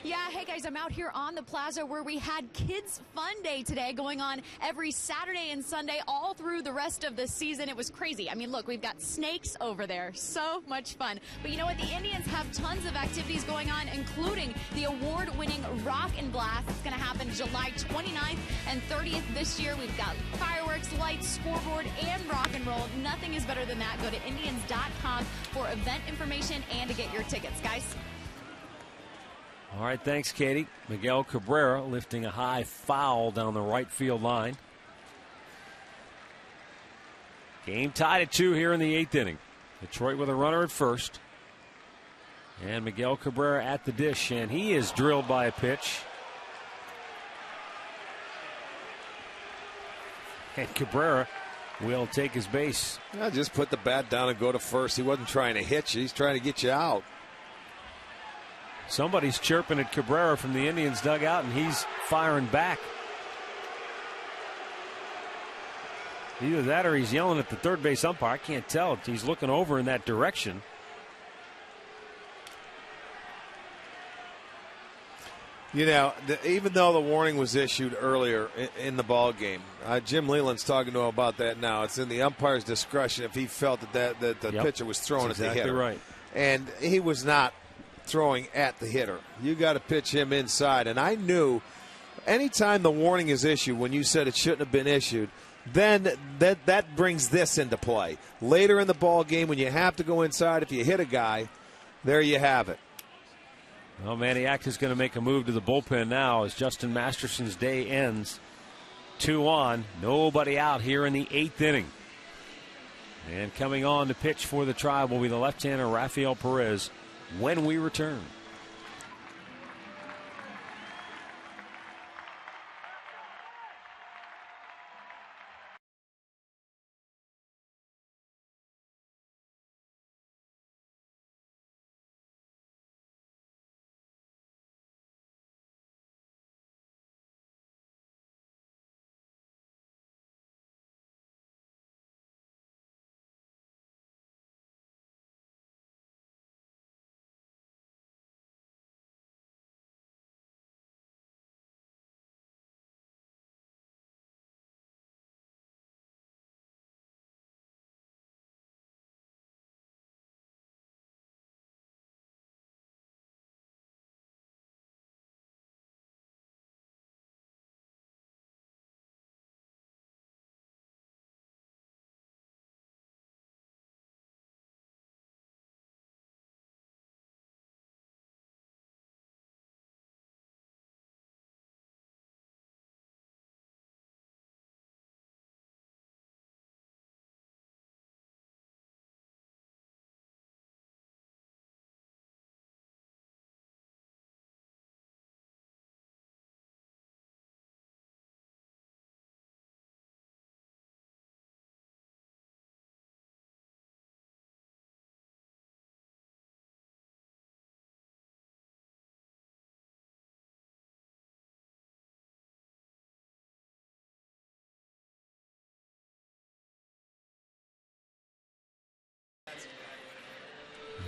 Yeah, hey guys, I'm out here on the plaza where we had Kids Fun Day today going on every Saturday and Sunday all through the rest of the season. It was crazy. I mean, look, we've got snakes over there. So much fun. But you know what? The Indians have tons of activities going on, including the award-winning Rock and Blast. It's going to happen July 29th and 30th this year. We've got fireworks, lights, scoreboard, and rock and roll. Nothing is better than that. Go to Indians.com for event information and to get your tickets, guys. All right, thanks, Katie. Miguel Cabrera lifting a high foul down the right field line. Game tied at 2 here in the 8th inning. Detroit with a runner at first. And Miguel Cabrera at the dish, and he is drilled by a pitch. And Cabrera will take his base. Just put the bat down and go to first. He wasn't trying to hit you. He's trying to get you out. Somebody's chirping at Cabrera from the Indians dugout, and he's firing back. Either that or he's yelling at the third base umpire. I can't tell. He's looking over in that direction. Even though the warning was issued earlier in the ball game, Jim Leland's talking to him about that now. It's in the umpire's discretion if he felt that the pitcher was throwing at the hitter. Right. And he was not throwing at the hitter. You got to pitch him inside. And I knew anytime the warning is issued, when you said it shouldn't have been issued, then that brings this into play. Later in the ball game, when you have to go inside, if you hit a guy, there you have it. Well, Maniac is going to make a move to the bullpen now as Justin Masterson's day ends. 2 on, nobody out here in the 8th inning. And coming on to pitch for the Tribe will be the left-hander Rafael Perez when we return.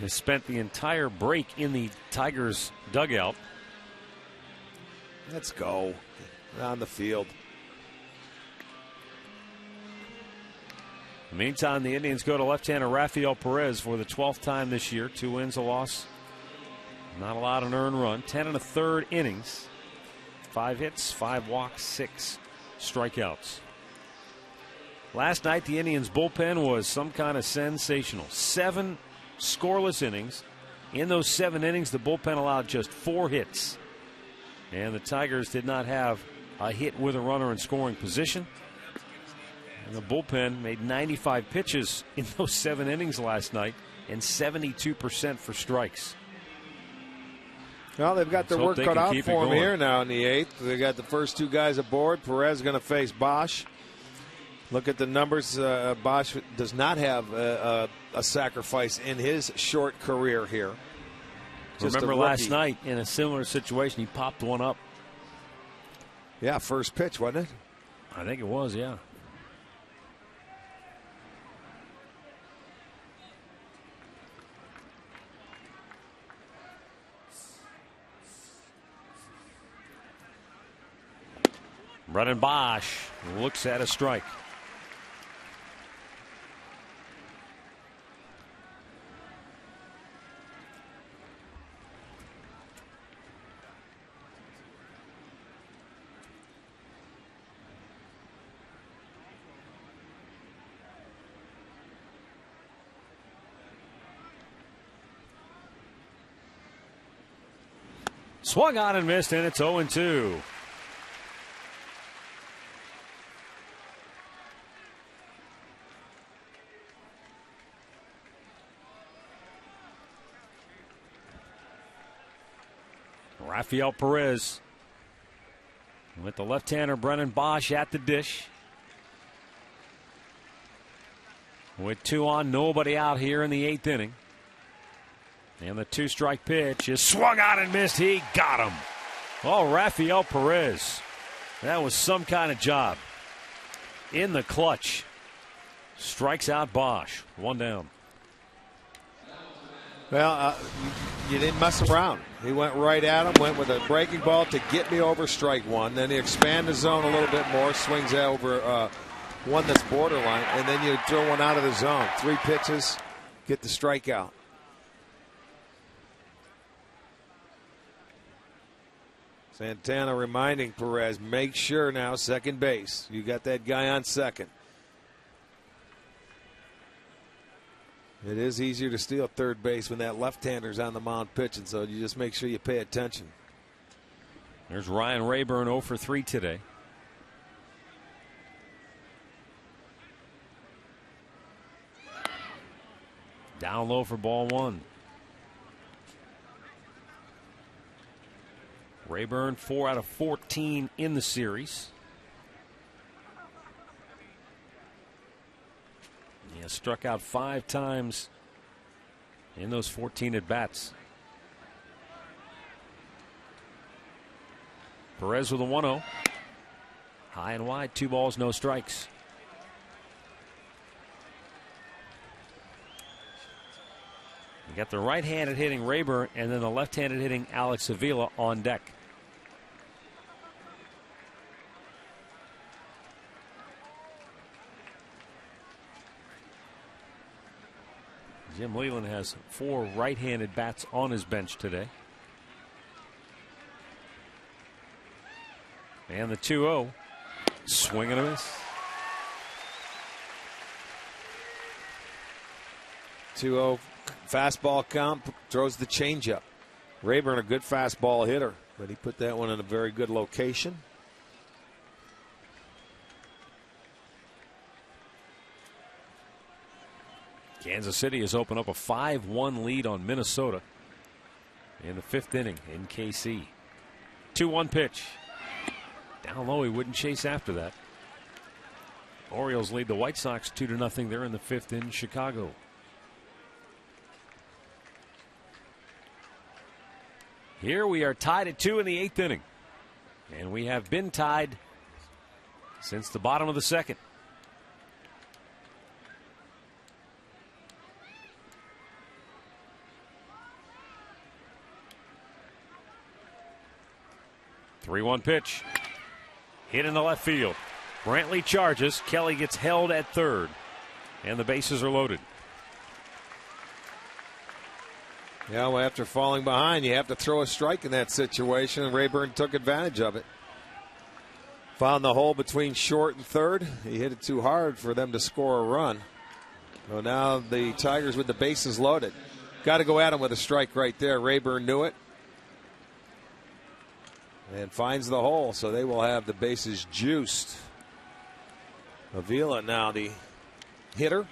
has spent the entire break in the Tigers dugout. Let's go on the field. Meantime, the Indians go to left-hander Rafael Perez for the 12th time this year. 2 wins, a loss. Not a lot of earned run. 10 1/3 innings. 5 hits, 5 walks, 6 strikeouts. Last night, the Indians' bullpen was some kind of sensational. 7 scoreless innings. In those 7 innings, the bullpen allowed just 4 hits. And the Tigers did not have a hit with a runner in scoring position. And the bullpen made 95 pitches in those 7 innings last night and 72% for strikes. Well, they've got their work cut out for them here now in the 8th. They got the first 2 guys aboard. Perez going to face Bosch. Look at the numbers. Bosch does not have a sacrifice in his short career here. Remember last night in a similar situation, he popped one up. Yeah, first pitch, wasn't it? I think it was, yeah. Brennan Bosch looks at a strike. Swung on and missed, and it's 0-2. Rafael Perez with the left-hander Brennan Bosch at the dish. With 2 on, nobody out here in the 8th inning. And the 2-strike pitch is swung on and missed. He got him. Oh, Rafael Perez. That was some kind of job. In the clutch. Strikes out Bosch. 1 down. Well, you didn't mess around. He went right at him, went with a breaking ball to get me over strike 1. Then he expand the zone a little bit more, swings over one that's borderline, and then you throw one out of the zone. 3 pitches, get the strikeout. Santana reminding Perez, make sure now, second base. You got that guy on second. It is easier to steal third base when that left-hander's on the mound pitching, so you just make sure you pay attention. There's Ryan Rayburn 0 for 3 today. Down low for ball 1. Rayburn 4 out of 14 in the series. He has struck out 5 times in those 14 at-bats. Perez with a 1-0. High and wide, 2 balls, no strikes. You got the right-handed hitting Rayburn and then the left-handed hitting Alex Avila on deck. Jim Leyland has 4 right-handed bats on his bench today. And the 2-0. Swing and a miss. 2-0 fastball count, throws the changeup. Rayburn a good fastball hitter, but he put that one in a very good location. Kansas City has opened up a 5-1 lead on Minnesota in the 5th inning in KC. 2-1 pitch. Down low, he wouldn't chase after that. Orioles lead the White Sox 2-0 there in the 5th in Chicago. Here we are tied at 2 in the 8th inning. And we have been tied since the bottom of the 2nd. 3-1 pitch. Hit in the left field. Brantley charges. Kelly gets held at third. And the bases are loaded. Yeah, well, after falling behind, you have to throw a strike in that situation, and Rayburn took advantage of it. Found the hole between short and third. He hit it too hard for them to score a run. So now the Tigers with the bases loaded. Got to go at him with a strike right there. Rayburn knew it. And finds the hole, so they will have the bases juiced. Avila now the hitter.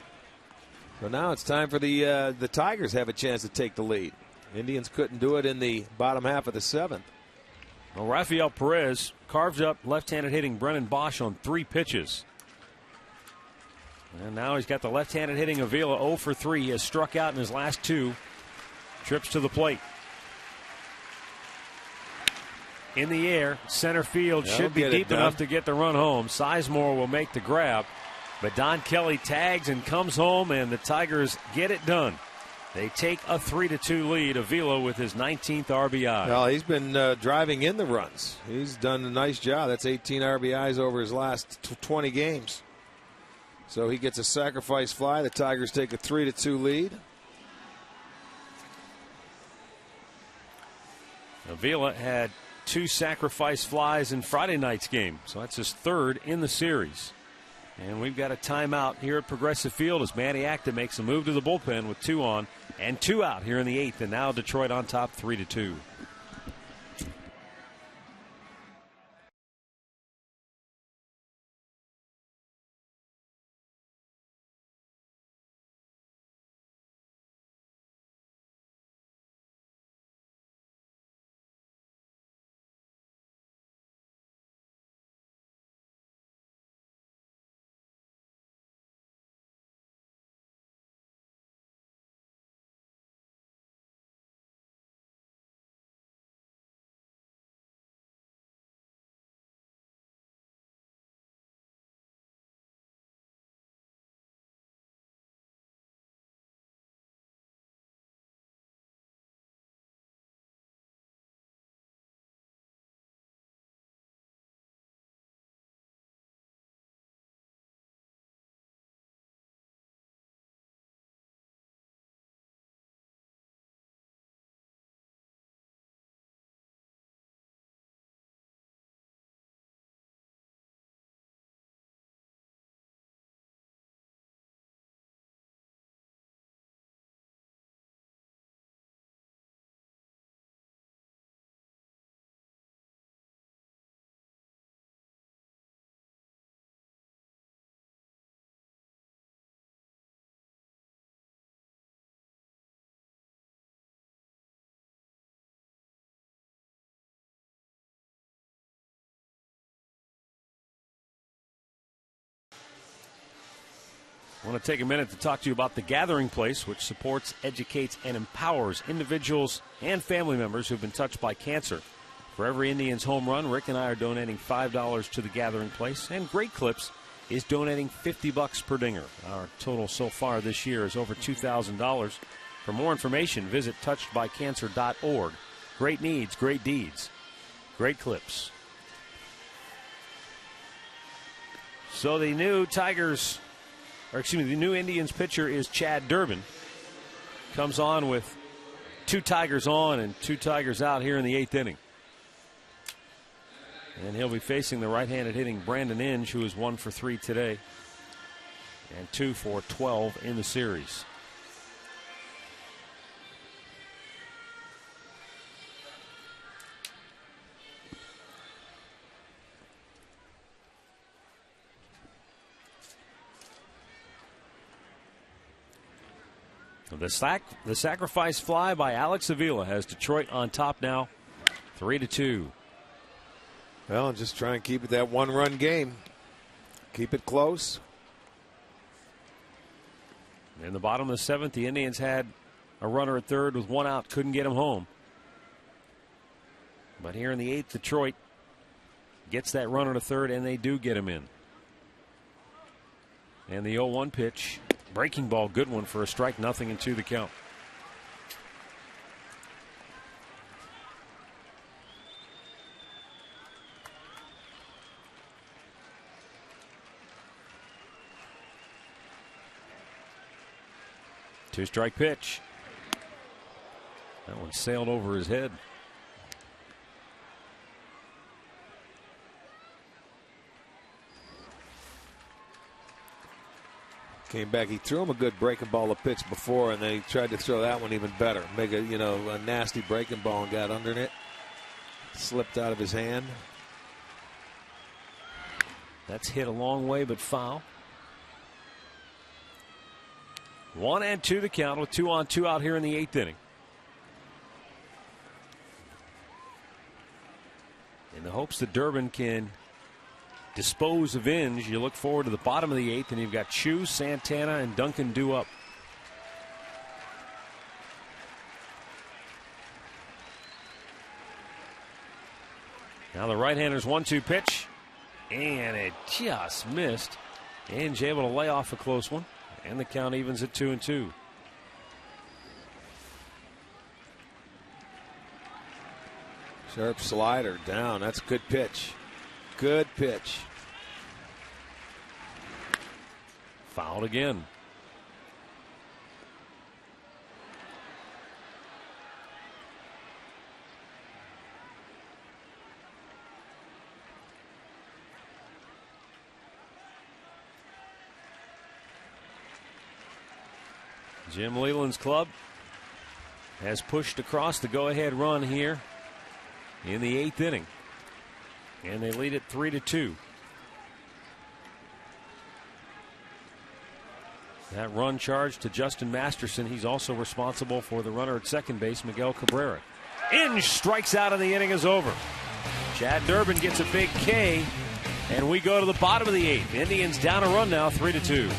So now it's time for the Tigers have a chance to take the lead. Indians couldn't do it in the bottom half of the seventh. Well, Rafael Perez carved up left-handed hitting Brennan Bosch on 3 pitches. And now he's got the left-handed hitting Avila 0 for 3. He has struck out in his last 2 trips to the plate. In the air, center field should be deep enough to get the run home. Sizemore will make the grab. But Don Kelly tags and comes home, and the Tigers get it done. They take a 3-2 lead. Avila with his 19th RBI. Well, he's been driving in the runs. He's done a nice job. That's 18 RBIs over his last 20 games. So he gets a sacrifice fly. The Tigers take a 3-2 lead. Avila had 2 sacrifice flies in Friday night's game, so that's his 3rd in the series. And we've got a timeout here at Progressive Field as Manny Acta makes a move to the bullpen with 2 on and 2 out here in the 8th. And now Detroit on top 3-2. I want to take a minute to talk to you about The Gathering Place, which supports, educates, and empowers individuals and family members who've been touched by cancer. For every Indians home run, Rick and I are donating $5 to The Gathering Place, and Great Clips is donating $50 per dinger. Our total so far this year is over $2,000. For more information, visit touchedbycancer.org. Great needs, great deeds. Great Clips. So the new the new Indians pitcher is Chad Durbin. Comes on with 2 Tigers on and 2 Tigers out here in the 8th inning. And he'll be facing the right-handed hitting Brandon Inge, who is 1 for 3 today and 2 for 12 in the series. The sacrifice fly by Alex Avila has Detroit on top now, 3-2. Well, just try and keep it that 1-run game. Keep it close. In the bottom of the 7th, the Indians had a runner at third with 1 out, couldn't get him home. But here in the 8th, Detroit gets that runner to third, and they do get him in. And the 0-1 pitch. Breaking ball, good one for a strike, 0-2 the count. 2-strike pitch. That one sailed over his head. Came back. He threw him a good breaking ball of pitch before, and then he tried to throw that one even better. Make a a nasty breaking ball and got under it. Slipped out of his hand. That's hit a long way, but foul. 1-2 the count with 2-on-2 out here in the 8th inning. In the hopes that Durbin can dispose of Inge, you look forward to the bottom of the 8th, and you've got Chu, Santana, and Duncan due up. Now the right-hander's 1-2 pitch, and it just missed. Inge able to lay off a close one, and the count evens at 2-2. Sharp slider down. That's a good pitch. Good pitch. Fouled again. Jim Leland's club has pushed across the go-ahead run here in the 8th inning, and they lead it 3-2. That run charged to Justin Masterson. He's also responsible for the runner at second base, Miguel Cabrera. Inge strikes out, and the inning is over. Chad Durbin gets a big K, and we go to the bottom of the 8th. Indians down a run now, 3-2.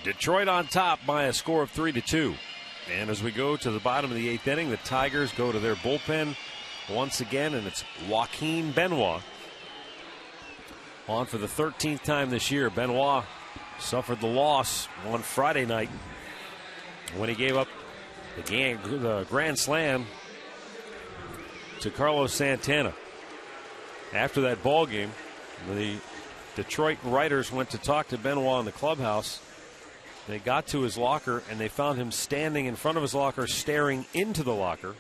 Detroit on top by a score of 3-2. And as we go to the bottom of the 8th inning, the Tigers go to their bullpen once again, and it's Joaquin Benoit on for the 13th time this year. Benoit suffered the loss on Friday night when he gave up the grand slam to Carlos Santana. After that ball game, the Detroit writers went to talk to Benoit in the clubhouse. They got to his locker, and they found him standing in front of his locker, staring into the locker.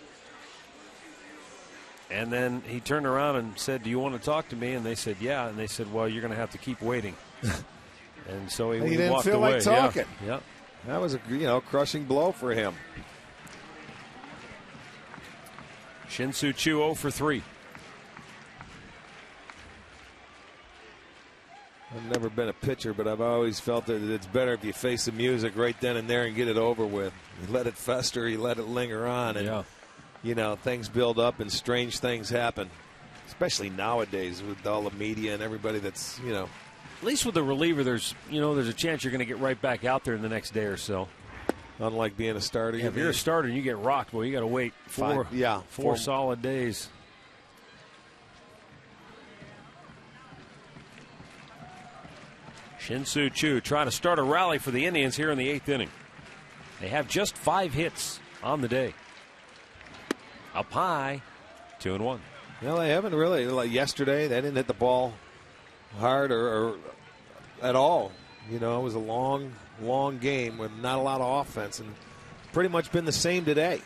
And then he turned around and said, "Do you want to talk to me?" And they said, "Yeah." And they said, "Well, you're going to have to keep waiting." And so he didn't walked feel away. like talking. Yeah. That was a crushing blow for him. Shin-Soo Choo 0 for 3. I've never been a pitcher, but I've always felt that it's better if you face the music right then and there and get it over with. You let it fester, you let it linger on, and things build up and strange things happen. especially nowadays with all the media and everybody that's, you know. At least with the reliever, there's a chance you're going to get right back out there in the next day or so. Unlike being a starter. Yeah, if you're a starter and you get rocked, well, you got to wait four solid days. Shin-Soo Choo trying to start a rally for the Indians here in the 8th inning. They have just 5 hits on the day. Up high, 2-1. Well, they haven't really. Like yesterday, they didn't hit the ball hard or at all. You know, it was a long game with not a lot of offense, and pretty much been the same today.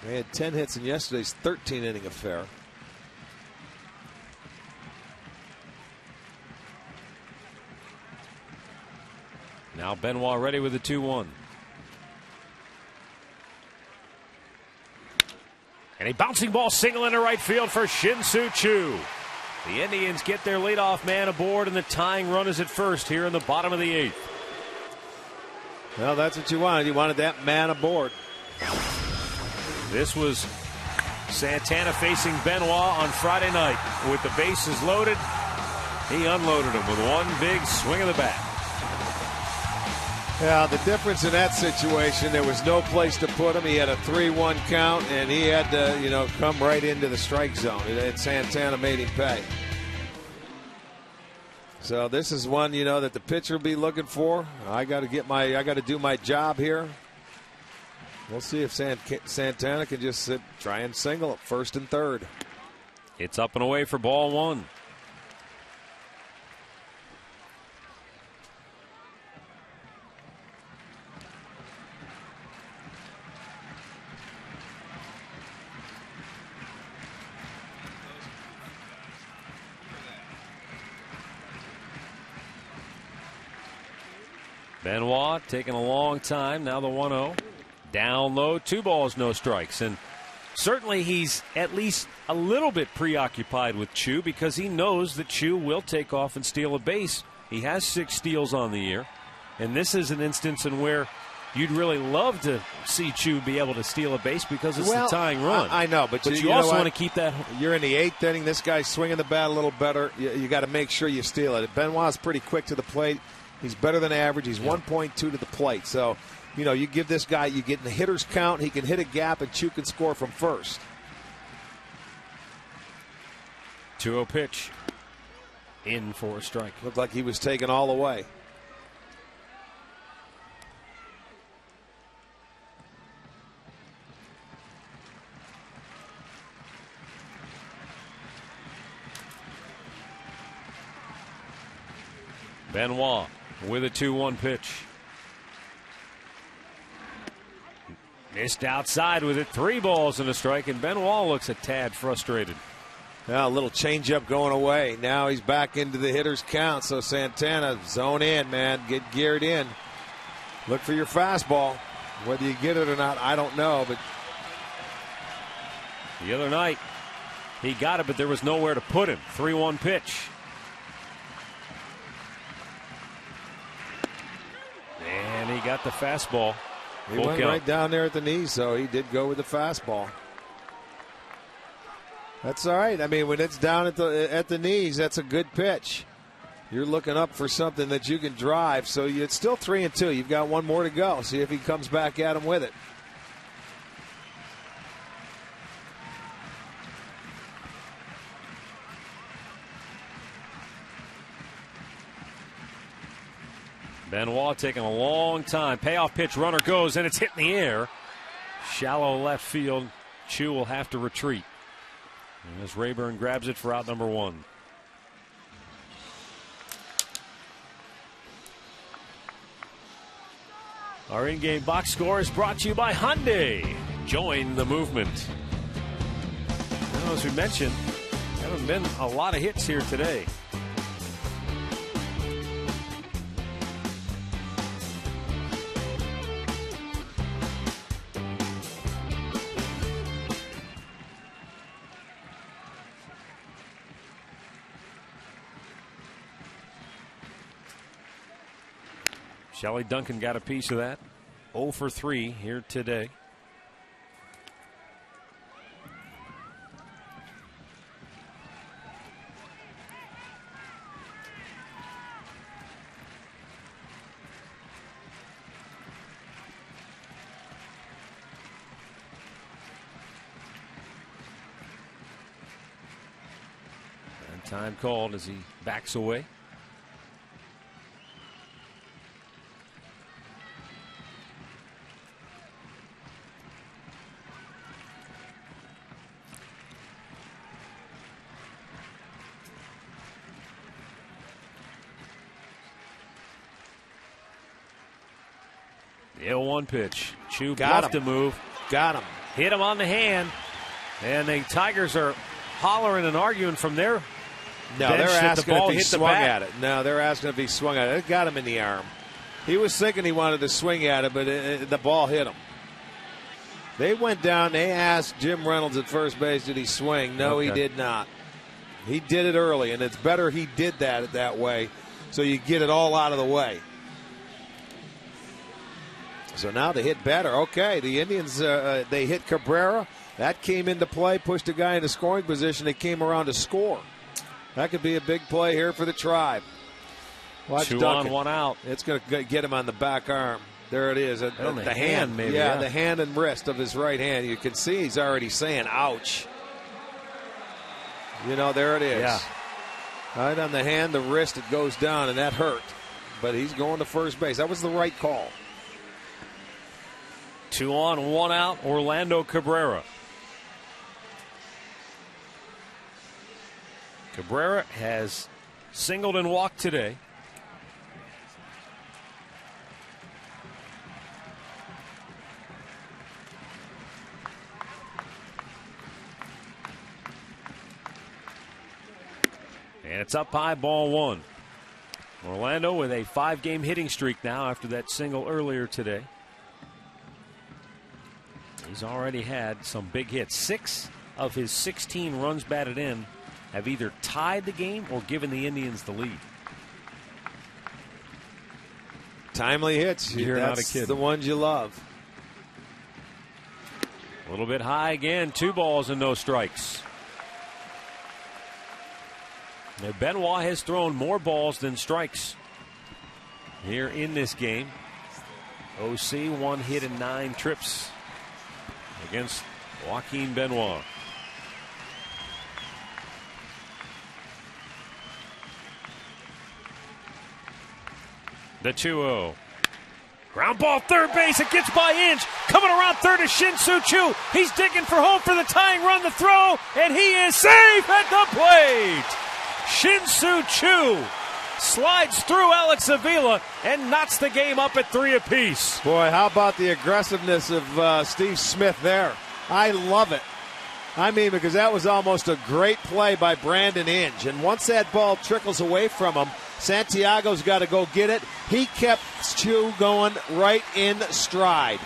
They had 10 hits in yesterday's 13-inning affair. Now Benoit ready with the 2-1. And a bouncing ball single into right field for Shin-Soo Choo. The Indians get their leadoff man aboard, and the tying run is at first here in the bottom of the 8th. Well, that's what you wanted. You wanted that man aboard. This was Santana facing Benoit on Friday night. With the bases loaded, he unloaded him with one big swing of the bat. Yeah, the difference in that situation, there was no place to put him. He had a 3-1 count, and he had to, come right into the strike zone. And Santana made him pay. So this is one, that the pitcher will be looking for. I got to do my job here. We'll see if Santana can just try and single at first and third. It's up and away for ball 1. Benoit taking a long time. Now the 1-0. Down low, 2 balls, no strikes. And certainly he's at least a little bit preoccupied with Choo because he knows that Choo will take off and steal a base. He has 6 steals on the year. And this is an instance in where you'd really love to see Choo be able to steal a base because it's the tying run. I know, but you also want to keep that. You're in the 8th inning. This guy's swinging the bat a little better. You got to make sure you steal it. Benoit's pretty quick to the plate. He's better than average. He's 1.2 to the plate. So, you give this guy, you get in the hitter's count. He can hit a gap, and Choo can score from first. 2-0 pitch. In for a strike. Looked like he was taken all the way. Benoit with a 2-1 pitch. Missed outside with it. 3 balls and a strike, and Benoit looks a tad frustrated. Now a little changeup going away. Now he's back into the hitter's count. So Santana, zone in, man. Get geared in. Look for your fastball. Whether you get it or not, I don't know. But the other night, he got it, but there was nowhere to put him. 3-1 pitch. And he got the fastball. He went right down there at the knee, so he did go with the fastball. That's all right. I mean, when it's down at the knees, that's a good pitch. You're looking up for something that you can drive. So it's still 3-2. You've got one more to go. See if he comes back at him with it. Benoit taking a long time. Payoff pitch, runner goes, and it's hit in the air. Shallow left field. Choo will have to retreat. And as Rayburn grabs it for out number 1. Our in-game box score is brought to you by Hyundai. Join the movement. Well, as we mentioned, haven't been a lot of hits here today. Shelley Duncan got a piece of that. 0 for 3 here today. Time called as he backs away. The 0-1 pitch. Chu bluffed the move. Got him. Hit him on the hand. And the Tigers are hollering and arguing from there. No, they're asking if he swung at it. No, they're asking if he swung at it. It got him in the arm. He was thinking he wanted to swing at it, but the ball hit him. They went down. They asked Jim Reynolds at first base, did he swing? No, he did not. He did it early, and it's better he did that way so you get it all out of the way. So now they hit better. Okay, the Indians, they hit Cabrera. That came into play, pushed a guy into scoring position. They came around to score. That could be a big play here for the Tribe. Watch 2 Duncan. on, 1 out. It's going to get him on the back arm. There it is. The hand, maybe. Yeah, the hand and wrist of his right hand. You can see he's already saying, ouch. You know, there it is. Yeah. Right on the hand, the wrist, it goes down, and that hurt. But he's going to first base. That was the right call. 2 on, 1 out, Orlando Cabrera. Cabrera has singled and walked today. And it's up high, ball 1. Orlando with a 5-game hitting streak now after that single earlier today. He's already had some big hits. 6 of his 16 runs batted in have either tied the game or given the Indians the lead. Timely hits. You're That's not a kid. The ones you love. A little bit high again. 2 balls and no strikes. Now Benoit has thrown more balls than strikes here in this game. OC 1 hit and 9 trips against Joaquin Benoit. The 2-0. Ground ball, third base. It gets by Inge. Coming around third is Shin-Soo Choo. He's digging for home for the tying run, the throw, and he is safe at the plate. Shin-Soo Choo slides through Alex Avila and knocks the game up at 3 apiece. Boy, how about the aggressiveness of Steve Smith there? I love it. I mean, because that was almost a great play by Brandon Inge. And once that ball trickles away from him, Santiago's got to go get it. He kept Choo going right in stride.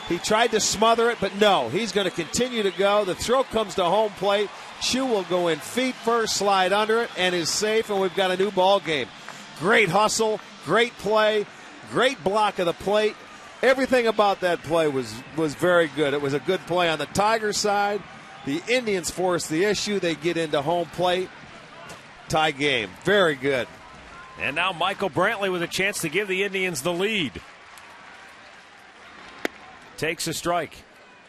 He tried to smother it, but no, he's going to continue to go. The throw comes to home plate. Choo will go in feet first, slide under it, and is safe, and we've got a new ball game. Great hustle, great play, great block of the plate. Everything about that play was very good. It was a good play on the Tiger side. The Indians force the issue. They get into home plate. Tie game. Very good. And now Michael Brantley with a chance to give the Indians the lead. Takes a strike.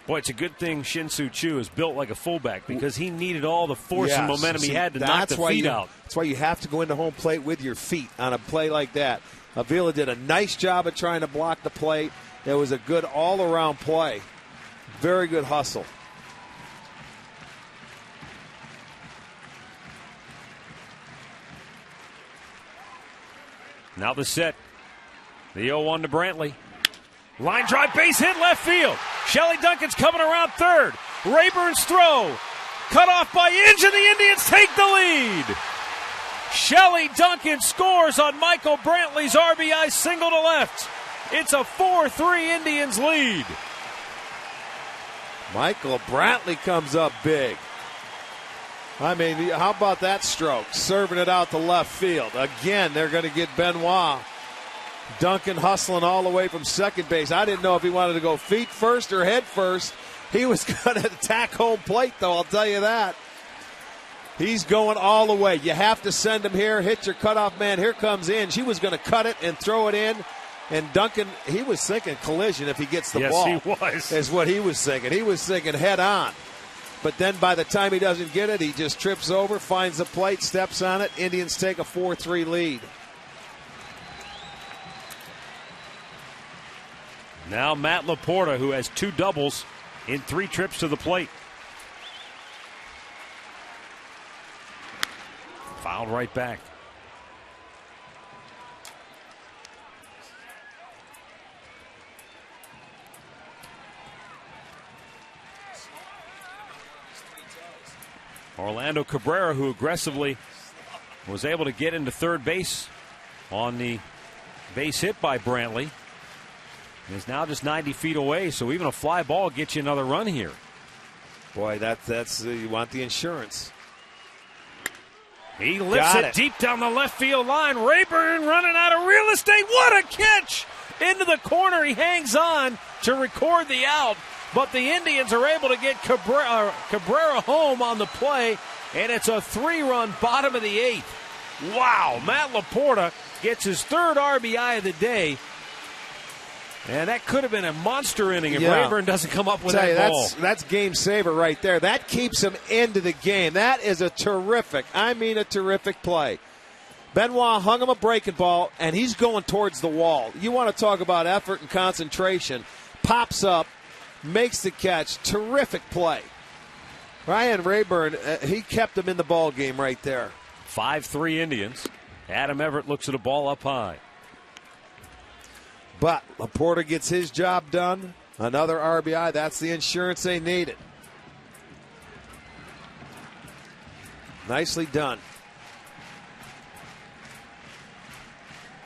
Boy, it's a good thing Shin-Soo Choo is built like a fullback because he needed all the force and momentum he had to knock the feet out. That's why you have to go into home plate with your feet on a play like that. Avila did a nice job of trying to block the plate. It was a good all-around play. Very good hustle. Now the set. The 0-1 to Brantley. Line drive, base hit, left field. Shelley Duncan's coming around third. Rayburn's throw. Cut off by Inge, and the Indians take the lead. Shelley Duncan scores on Michael Brantley's RBI single to left. It's a 4-3 Indians lead. Michael Brantley comes up big. I mean, how about that stroke? Serving it out to left field. Again, they're going to get Benoit. Duncan hustling all the way from second base. I didn't know if he wanted to go feet first or head first. He was going to attack home plate, though, I'll tell you that. He's going all the way. You have to send him here. Hit your cutoff man. Here comes Inge. He was going to cut it and throw it in. And Duncan, he was thinking collision if he gets the ball. Yes, he was. Is what he was thinking. He was thinking head on. But then by the time he doesn't get it, he just trips over, finds the plate, steps on it. Indians take a 4-3 lead. Now Matt Laporta, who has 2 doubles in 3 trips to the plate. Fouled right back. Orlando Cabrera, who aggressively was able to get into third base on the base hit by Brantley, is now just 90 feet away, so even a fly ball gets you another run here. Boy, that's you want the insurance. He lifts it deep down the left field line. Rayburn running out of real estate. What a catch! Into the corner. He hangs on to record the out. But the Indians are able to get Cabrera home on the play, and it's a 3-run bottom of the 8th. Wow, Matt Laporta gets his 3rd RBI of the day. And that could have been a monster inning if Rayburn doesn't come up with that ball. That's game saver right there. That keeps him into the game. That is a terrific play. Benoit hung him a breaking ball, and he's going towards the wall. You want to talk about effort and concentration. Pops up, makes the catch. Terrific play. Ryan Rayburn, he kept him in the ball game right there. 5-3 Indians. Adam Everett looks at a ball up high. But Laporta gets his job done. Another RBI. That's the insurance they needed. Nicely done.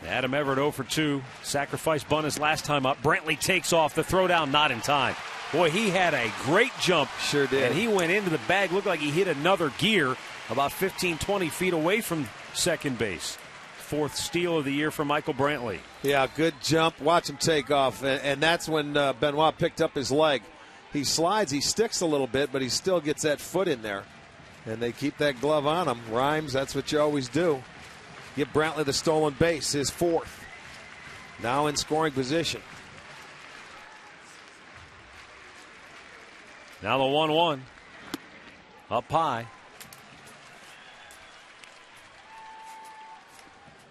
Adam Everett 0 for 2. Sacrifice bunt his last time up. Brantley takes off. The throwdown not in time. Boy, he had a great jump. Sure did. And he went into the bag. Looked like he hit another gear about 15, 20 feet away from second base. 4th steal of the year for Michael Brantley. Yeah, good jump. Watch him take off. And that's when Benoit picked up his leg. He slides, he sticks a little bit, but he still gets that foot in there. And they keep that glove on him. Rhymes, that's what you always do. Give Brantley the stolen base, his 4th. Now in scoring position. Now the 1-1. Up high.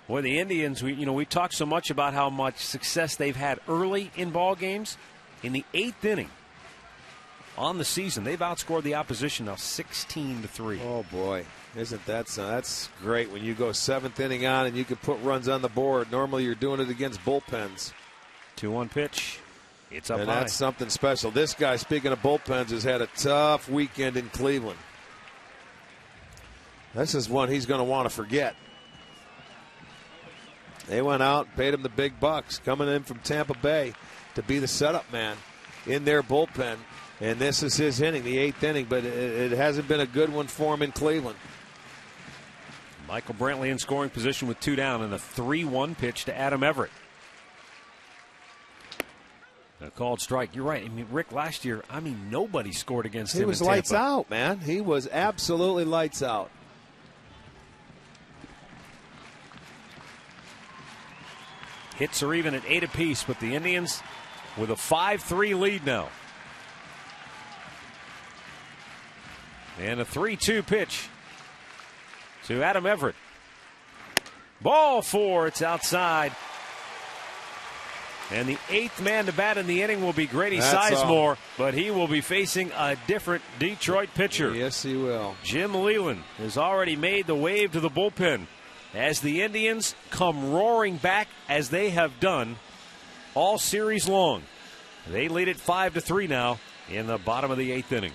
Boy, the Indians, we talked so much about how much success they've had early in ball games. In the 8th inning on the season, they've outscored the opposition now 16-3. Oh, boy. Isn't that so? That's great when you go 7th inning on and you can put runs on the board. Normally you're doing it against bullpens. 2-1 pitch. It's up high. And that's something special. This guy, speaking of bullpens, has had a tough weekend in Cleveland. This is one he's going to want to forget. They went out, paid him the big bucks, coming in from Tampa Bay to be the setup man in their bullpen. And this is his inning, the 8th inning, but it hasn't been a good one for him in Cleveland. Michael Brantley in scoring position with 2 down, and a 3-1 pitch to Adam Everett. A called strike. You're right. I mean, Rick, last year, nobody scored against him. He was in Tampa. lights out, man. He was absolutely lights out. Hits are even at 8 apiece, but the Indians with a 5-3 lead now. And a 3-2 pitch to Adam Everett. Ball 4. It's outside. And the 8th man to bat in the inning will be Grady Sizemore, but he will be facing a different Detroit pitcher. Yes, he will. Jim Leland has already made the wave to the bullpen as the Indians come roaring back as they have done all series long. They lead it 5-3 now in the bottom of the 8th inning.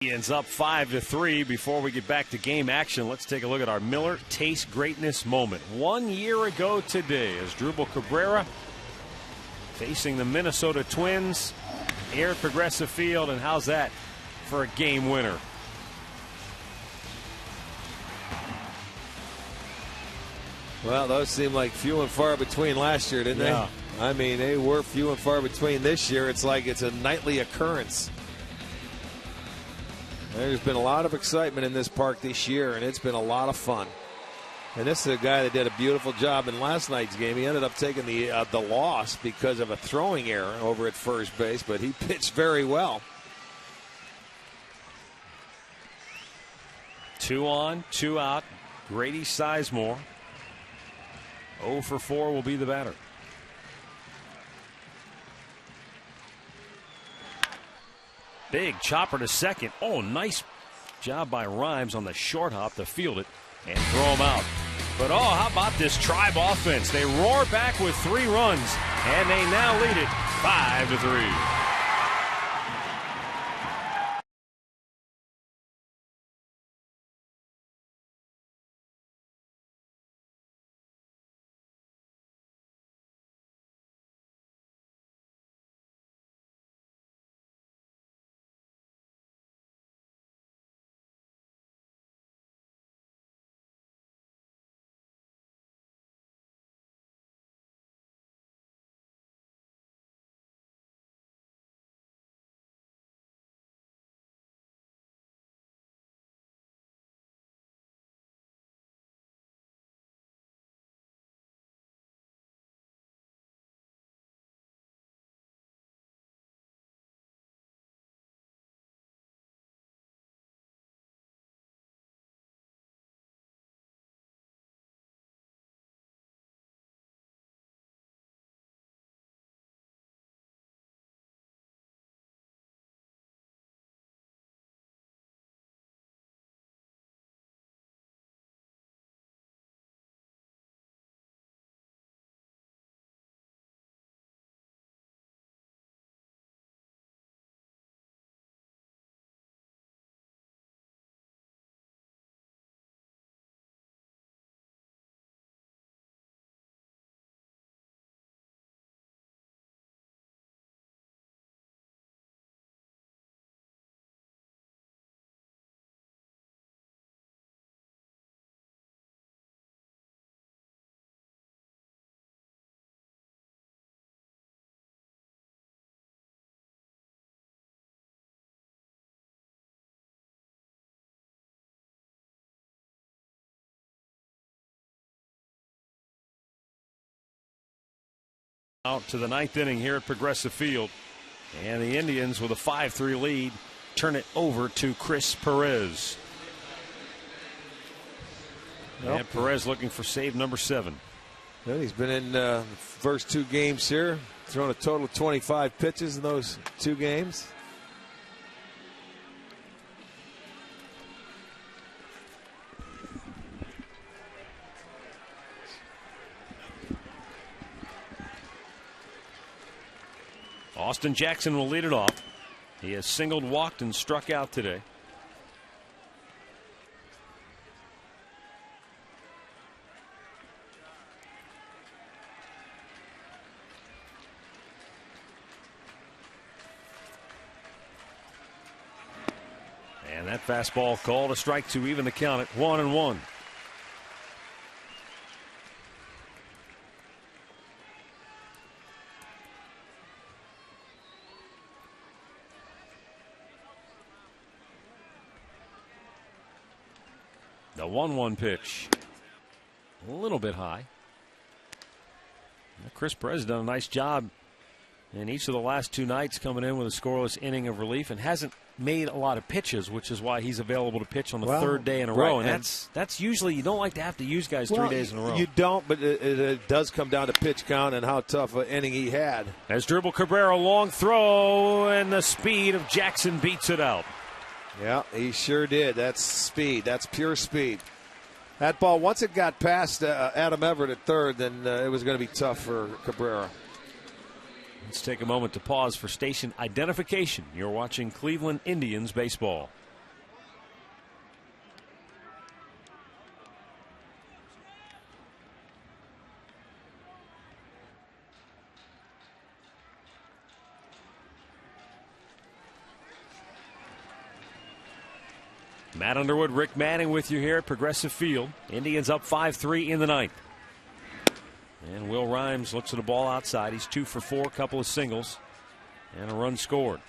Indians up 5-3. Before we get back to game action, let's take a look at our Miller Taste Greatness moment. 1 year ago today, as Drupal Cabrera facing the Minnesota Twins here at Progressive Field, and how's that for a game winner? Well, those seem like few and far between last year, didn't they? I mean, they were few and far between. This year, it's like it's a nightly occurrence. There's been a lot of excitement in this park this year, and it's been a lot of fun. And this is a guy that did a beautiful job in last night's game. He ended up taking the loss because of a throwing error over at first base, but he pitched very well. 2 on, 2 out. Grady Sizemore. 0 for 4 will be the batter. Big chopper to second. Oh, nice job by Rhymes on the short hop to field it and throw him out. But oh, how about this Tribe offense? They roar back with 3 runs, and they now lead it 5-3. Out to the 9th inning here at Progressive Field, and the Indians with a 5-3 lead turn it over to Chris Perez. And Perez looking for save number 7. Well, he's been in the first 2 games here, thrown a total of 25 pitches in those 2 games. Austin Jackson will lead it off. He has singled, walked, and struck out today. And that fastball called a strike to even the count at 1-1. The 1-1 pitch. A little bit high. Chris Perez has done a nice job in each of the last 2 nights, coming in with a scoreless inning of relief, and hasn't made a lot of pitches, which is why he's available to pitch on the 3rd day in a row. And that's usually, you don't like to have to use guys 3 days in a row. You don't, but it does come down to pitch count and how tough an inning he had. As Drupal Cabrera, long throw, and the speed of Jackson beats it out. Yeah, he sure did. That's speed. That's pure speed. That ball, once it got past Adam Everett at 3rd, then it was going to be tough for Cabrera. Let's take a moment to pause for station identification. You're watching Cleveland Indians baseball. Matt Underwood, Rick Manning with you here at Progressive Field. Indians up 5-3 in the ninth. And Will Rhymes looks at the ball outside. He's 2 for 4, a couple of singles, and a run scored.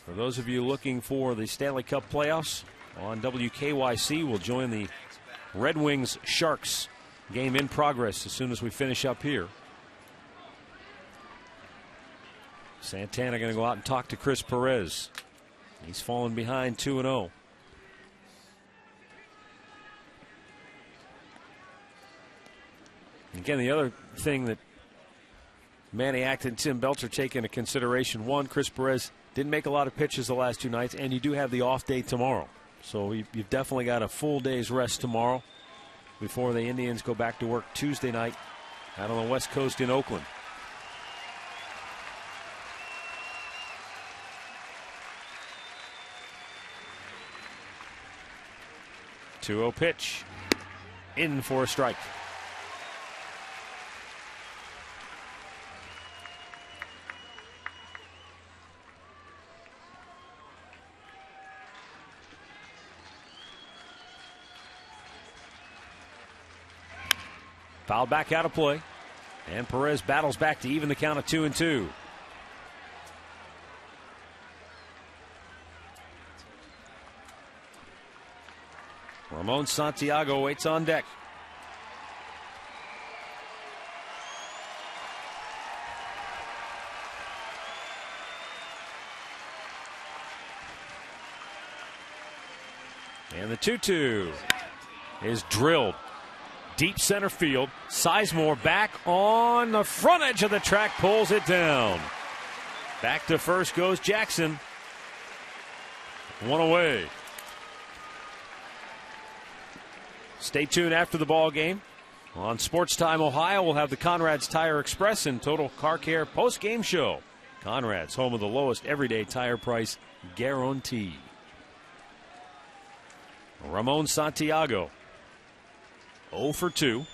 For those of you looking for the Stanley Cup playoffs on WKYC, we'll join the Red Wings Sharks game in progress as soon as we finish up here. Santana going to go out and talk to Chris Perez. He's fallen behind 2-0. Again, the other thing that Manny Acton and Tim Belcher take into consideration, one, Chris Perez didn't make a lot of pitches the last 2 nights, and you do have the off day tomorrow. So you've definitely got a full day's rest tomorrow before the Indians go back to work Tuesday night out on the West Coast in Oakland. Two-0 pitch. In for a strike. Fouled back out of play. And Perez battles back to even the count of 2-2. Ramon Santiago waits on deck. And the 2-2 is drilled. Deep center field. Sizemore back on the front edge of the track, pulls it down. Back to first goes Jackson. One away. Stay tuned after the ball game. On Sports Time Ohio, we'll have the Conrad's Tire Express and Total Car Care post-game show. Conrad's, home of the lowest everyday tire price guarantee. Ramon Santiago, 0 for 2.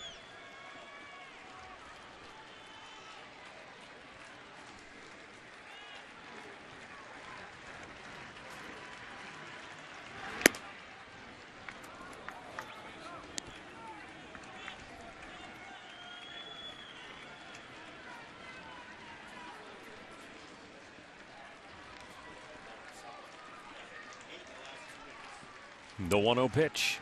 The 1-0 pitch.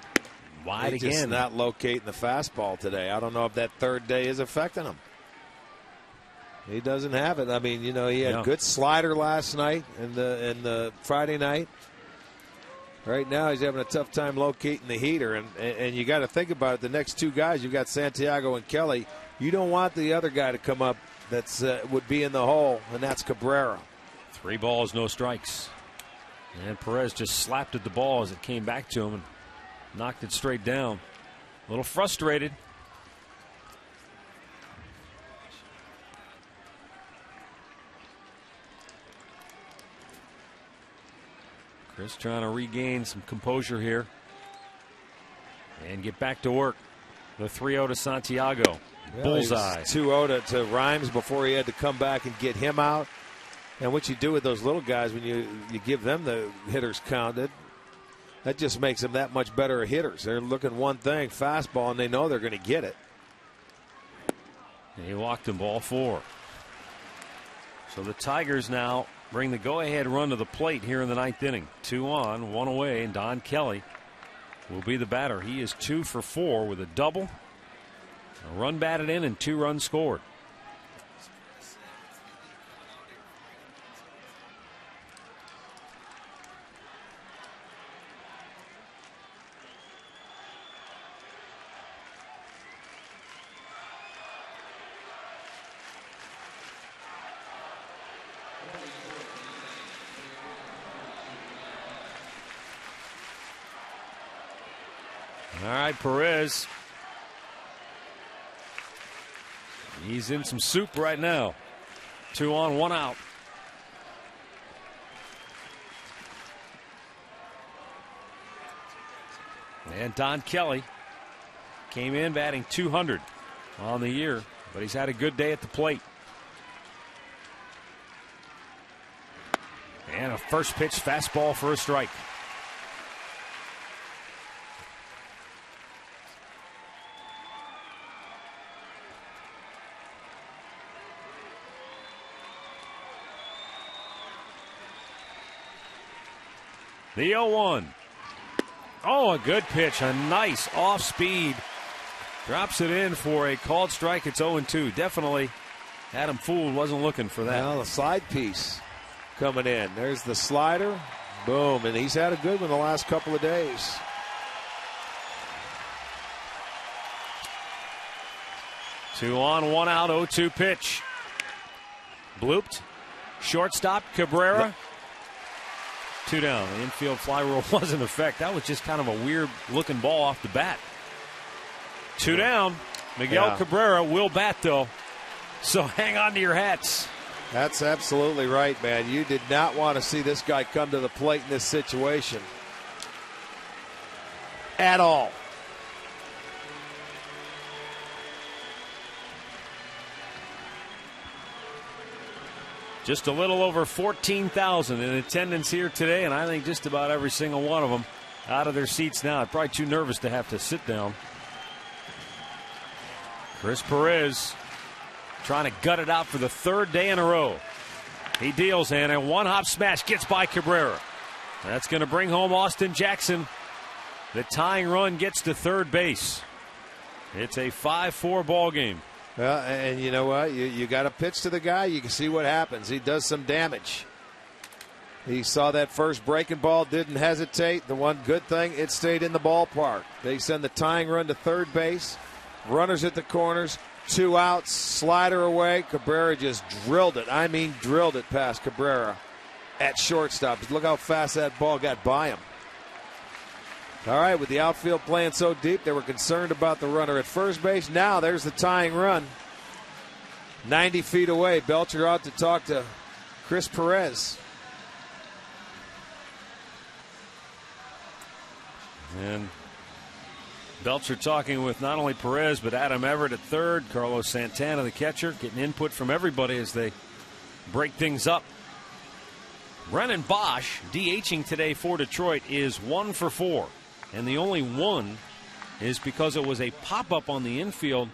Wide He's again. Just not locating the fastball today. I don't know if that third day is affecting him. He doesn't have it. I mean, you know, he had good slider last night and the Friday night. Right now, he's having a tough time locating the heater. And you got to think about it. The next two guys, you've got Santiago and Kelly. You don't want the other guy to come up that's would be in the hole, and that's Cabrera. 3 balls, no strikes. And Perez just slapped at the ball as it came back to him and knocked it straight down. A little frustrated. Chris trying to regain some composure here and get back to work. The 3-0 to Santiago. Yeah, bullseye. 2-0 to Rhymes before he had to come back and get him out. And what you do with those little guys when you give them the hitters counted, that just makes them that much better hitters. They're looking one thing, fastball, and they know they're going to get it. He walked him, ball 4. So the Tigers now bring the go-ahead run to the plate here in the 9th inning. 2 on, 1 away, and Don Kelly will be the batter. He is 2 for 4 with a double, a run batted in, and 2 runs scored. All right, Perez. He's in some soup right now. 2 on, 1 out. And Don Kelly came in batting .200 on the year, but he's had a good day at the plate. And a first pitch fastball for a strike. The 0-1. Oh, a good pitch. A nice off speed. Drops it in for a called strike. It's 0-2. Definitely had him fooled. Wasn't looking for that. Well, the side piece coming in. There's the slider. Boom. And he's had a good one the last couple of days. Two on, one out, 0-2 pitch. Blooped. Shortstop, Cabrera. Two down. The infield fly rule was in effect. That was just kind of a weird looking ball off the bat. Two down. Miguel Cabrera will bat, though. So hang on to your hats. That's absolutely right, man. You did not want to see this guy come to the plate in this situation at all. Just a little over 14,000 in attendance here today, and I think just about every single one of them out of their seats now. Probably too nervous to have to sit down. Chris Perez trying to gut it out for the third day in a row. He deals in a one-hop smash, gets by Cabrera. That's going to bring home Austin Jackson. The tying run gets to third base. It's a 5-4 ball game. Well, and you know what? You got to pitch to the guy. You can see what happens. He does some damage. He saw that first breaking ball, didn't hesitate. The one good thing, it stayed in the ballpark. They send the tying run to third base. Runners at the corners. 2 outs. Slider away. Cabrera just drilled it. I mean, drilled it past Cabrera at shortstop. Look how fast that ball got by him. All right, with the outfield playing so deep, they were concerned about the runner at first base. Now there's the tying run. 90 feet away. Belcher out to talk to Chris Perez. And Belcher talking with not only Perez, but Adam Everett at third. Carlos Santana, the catcher, getting input from everybody as they break things up. Brennan Bosch, DHing today for Detroit, is 1 for 4. And the only one is because it was a pop-up on the infield.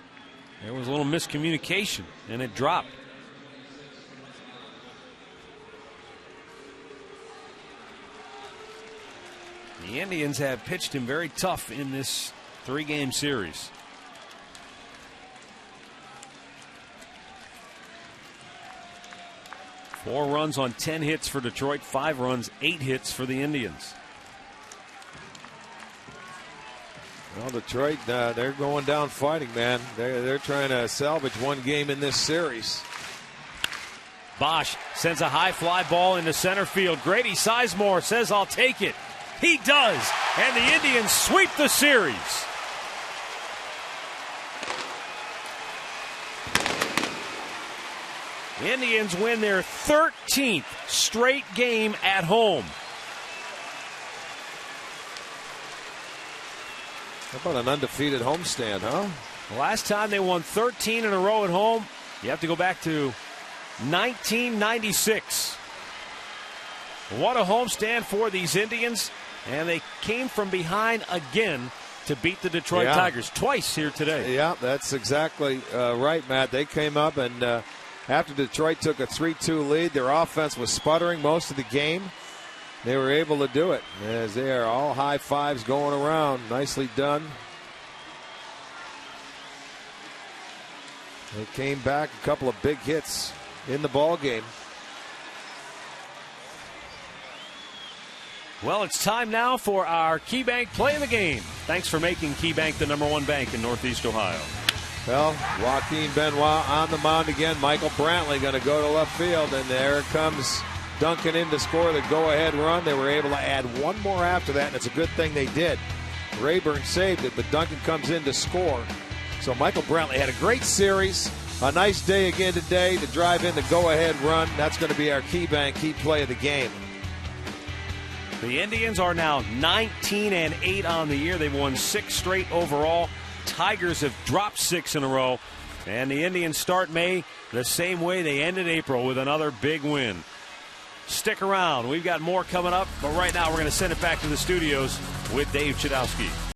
There was a little miscommunication, and it dropped. The Indians have pitched him very tough in this 3-game series. Four runs on 10 hits for Detroit, 5 runs, 8 hits for the Indians. Well, Detroit, they're going down fighting, man. They're trying to salvage one game in this series. Bosch sends a high fly ball into center field. Grady Sizemore says, "I'll take it." He does, and the Indians sweep the series. The Indians win their 13th straight game at home. How about an undefeated homestand, huh? The last time they won 13 in a row at home, you have to go back to 1996. What a homestand for these Indians, and they came from behind again to beat the Detroit Tigers twice here today. Yeah, that's exactly right, Matt. They came up, and after Detroit took a 3-2 lead, their offense was sputtering most of the game. They were able to do it as they are all high fives going around. Nicely done. They came back, a couple of big hits in the ball game. Well, it's time now for our KeyBank Play of the Game. Thanks for making KeyBank the #1 bank in Northeast Ohio. Well, Joaquin Benoit on the mound again. Michael Brantley going to go to left field, and there comes Duncan in to score the go-ahead run. They were able to add one more after that, and it's a good thing they did. Rayburn saved it, but Duncan comes in to score. So Michael Brantley had a great series. A nice day again today to drive in the go-ahead run. That's going to be our KeyBank key play of the game. The Indians are now 19-8 on the year. They've won 6 straight overall. Tigers have dropped 6 in a row. And the Indians start May the same way they ended April, with another big win. Stick around. We've got more coming up, but right now we're going to send it back to the studios with Dave Chudowski.